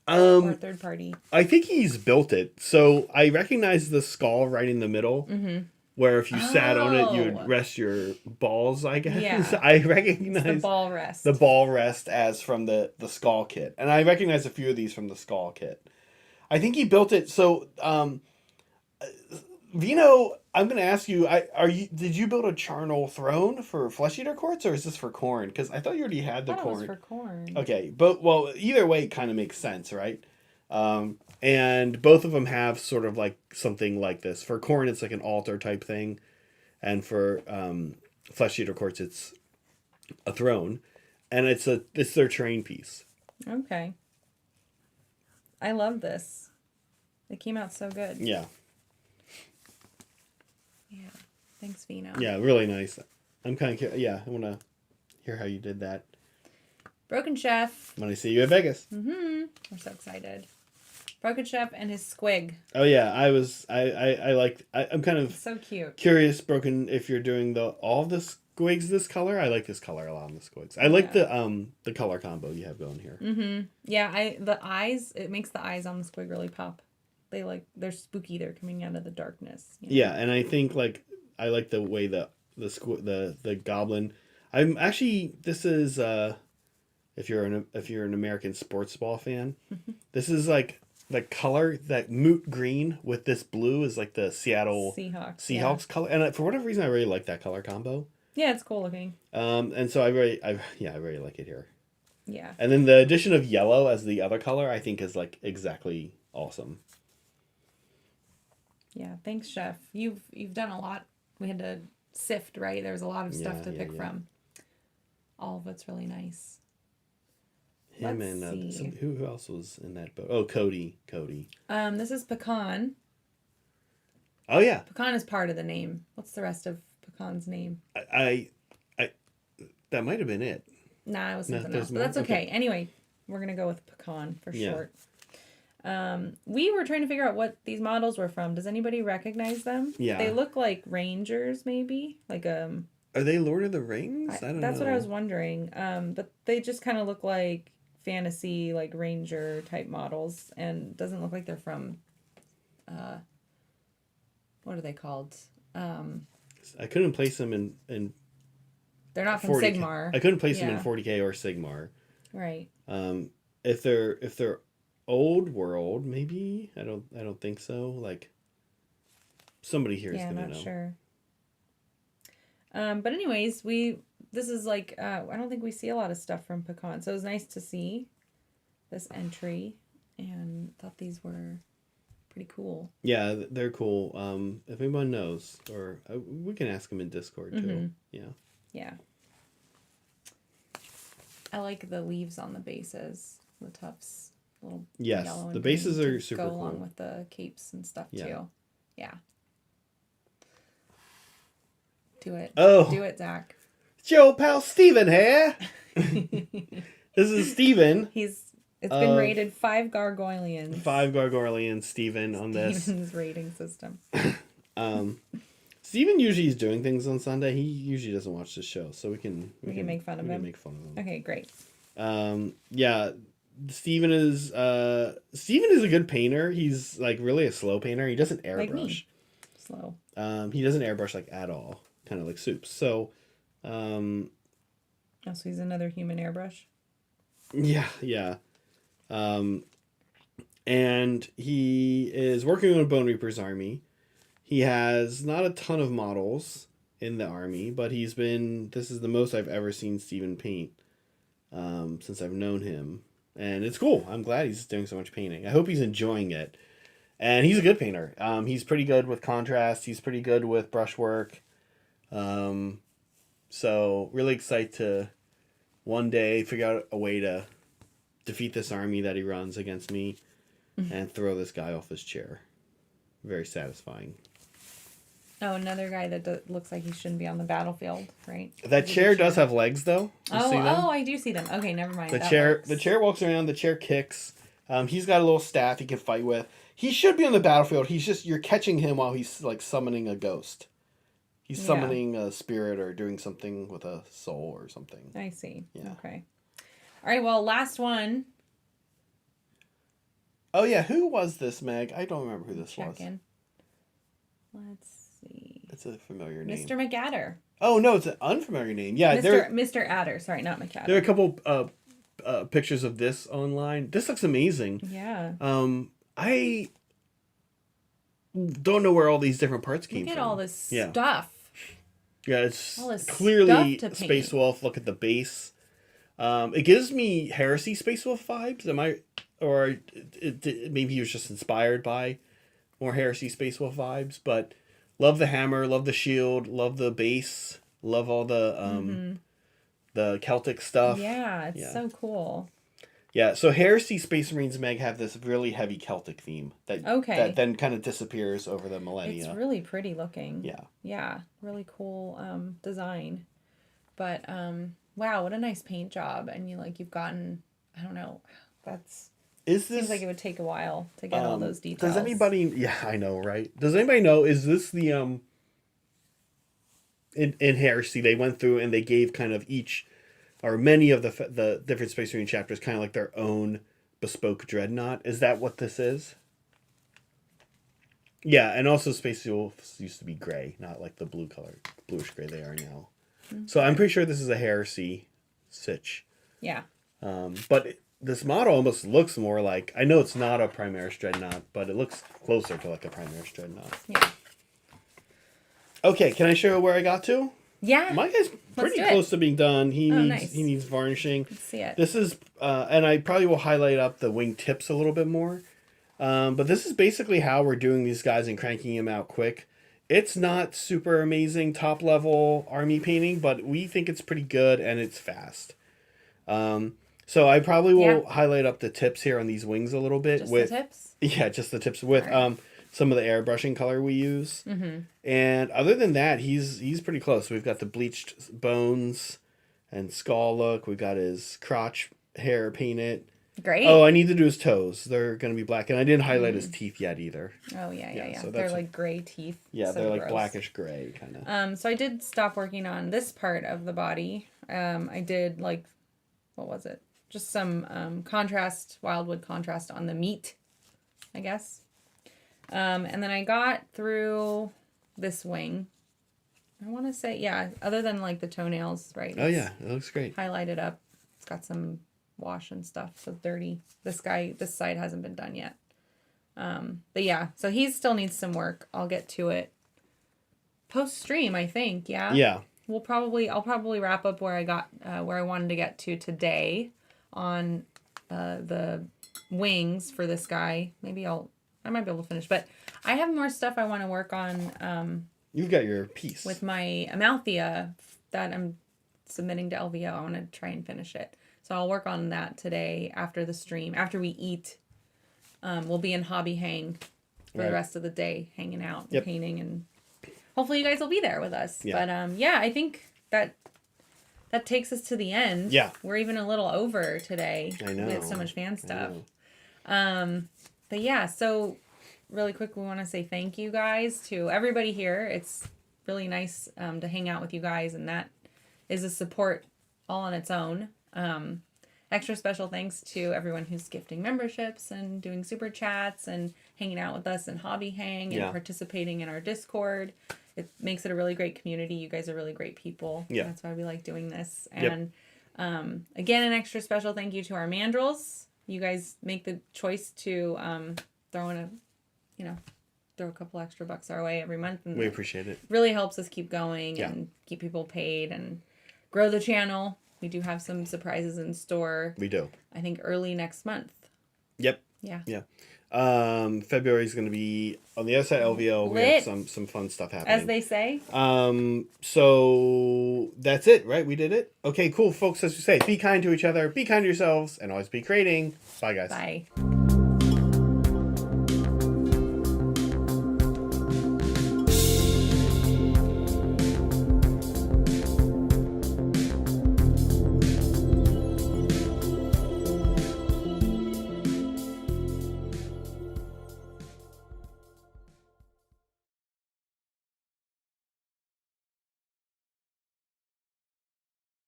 Or third party? I think he's built it. So I recognize the skull right in the middle where if you sat on it, you would rest your balls, I guess. Yeah. I recognize the ball rest. The ball rest as from the skull kit. And I recognize a few of these from the skull kit. I think he built it so Vino, I'm going to ask you, did you build a charnel throne for Flesh Eater Courts, or is this for Khorne? Because I thought you already had the Khorne. It was for Khorne. Okay, but well, either way kind of makes sense, right? And both of them have sort of like something like this. For Khorne, it's like an altar type thing, and for Flesh Eater Courts, it's a throne, and it's their terrain piece. Okay. I love this. It came out so good. Yeah. Yeah. Thanks, Vino. Yeah, really nice. I'm kind of curious. Yeah, I want to hear how you did that. Broken Chef. When I see you at Vegas. Mm-hmm. We're so excited. Broken Chef and his squig. Oh yeah, I'm kind of so cute. Curious, Broken, if you're doing all the squigs this color. I like this color a lot on the squigs. I like the color combo you have going here. Mm-hmm. Yeah, the eyes, it makes the eyes on the squig really pop. They're spooky. They're coming out of the darkness. You know? Yeah, and I think I like the way the goblin. I'm actually, this is if you're an American sports ball fan, this is like the color, that moot green with this blue is like the Seattle Seahawks color, and for whatever reason I really like that color combo. Yeah, it's cool looking. And so I really like it here. Yeah. And then the addition of yellow as the other color I think is like exactly awesome. Yeah, thanks, Chef. You've done a lot. We had to sift, right? There was a lot of stuff to pick from. All of it's really nice. Him Let's and who else was in that boat? Oh, Cody. This is Pecan. Oh yeah. Pecan is part of the name. What's the rest of Pecan's name? I that might have been it. Nah, it was something else. But that's okay. Anyway, we're gonna go with Pecan for short. We were trying to figure out what these models were from. Does anybody recognize them? Yeah. They look like Rangers, maybe. Are they Lord of the Rings? I don't know. That's what I was wondering. But they just kind of look like fantasy, like Ranger type models, and doesn't look like they're from. What are they called? I couldn't place them in. They're not from 40K. Sigmar. I couldn't place them in 40K or Sigmar. Right. If they're old world, maybe I don't think so. Like somebody here is gonna know. Yeah, I'm not sure. But anyways, this is like I don't think we see a lot of stuff from Pecan, so it was nice to see this entry, and thought these were pretty cool. Yeah, they're cool. If anyone knows, or we can ask them in Discord too. Mm-hmm. Yeah. Yeah. I like the leaves on the bases, the tufts. Little yellow and the bases are super cool. Go along with the capes and stuff too. Yeah. Do it. Oh. Do it, Zach. It's your old pal Steven here. This is Steven. It's been rated 5 Gargoylians. 5 Gargoylians, Steven on this. Steven's rating system. Steven usually is doing things on Sunday. He usually doesn't watch the show, so we can make fun of him. Make fun of him. Okay, great. Yeah. Steven is a good painter. He's like really a slow painter. He doesn't airbrush. Like me. Slow. He doesn't airbrush like at all. Kind of like Soups. So so he's another human airbrush? Yeah. And he is working on a Bone Reaper's army. He has not a ton of models in the army, but this is the most I've ever seen Steven paint since I've known him. And it's cool. I'm glad he's doing so much painting. I hope he's enjoying it. And he's a good painter. He's pretty good with contrast. He's pretty good with brushwork. So really excited to one day figure out a way to defeat this army that he runs against me and throw this guy off his chair. Very satisfying. Oh, another guy that looks like he shouldn't be on the battlefield, right? That chair does have legs, though. I do see them. Okay, never mind. The chair walks around. The chair kicks. He's got a little staff he can fight with. He should be on the battlefield. You're catching him while he's like summoning a ghost. He's summoning a spirit or doing something with a soul or something. I see. Yeah. Okay. All right. Well, last one. Oh yeah, who was this, Meg? I don't remember who this was. Let's see. It's a familiar name. Mr. McAdder. Oh, no, it's an unfamiliar name. Yeah, Mr. Adder. Sorry, not McAdder. There are a couple pictures of this online. This looks amazing. Yeah. I don't know where all these different parts came from. Look at all this stuff. Yeah, it's clearly Space Wolf. Look at the base. It gives me Heresy Space Wolf vibes. Maybe he was just inspired by more Heresy Space Wolf vibes. But love the hammer, love the shield, love the base, love all the Celtic stuff. Yeah, it's so cool. Yeah, so Heresy Space Marines Meg have this really heavy Celtic theme that then kind of disappears over the millennia. It's really pretty looking. Yeah. Yeah, really cool design. But wow, what a nice paint job. And you've gotten, I don't know, seems like it would take a while to get all those details. Does anybody, yeah, I know, right? Does anybody know, is this the in Heresy they went through and they gave kind of each or many of the different Space Marine chapters kind of like their own bespoke dreadnought. Is that what this is? Yeah, and also Space Wolves used to be gray, not like the bluish gray they are now. Mm-hmm. So I'm pretty sure this is a Heresy Sitch. Yeah. But this model almost looks more like, I know it's not a Primaris Dreadnought, but it looks closer to like a Primaris Dreadnought. Yeah. Okay, can I show you where I got to? Yeah. My guy's pretty close to being done. He needs varnishing. Let's see it. This is, and I probably will highlight up the wing tips a little bit more. But this is basically how we're doing these guys and cranking them out quick. It's not super amazing top level army painting, but we think it's pretty good and it's fast. So I probably will highlight up the tips here on these wings a little bit. Just the tips? Yeah, just the tips with some of the airbrushing color we use. Mm-hmm. And other than that, he's pretty close. We've got the bleached bones and skull look. We've got his crotch hair painted. Great. Oh, I need to do his toes. They're going to be black. And I didn't highlight his teeth yet either. Oh, yeah. So they're like gray teeth. Yeah, they're like blackish gray kind of. So I did stop working on this part of the body. I did what was it? Just some contrast, wildwood contrast on the meat, I guess. And then I got through this wing. I want to say, other than like the toenails, right? Oh, yeah. It looks great. Highlighted up. It's got some wash and stuff, so dirty. This side hasn't been done yet. But yeah, so he still needs some work. I'll get to it post-stream, I think, yeah? Yeah. I'll probably wrap up where I wanted to get to today on the wings for this guy. Maybe I might be able to finish, but I have more stuff I want to work on. You've got your piece. With my Amalthea that I'm submitting to LVO. I want to try and finish it. So I'll work on that today after the stream. After we eat, we'll be in Hobby Hang for the rest of the day, hanging out and painting, and hopefully you guys will be there with us. Yeah. But I think that takes us to the end. Yeah. We're even a little over today. I know. We had so much fan stuff. But yeah, so really quick, we want to say thank you guys to everybody here. It's really nice to hang out with you guys, and that is a support all on its own. Extra special thanks to everyone who's gifting memberships and doing super chats and hanging out with us in Hobby Hang and participating in our Discord. It makes it a really great community. You guys are really great people. Yeah. That's why we like doing this. And again, an extra special thank you to our mandrels. You guys make the choice to throw a couple extra bucks our way every month. And we appreciate it. Really helps us keep going and keep people paid and grow the channel. We do have some surprises in store. We do. I think early next month. Yep. Yeah. Yeah. February is going to be on the other side of LVO. We have some fun stuff happening. As they say. So that's it, right? We did it. Okay, cool, folks. As we say, be kind to each other, be kind to yourselves, and always be creating. Bye, guys. Bye.